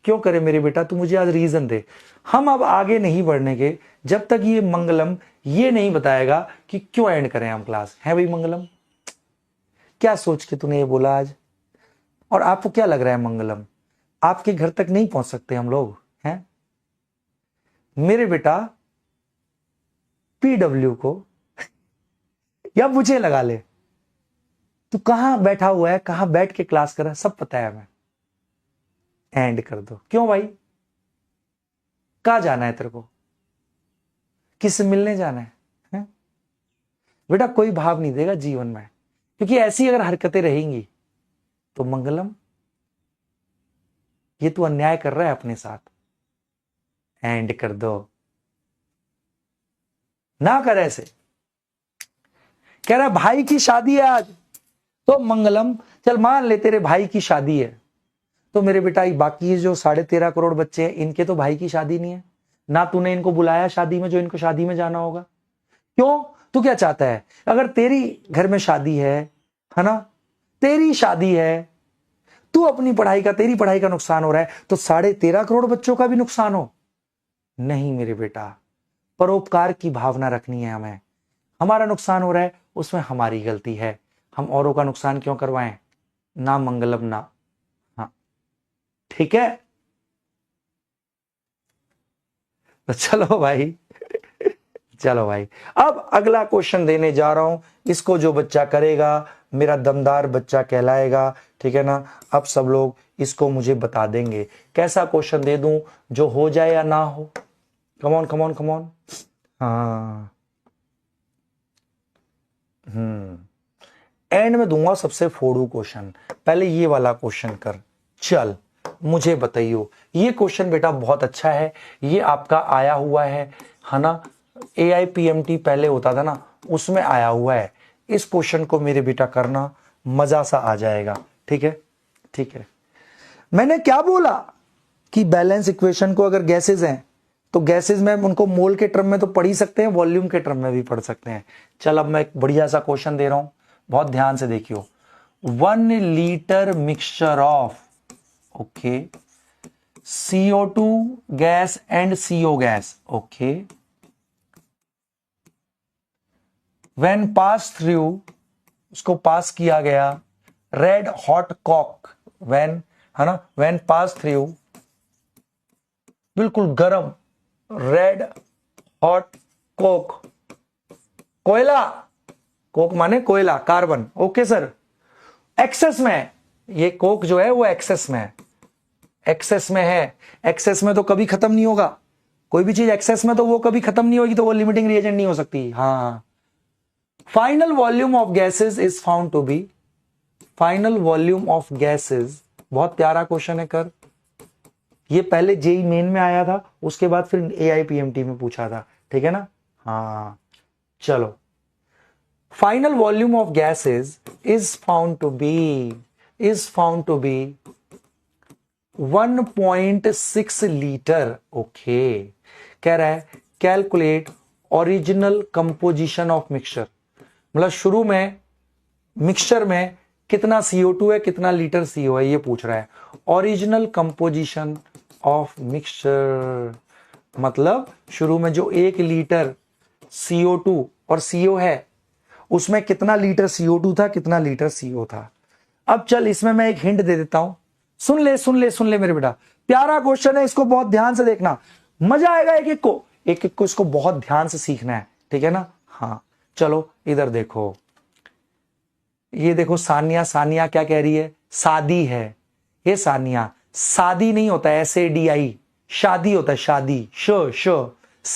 क्यों करे मेरे बेटा? तू मुझे आज रीजन दे। हम अब आगे नहीं बढ़ने के जब तक ये मंगलम ये नहीं बताएगा कि क्यों एंड करें हम क्लास। है भाई मंगलम, क्या सोच के तूने ये बोला आज? और आपको क्या लग रहा है मंगलम, आपके घर तक नहीं पहुंच सकते हम लोग हैं? मेरे बेटा पीडब्ल्यू को या मुझे लगा ले, तू कहां बैठा हुआ है, कहां बैठ के क्लास कर रहा है, सब पता है हमें। एंड कर दो। क्यों भाई, कहां जाना है तेरे को? किससे मिलने जाना है? बेटा कोई भाव नहीं देगा जीवन में, क्योंकि ऐसी अगर हरकतें रहेंगी तो मंगलम ये तू अन्याय कर रहा है अपने साथ। एंड कर दो ना, कर ऐसे। कह रहा है भाई की शादी है आज, तो मंगलम चल मान ले तेरे भाई की शादी है, तो मेरे बेटा बाकी जो 13.5 करोड़ बच्चे हैं इनके तो भाई की शादी नहीं है ना, तूने इनको बुलाया शादी में जो इनको शादी में जाना होगा। क्यों, तू क्या चाहता है? अगर तेरी घर में शादी है ना, तेरी शादी है, तू अपनी पढ़ाई का, तेरी पढ़ाई का नुकसान हो रहा है, तो 13.5 करोड़ बच्चों का भी नुकसान हो? नहीं मेरे बेटा, परोपकार की भावना रखनी है हमें। हमारा नुकसान हो रहा है उसमें हमारी गलती है, हम औरों का नुकसान क्यों करवाएं? ना मंगलम ना। हाँ ठीक है, तो चलो भाई चलो भाई, अब अगला क्वेश्चन देने जा रहा हूं। इसको जो बच्चा करेगा मेरा दमदार बच्चा कहलाएगा। ठीक है ना? अब सब लोग इसको मुझे बता देंगे कैसा क्वेश्चन दे दूं जो हो जाए या ना हो। Come on come on come on. हाँ एंड में दूंगा सबसे फोड़ू क्वेश्चन, पहले ये वाला क्वेश्चन कर। चल मुझे बताइयो, ये क्वेश्चन बेटा बहुत अच्छा है, ये आपका आया हुआ है ना, AIPMT पहले होता था ना, उसमें आया हुआ है। इस क्वेश्चन को मेरे बेटा करना, मजा सा आ जाएगा। ठीक है, ठीक है। मैंने क्या बोला कि बैलेंस इक्वेशन को अगर गैसेज हैं तो गैसेज में उनको मोल के टर्म में तो पढ़ ही सकते हैं, वॉल्यूम के टर्म में भी पढ़ सकते हैं। चल अब मैं एक बढ़िया सा क्वेश्चन दे रहा हूं, बहुत ध्यान से देखियो। 1 litre mixture of, okay, CO2 gas and CO gas, okay, when pass through, उसको पास किया गया, रेड हॉट कॉक, व्हेन, है ना, व्हेन पास थ्रू, बिल्कुल गरम रेड हॉट कोक, कोयला, कोक माने कोयला, कार्बन, ओके सर, एक्सेस में है, ये कोक जो है वो एक्सेस में है, एक्सेस में है, एक्सेस में तो कभी खत्म नहीं होगा, कोई भी चीज एक्सेस में तो वो कभी खत्म नहीं होगी, तो वो लिमिटिंग रिएजेंट नहीं हो सकती। हाँ, final volume of gases is found to be, final volume of gases, बहुत प्यारा क्वेश्चन है कर, ये पहले जेई मेन में आया था, उसके बाद फिर AIPMT में पूछा था, ठीक है ना। हाँ चलो, final volume of gases is found to be 1.6 litre, okay, कह रहा है calculate original composition of mixture, मतलब शुरू में मिक्सचर में कितना CO2 है, कितना लीटर CO है, ये पूछ रहा है। ओरिजिनल कंपोजिशन ऑफ मिक्सचर मतलब शुरू में जो 1 लीटर CO2 और CO है, उसमें कितना लीटर CO2 था, कितना लीटर CO था। अब चल इसमें मैं एक हिंट दे देता हूं, सुन ले मेरे बेटा, प्यारा क्वेश्चन है, इसको बहुत ध्यान से देखना, मजा आएगा, एक एक को इसको बहुत ध्यान से सीखना है, ठीक है ना। हाँ चलो इधर देखो, ये देखो सानिया क्या कह रही है, शादी है, ये सानिया, शादी नहीं होता है, SADI, शादी होता है, शादी, स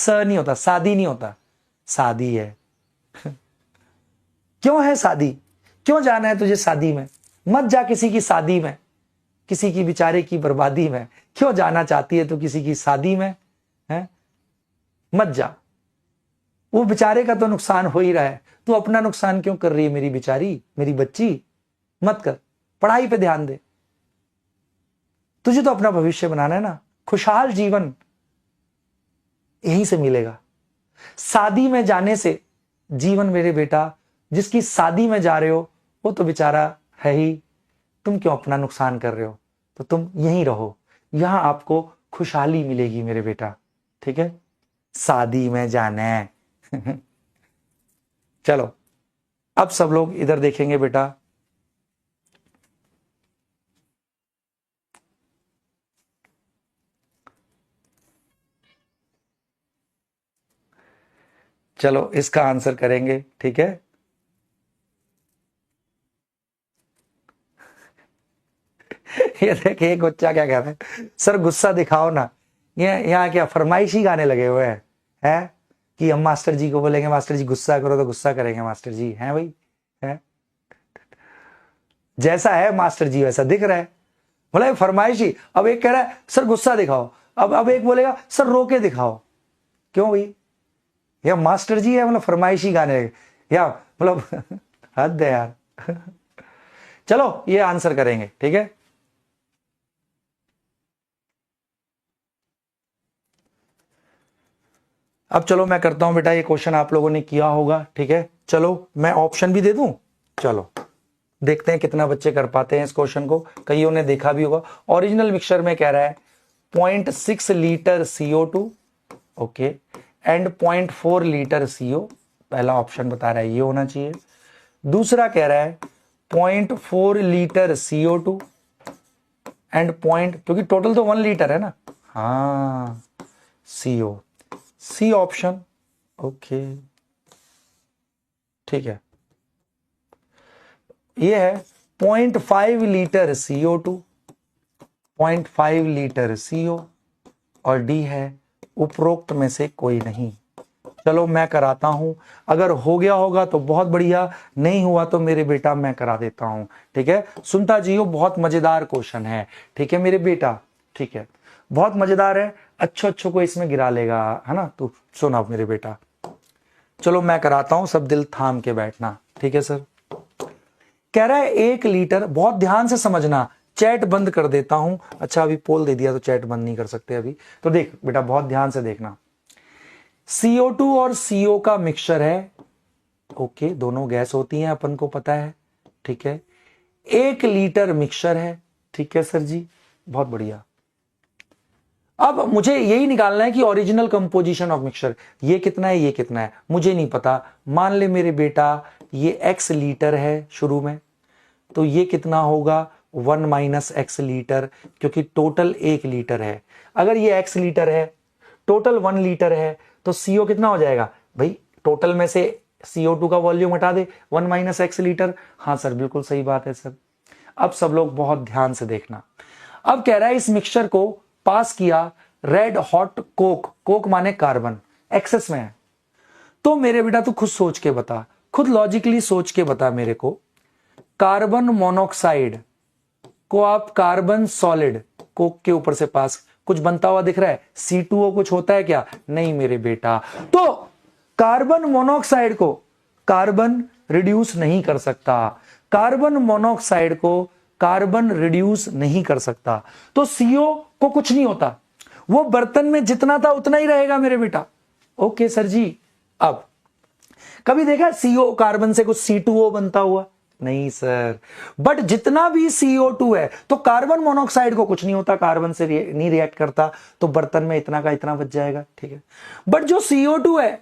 नहीं होता, शादी नहीं होता, शादी है। क्यों है शादी, क्यों जाना है तुझे शादी में, मत जा किसी की शादी में, किसी की बेचारे की बर्बादी में, क्यों जाना चाहती है तू किसी की शादी में, है, मत जा, वो बेचारे का तो नुकसान हो ही रहा है, तू अपना नुकसान क्यों कर रही है मेरी बेचारी, मेरी बच्ची, मत कर, पढ़ाई पे ध्यान दे, तुझे तो अपना भविष्य बनाना है ना, खुशहाल जीवन यहीं से मिलेगा। शादी में जाने से जीवन मेरे बेटा, जिसकी शादी में जा रहे हो वो तो बेचारा है ही, तुम क्यों अपना नुकसान कर रहे हो, तो तुम यहीं रहो, यहां आपको खुशहाली मिलेगी मेरे बेटा, ठीक है, शादी में जाना है। चलो अब सब लोग इधर देखेंगे बेटा, चलो इसका आंसर करेंगे, ठीक है। ये देखिए एक बच्चा क्या कहता है, सर गुस्सा दिखाओ ना, ये यहाँ क्या फरमाइशी गाने लगे हुए हैं कि हम मास्टर जी को बोलेंगे मास्टर जी गुस्सा करो तो गुस्सा करेंगे मास्टर जी, हैं भाई, है जैसा है मास्टर जी वैसा दिख रहा है, बोला फरमाइशी। अब एक कह रहा है सर गुस्सा दिखाओ, अब एक बोलेगा सर रो के दिखाओ, क्यों भाई, या मास्टर जी है मतलब फरमाइशी गाने, या मतलब हद है यार। चलो ये आंसर करेंगे, ठीक है। अब चलो मैं करता हूं बेटा, ये क्वेश्चन आप लोगों ने किया होगा, ठीक है। चलो मैं ऑप्शन भी दे दूं, चलो देखते हैं कितना बच्चे कर पाते हैं इस क्वेश्चन को, कईयों ने देखा भी होगा। ओरिजिनल मिक्सचर में कह रहा है 0.6 litre CO2, okay, and 0.4 litre CO, पहला ऑप्शन बता रहा है ये होना चाहिए। दूसरा कह रहा है 0.4 लीटर CO2 एंड क्योंकि टोटल तो 1 लीटर है ना, हाँ CO, सी ऑप्शन, ओके ठीक है। ये है 0.5 लीटर CO2, 0.5 लीटर CO, और डी है उपरोक्त में से कोई नहीं। चलो मैं कराता हूं, अगर हो गया होगा तो बहुत बढ़िया, नहीं हुआ तो मेरे बेटा मैं करा देता हूं, ठीक है। सुनता जियो, बहुत मजेदार क्वेश्चन है, ठीक है मेरे बेटा, ठीक है, बहुत मजेदार है, अच्छो को इसमें गिरा लेगा, है ना, तो सुना मेरे बेटा। चलो मैं कराता हूं, सब दिल थाम के बैठना, ठीक है सर। कह रहा है 1 लीटर, बहुत ध्यान से समझना, चैट बंद कर देता हूं, अच्छा अभी पोल दे दिया तो चैट बंद नहीं कर सकते अभी, तो देख बेटा बहुत ध्यान से देखना, CO2 और CO का मिक्सचर है, ओके, दोनों गैस होती हैं अपन को पता है, ठीक है। 1 लीटर मिक्सचर है, ठीक है सर जी, बहुत बढ़िया। अब मुझे यही निकालना है कि ओरिजिनल कंपोजिशन ऑफ मिक्सचर, ये कितना है ये कितना है मुझे नहीं पता। मान ले मेरे बेटा ये x लीटर है शुरू में, तो ये कितना होगा 1 माइनस एक्स लीटर, क्योंकि टोटल 1 लीटर है। अगर ये x लीटर है, टोटल 1 लीटर है, तो CO कितना हो जाएगा भाई, टोटल में से CO2 का वॉल्यूम हटा दे, 1 माइनस एक्स लीटर। हाँ सर बिल्कुल सही बात है सर। अब सब लोग बहुत ध्यान से देखना। अब कह रहा है इस मिक्सचर को पास किया रेड हॉट कोक, कोक माने कार्बन, एक्सेस में है। तो मेरे बेटा तू खुद सोच के बता, खुद लॉजिकली सोच के बता मेरे को, कार्बन मोनोऑक्साइड को आप कार्बन सॉलिड कोक के ऊपर से पास, कुछ बनता हुआ दिख रहा है? C2O कुछ होता है क्या? नहीं मेरे बेटा। तो कार्बन मोनोऑक्साइड को कार्बन रिड्यूस नहीं कर सकता, कार्बन मोनोऑक्साइड को कार्बन रिड्यूस नहीं कर सकता, तो CO को कुछ नहीं होता, वो बर्तन में जितना था उतना ही रहेगा मेरे बेटा। ओके सर जी। अब कभी देखा CO कार्बन से कुछ C2O बनता हुआ? नहीं सर। बट जितना भी CO2 है, तो कार्बन मोनोऑक्साइड को कुछ नहीं होता, कार्बन से नहीं रिएक्ट करता, तो बर्तन में इतना का इतना बच जाएगा, ठीक है। बट जो CO2 है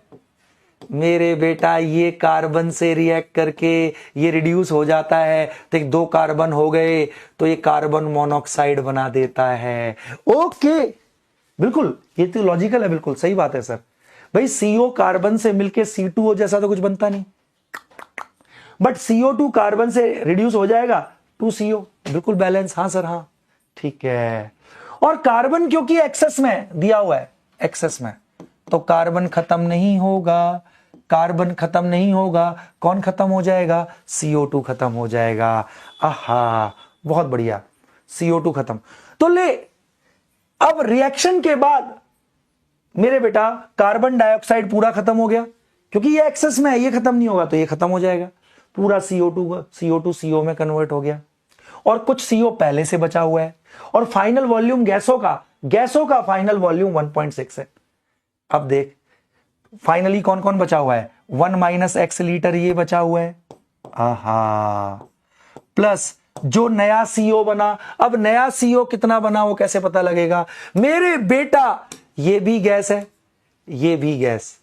मेरे बेटा, ये कार्बन से रिएक्ट करके ये रिड्यूस हो जाता है, तो 2 कार्बन हो गए, तो ये कार्बन मोनोऑक्साइड बना देता है। ओके बिल्कुल, ये तो लॉजिकल है, बिल्कुल सही बात है सर। भाई CO कार्बन से मिलके C2O जैसा तो कुछ बनता नहीं, बट CO2 कार्बन से रिड्यूस हो जाएगा 2CO, बिल्कुल बैलेंस। हाँ सर हाँ, ठीक है। और कार्बन क्योंकि एक्सेस में दिया हुआ है, एक्सेस में, तो कार्बन खत्म नहीं होगा, कार्बन खत्म नहीं होगा, कौन खत्म हो जाएगा? CO2 खत्म हो जाएगा। आहा बहुत बढ़िया, CO2 खत्म। तो ले, अब रिएक्शन के बाद मेरे बेटा कार्बन डाइऑक्साइड पूरा खत्म हो गया, क्योंकि ये एक्सेस में है, ये खत्म नहीं होगा, तो ये खत्म हो जाएगा पूरा। CO2 CO में कन्वर्ट हो गया, और कुछ CO पहले से बचा हुआ है, और फाइनल वॉल्यूम गैसों का फाइनल वॉल्यूम 1.6 है। अब देख फाइनली कौन कौन बचा हुआ है? 1 माइनस एक्स लीटर ये बचा हुआ है, आहा, प्लस जो नया CO बना। अब नया CO कितना बना वो कैसे पता लगेगा मेरे बेटा? ये भी गैस है, ये भी गैस,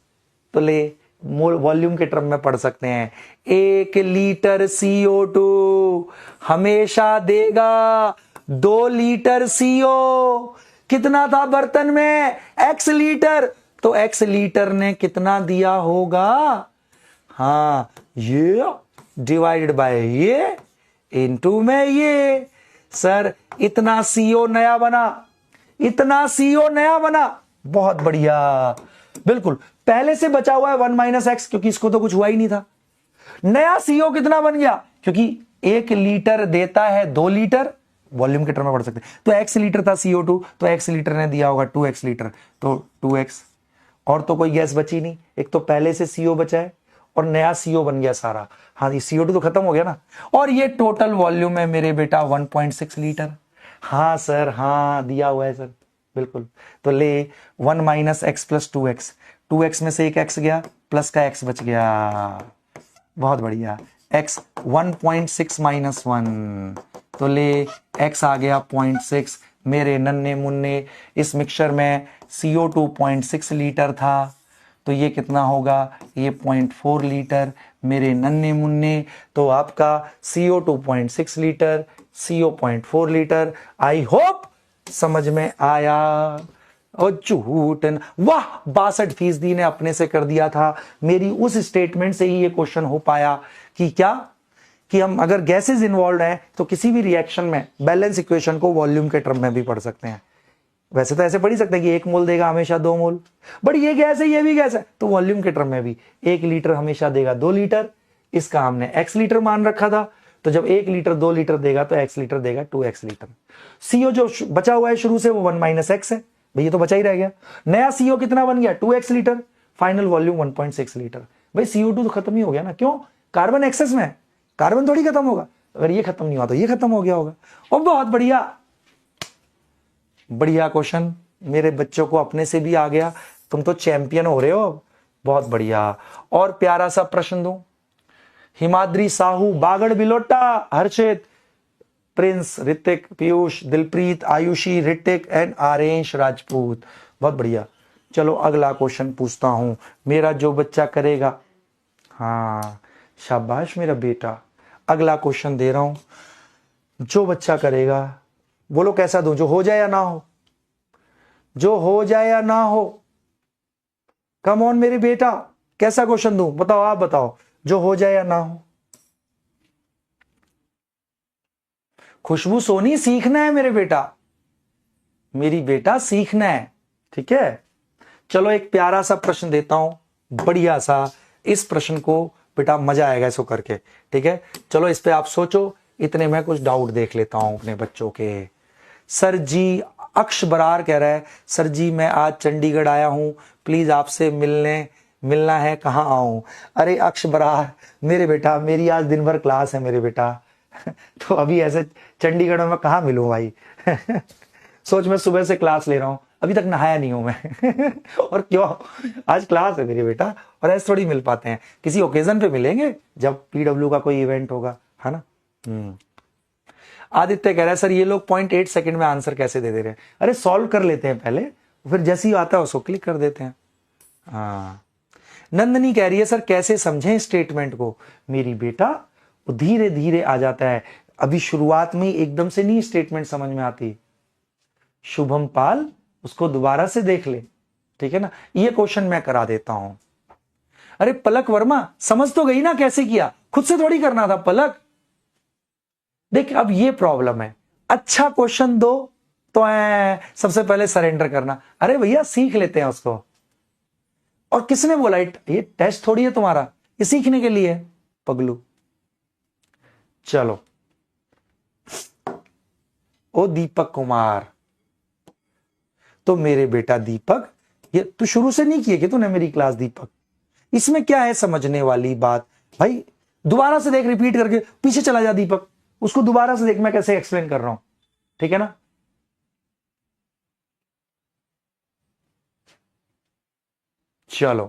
तो ले वॉल्यूम के टर्म में पढ़ सकते हैं। 1 लीटर CO2 हमेशा देगा 2 लीटर CO। कितना था बर्तन में? X लीटर, तो X लीटर ने कितना दिया होगा? हाँ, ये डिवाइडेड बाय ये इनटू में ये। सर इतना CO नया बना, इतना CO नया बना, बहुत बढ़िया, बिल्कुल। पहले से बचा हुआ है 1 माइनस एक्स, क्योंकि इसको तो कुछ हुआ ही नहीं था। नया CO कितना बन गया? क्योंकि 1 लीटर देता है 2 लीटर, वॉल्यूम के टर्म में पढ़ सकते हैं। तो X लीटर था CO2, तो X लीटर ने दिया होगा 2X लीटर, तो 2X। और तो कोई गैस बची नहीं, एक तो पहले से CO बचा है और नया CO बन गया सारा। हाँ, ये CO2 तो खत्म हो गया ना। और ये टोटल वॉल्यूम है मेरे बेटा 1.6 लीटर। हाँ सर हाँ, दिया हुआ है सर, बिल्कुल। तो ले 1 minus x plus 2x, 2x में से एक x गया, प्लस का x बच गया, बहुत बढ़िया। x 1.6 माइनस 1, तो ले x आ गया 0.6। मेरे नन्हे मुन्ने, इस मिक्सचर में CO2 0.6 लीटर था, तो ये कितना होगा? ये 0.4 लीटर मेरे नन्हे मुन्ने। तो आपका CO2 0.6 litre, CO 0.4 litre. I hope समझ में आया। और झूठ, वाह, 62% ने अपने से कर दिया था। मेरी उस स्टेटमेंट से ही ये क्वेश्चन हो पाया कि क्या, कि हम अगर गैसेस इन्वॉल्व हैं तो किसी भी रिएक्शन में बैलेंस इक्वेशन को वॉल्यूम के टर्म में भी पढ़ सकते हैं। वैसे तो ऐसे पढ़ ही सकते हैं कि 1 मोल देगा हमेशा 2 मोल, बट ये गैस है ये भी गैस है, तो वॉल्यूम के टर्म में भी 1 लीटर हमेशा देगा 2 लीटर। इसका हमने x लीटर मान रखा था, तो जब 1 लीटर 2 लीटर देगा तो x लीटर देगा 2x लीटर। CO जो बचा हुआ है शुरू से वो 1 माइनस एक्स है, भाई ये तो बचा ही रह गया। नया CO कितना बन गया? 2x litre, final volume 1.6 litre. भाई CO2 तो खत्म ही हो गया ना, क्यों? कार्बन एक्सेस में, कार्बन थोड़ी खत्म होगा, अगर ये खत्म नहीं हुआ तो ये खत्म हो गया होगा। और बहुत बढ़िया, बढ़िया क्वेश्चन, मेरे बच्चों को अपने से भी आ गया, तुम तो चैंपियन हो रहे हो, बहुत बढ़िया। और प्यारा सा प्रश्न दूं, हिमाद्री साहू, बागड़ बिलोटा, हर्षित, प्रिंस, ऋतिक, पीयूष, दिलप्रीत, आयुषी, ऋतिक एंड आरेश राजपूत। बहुत बढ़िया। चलो अगला क्वेश्चन पूछता हूं। मेरा जो बच्चा करेगा, हाँ शाबाश मेरा बेटा। अगला क्वेश्चन दे रहा हूं, जो बच्चा करेगा, बोलो कैसा दूं, जो हो जाए या ना हो, जो हो जाए या ना हो। कम ऑन मेरे बेटा, कैसा क्वेश्चन दूं, बताओ, आप बताओ, जो हो जाए या ना हो। खुशबू सोनी, सीखना है मेरे बेटा, मेरी बेटा सीखना है, ठीक है। चलो एक प्यारा सा प्रश्न देता हूं, बढ़िया सा। इस प्रश्न को बेटा मजा आएगा इसको करके, ठीक है। चलो इस पे आप सोचो, इतने में कुछ डाउट देख लेता हूं अपने बच्चों के। सर जी, अक्ष बरार कह रहा है, सर जी मैं आज चंडीगढ़ आया हूं, प्लीज आपसे मिलना है, कहां आऊं। अरे अक्ष बरार मेरे बेटा, मेरी आज दिन भर क्लास है मेरे बेटा तो अभी ऐसे चंडीगढ़ में मैं कहां मिलूं भाई सोच, मैं सुबह से क्लास ले रहा हूं, अभी तक नहाया नहीं हूं मैं और क्यों, आज क्लास है मेरे बेटा, और ऐसे थोड़ी मिल पाते हैं, किसी ओकेजन पे मिलेंगे जब पीडब्ल्यू का कोई इवेंट होगा, है ना। आदित्य कह रहा है, सर ये लोग 0.8 सेकंड में आंसर कैसे दे रहे हैं। अरे सॉल्व कर लेते हैं पहले, फिर जैसे ही आता है उसको क्लिक कर देते हैं। हाँ, नंदनी कह रही है, सर कैसे समझें स्टेटमेंट को। मेरी बेटा धीरे धीरे आ जाता है, अभी शुरुआत में एकदम से नहीं स्टेटमेंट समझ में आती। शुभम पाल, उसको दोबारा से देख ले, ठीक है ना। ये क्वेश्चन मैं करा देता हूं। अरे पलक वर्मा, समझ तो गई ना कैसे किया, खुद से थोड़ी करना था पलक। देख अब ये प्रॉब्लम है, अच्छा क्वेश्चन दो तो सबसे पहले सरेंडर करना। अरे भैया सीख लेते हैं उसको। और किसने बोला ये टेस्ट थोड़ी है तुम्हारा, ये सीखने के लिए है पगलू। चलो, ओ दीपक कुमार, तो मेरे बेटा दीपक, ये तू शुरू से नहीं किए कि तूने मेरी क्लास दीपक, इसमें क्या है समझने वाली बात भाई। दोबारा से देख, रिपीट करके पीछे चला जा दीपक, उसको दोबारा से देख मैं कैसे एक्सप्लेन कर रहा हूं, ठीक है ना। चलो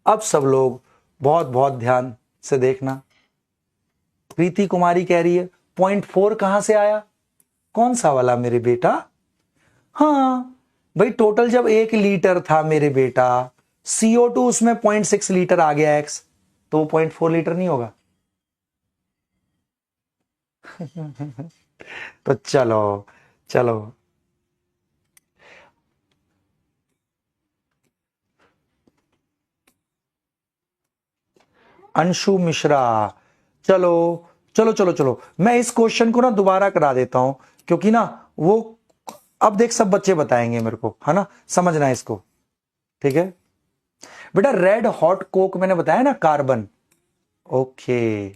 अब सब लोग बहुत बहुत ध्यान से देखना। प्रीति कुमारी कह रही है 0.4 कहां से आया, कौन सा वाला मेरे बेटा। हाँ भाई, टोटल जब 1 लीटर था मेरे बेटा, CO2 उसमें 0.6 लीटर आ गया एक्स, तो 0.4 लीटर नहीं होगा तो चलो चलो, अंशु मिश्रा, चलो चलो चलो चलो, मैं इस क्वेश्चन को ना दोबारा करा देता हूं, क्योंकि ना वो अब देख सब बच्चे बताएंगे मेरे को, है ना, समझना है इसको, ठीक है बेटा। रेड हॉट कोक मैंने बताया ना, कार्बन, ओके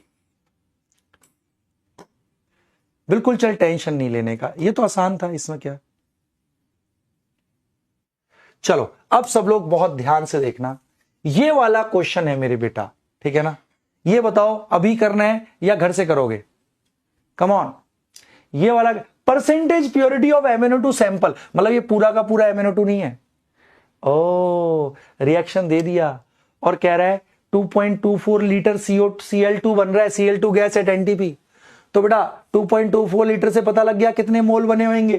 बिल्कुल, चल टेंशन नहीं लेने का, ये तो आसान था, इसमें क्या। चलो अब सब लोग बहुत ध्यान से देखना, ये वाला क्वेश्चन है मेरे बेटा, ठीक है ना। ये बताओ अभी करना है या घर से करोगे, कम ऑन। ये वाला percentage purity of MnO2 sample, मतलब ये पूरा का पूरा MnO2 नहीं है। ओ रिएक्शन दे दिया और कह रहा है 2.24 लीटर Cl2 बन रहा है, Cl2 गैस एट NTP। तो बेटा 2.24 लीटर से पता लग गया कितने मोल बने होंगे,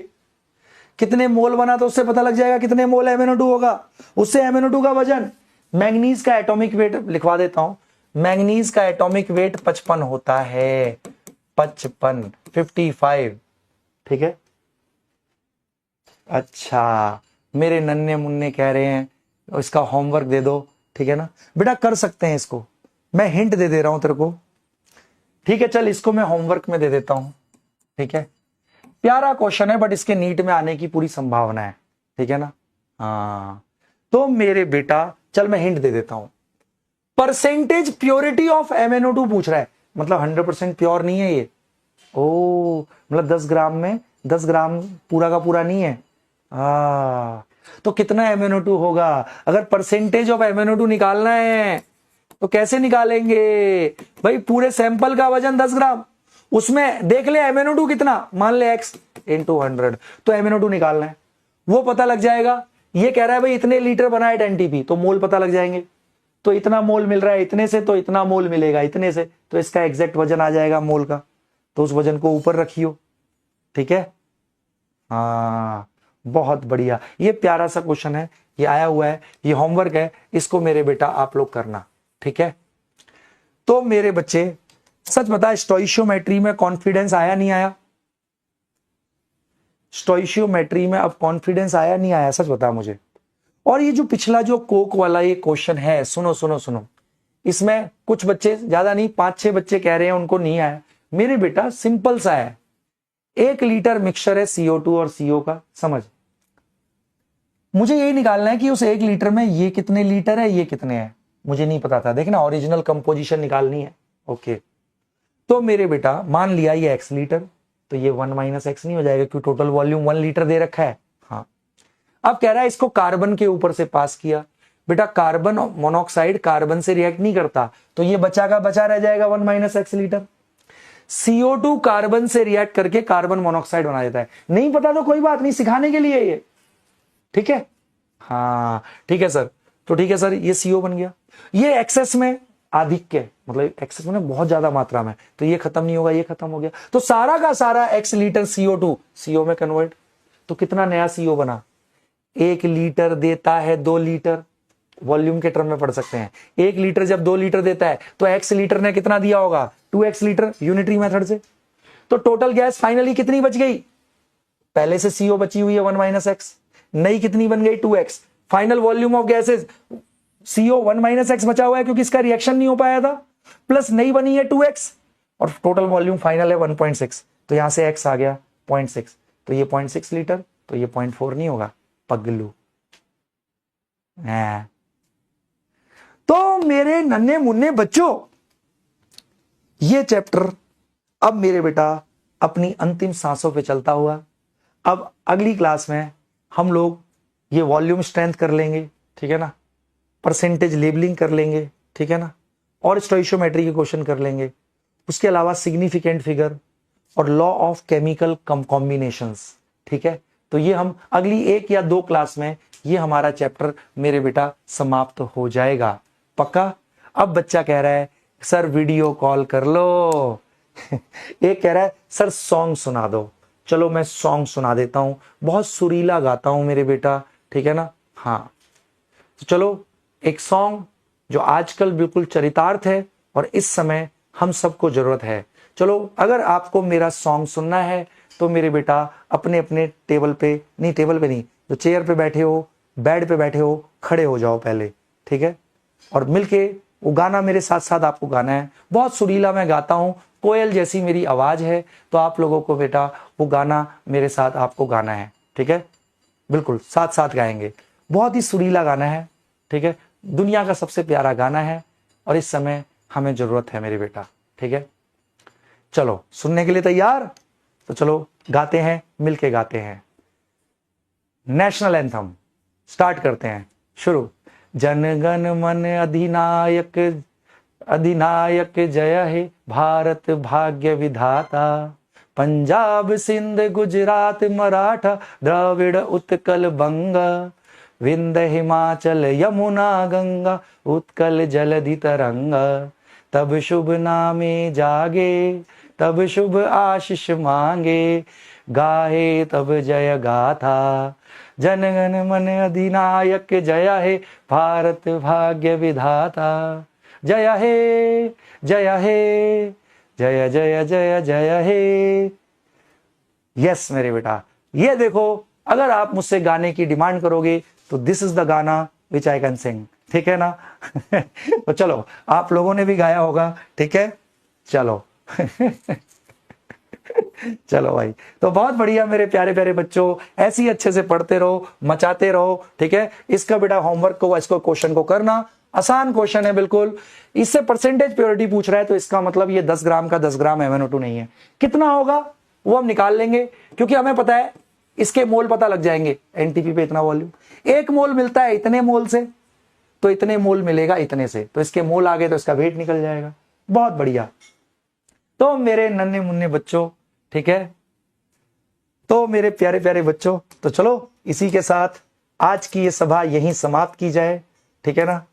कितने मोल बना तो उससे पता लग जाएगा कितने मोल MnO2 होगा, उससे MnO2 का वजन। मैंगनीज का एटॉमिक वेट लिखवा देता हूं, मैंगनीज का एटॉमिक वेट 55 होता है, 55, ठीक है। अच्छा मेरे नन्हे मुन्ने कह रहे हैं इसका होमवर्क दे दो, ठीक है ना बेटा, कर सकते हैं इसको, मैं हिंट दे रहा हूं तेरे को, ठीक है। चल इसको मैं होमवर्क में दे देता हूं, ठीक है। प्यारा क्वेश्चन है बट इसके नीट में आने की पूरी संभावना है, ठीक है ना। हाँ तो मेरे बेटा चल मैं हिंट दे देता हूं, परसेंटेज प्योरिटी ऑफ MnO2 पूछ रहा है, मतलब 100% प्योर नहीं है ये। ओ मतलब 10 ग्राम में 10 ग्राम पूरा का पूरा नहीं है। तो कितना MnO2 होगा, अगर परसेंटेज ऑफ MnO2 निकालना है तो कैसे निकालेंगे भाई, पूरे सैंपल का वजन 10 ग्राम, उसमें देख ले MnO2 कितना, मान ले x इंटू 100, तो MnO2 निकालना है, वो पता लग जाएगा। ये कह रहा है भाई इतने लीटर बना है NTP, तो मोल पता लग जाएंगे, तो इतना मोल मिल रहा है इतने से, तो इतना मोल मिलेगा इतने से, तो इसका एग्जैक्ट वजन आ जाएगा मोल का, तो उस वजन को ऊपर रखियो। ठीक है, हाँ बहुत बढ़िया। ये प्यारा सा क्वेश्चन है, ये आया हुआ है, ये होमवर्क है, इसको मेरे बेटा आप लोग करना। ठीक है, तो मेरे बच्चे सच बता, स्टोइशियोमेट्री में कॉन्फिडेंस आया नहीं आया? स्टोइशियोमेट्री में अब कॉन्फिडेंस आया नहीं आया? सच बता मुझे। और ये जो पिछला जो कोक वाला ये क्वेश्चन है, सुनो सुनो सुनो, इसमें कुछ बच्चे, ज्यादा नहीं 5-6 बच्चे कह रहे हैं उनको नहीं आया। मेरे बेटा सिंपल सा है, 1 लीटर मिक्सचर है CO2 और CO का, समझ। मुझे यही निकालना है कि उस 1 लीटर में ये कितने लीटर है, ये कितने हैं, मुझे नहीं पता था। देखना, ओरिजिनल कंपोजिशन निकालनी है। ओके, तो मेरे बेटा मान लिया ये x लीटर, तो ये 1 - x नहीं हो जाएगा, क्योंकि टोटल वॉल्यूम 1 लीटर दे रखा है। हाँ, अब कह रहा है इसको कार्बन के ऊपर से पास किया। बेटा कार्बन मोनोऑक्साइड कार्बन से रिएक्ट नहीं करता, तो ये बचा का बचा रह जाएगा 1 - x लीटर। CO2 कार्बन से रिएक्ट करके कार्बन मोनोऑक्साइड बना देता है। नहीं पता तो कोई बात नहीं, सिखाने के लिए ये। ठीक है, हाँ ठीक है सर, तो ठीक है सर, ये CO बन गया। ये एक्सेस में आधिक्य, मतलब एक्सेस में बहुत ज्यादा मात्रा में, तो ये खत्म नहीं होगा, ये खत्म हो गया, तो सारा का सारा x लीटर CO2 CO में कन्वर्ट। तो कितना नया CO बना? 1 लीटर देता है 2 लीटर, वॉल्यूम के टर्म में पढ़ सकते हैं। 1 लीटर जब 2 लीटर देता है तो x लीटर ने कितना दिया होगा? 2x लीटर, यूनिटरी मेथड से। तो टोटल गैस फाइनली कितनी बच गई? पहले से CO बची हुई है 1 - x, नई कितनी बन गई? 2x। Final volume of gases CO 1 - x बचा हुआ है क्योंकि इसका रिएक्शन नहीं हो पाया था, प्लस नई बनी है 2x, और टोटल वॉल्यूम फाइनल है 1.6। तो यहां से x आ गया 0.6, तो ये 0.6 लीटर, तो ये 0.4 नहीं होगा पगलू। तो मेरे नन्हे मुन्ने बच्चों, ये चैप्टर अब मेरे बेटा अपनी अंतिम सांसों पे चलता हुआ, अब अगली क्लास में हम लोग ये वॉल्यूम स्ट्रेंथ कर लेंगे। ठीक है ना, परसेंटेज लेबलिंग कर लेंगे। ठीक है ना, और स्टोइशियोमेट्री के क्वेश्चन कर लेंगे। उसके अलावा सिग्निफिकेंट फिगर और लॉ ऑफ केमिकल कॉम्बिनेशंस। ठीक है, तो ये हम अगली 1 या 2 क्लास में ये हमारा चैप्टर मेरे बेटा समाप्त हो जाएगा। पक्का? अब बच्चा कह रहा है सर वीडियो कॉल कर लो। एक कह रहा है सर सॉन्ग सुना दो। चलो मैं सॉन्ग सुना देता हूं, बहुत सुरीला गाता हूं मेरे बेटा। ठीक है ना, हाँ तो चलो एक सॉन्ग जो आजकल बिल्कुल चरितार्थ है और इस समय हम सबको जरूरत है। चलो अगर आपको मेरा सॉन्ग सुनना है तो मेरे बेटा अपने अपने टेबल पे नहीं, टेबल पे नहीं, जो चेयर पे बैठे हो, बेड पे बैठे हो, खड़े हो जाओ पहले। ठीक है, और मिलके वो गाना मेरे साथ साथ आपको गाना है। बहुत सुरीला मैं गाता हूं, कोयल जैसी मेरी आवाज है, तो आप लोगों को बेटा वो गाना मेरे साथ आपको गाना है। ठीक है, बिल्कुल साथ साथ गाएंगे। बहुत ही सुरीला गाना है। ठीक है, दुनिया का सबसे प्यारा गाना है और इस समय हमें जरूरत है मेरे बेटा। ठीक है, चलो सुनने के लिए तैयार? तो चलो गाते हैं, मिलके गाते हैं नेशनल एंथम। स्टार्ट करते हैं, शुरू। जन गण मन अधिनायक, अधिनायक जय हे भारत भाग्य विधाता, पंजाब सिंध गुजरात मराठा द्रविड़ उत्कल बंगा, विंध्य हिमाचल यमुना गंगा उत्कल जलधि तरंगा, तब शुभ नामे जागे तब शुभ आशीष मांगे, गाहे तब जय गाथा, जन गण मन अधिनायक जय हे भारत भाग्य विधाता, जय हे जय हे जय जय जय जय हे। यस मेरे बेटा, ये देखो अगर आप मुझसे गाने की डिमांड करोगे तो दिस इज द गाना विच आई कैन सिंग। ठीक है ना? तो चलो आप लोगों ने भी गाया होगा। ठीक है, चलो चलो भाई, तो बहुत बढ़िया मेरे प्यारे प्यारे बच्चों, ऐसे ही अच्छे से पढ़ते रहो, मचाते रहो। ठीक है, इसका बेटा होमवर्क को, इसको क्वेश्चन को करना, आसान क्वेश्चन है बिल्कुल। इससे परसेंटेज प्योरिटी पूछ रहा है तो इसका मतलब ये 10 ग्राम का 10 ग्राम MnO2 नहीं है। कितना होगा वो हम निकाल लेंगे, क्योंकि हमें पता है इसके मोल पता लग जाएंगे। एनटीपी पे इतना वॉल्यूम, 1 मोल मिलता है इतने मोल से, तो इतने मोल मिलेगा इतने से, तो इसके मोल आ गए तो इसका वेट निकल जाएगा। बहुत बढ़िया। तो मेरे नन्हे मुन्ने बच्चों, ठीक है, तो मेरे प्यारे प्यारे बच्चों, तो चलो इसी के साथ आज की ये सभा यहीं समाप्त की जाए। ठीक है ना?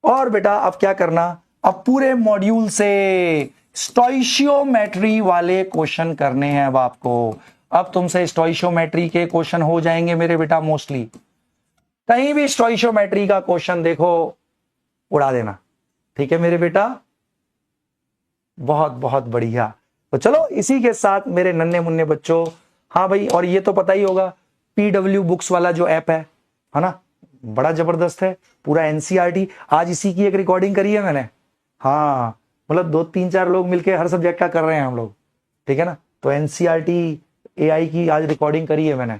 और बेटा अब क्या करना, अब पूरे मॉड्यूल से स्टोइशियोमेट्री वाले क्वेश्चन करने हैं अब आपको। अब तुमसे स्टोइशियोमेट्री के क्वेश्चन हो जाएंगे मेरे बेटा मोस्टली। कहीं भी स्टोइशियोमेट्री का क्वेश्चन देखो उड़ा देना, ठीक है मेरे बेटा। बहुत बहुत बढ़िया। तो चलो इसी के साथ मेरे नन्हे मुन्ने बच्चों, हाँ भाई, और ये तो पता ही होगा PW बुक्स वाला जो ऐप है ना, बड़ा जबरदस्त है, पूरा NCERT। आज इसी की एक रिकॉर्डिंग करी है मैंने। हाँ मतलब 2-3-4 लोग मिलके हर सब्जेक्ट का कर रहे हैं हम लोग, ठीक है ना। तो NCERT AI की आज रिकॉर्डिंग करी है मैंने,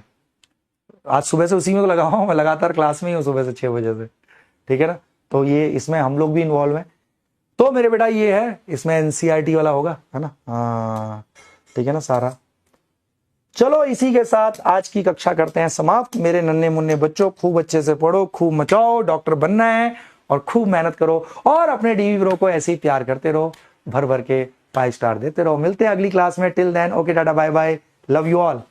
आज सुबह से उसी में लगा हूं मैं, लगातार क्लास में ही हूँ सुबह से 6 बजे से, ठीक है ना। तो ये इसमें हम लोग भी इन्वॉल्व हैं। तो मेरे बेटा ये है, इसमें NCERT वाला होगा, है ना। हाँ ठीक है ना सारा। चलो इसी के साथ आज की कक्षा करते हैं समाप्त। मेरे नन्हे मुन्ने बच्चों, खूब अच्छे से पढ़ो, खूब मचाओ, डॉक्टर बनना है और खूब मेहनत करो, और अपने DV ब्रो को ऐसे ही प्यार करते रहो, भर भर के 5 स्टार देते रहो। मिलते हैं अगली क्लास में। Till then okay tata bye bye, love you all.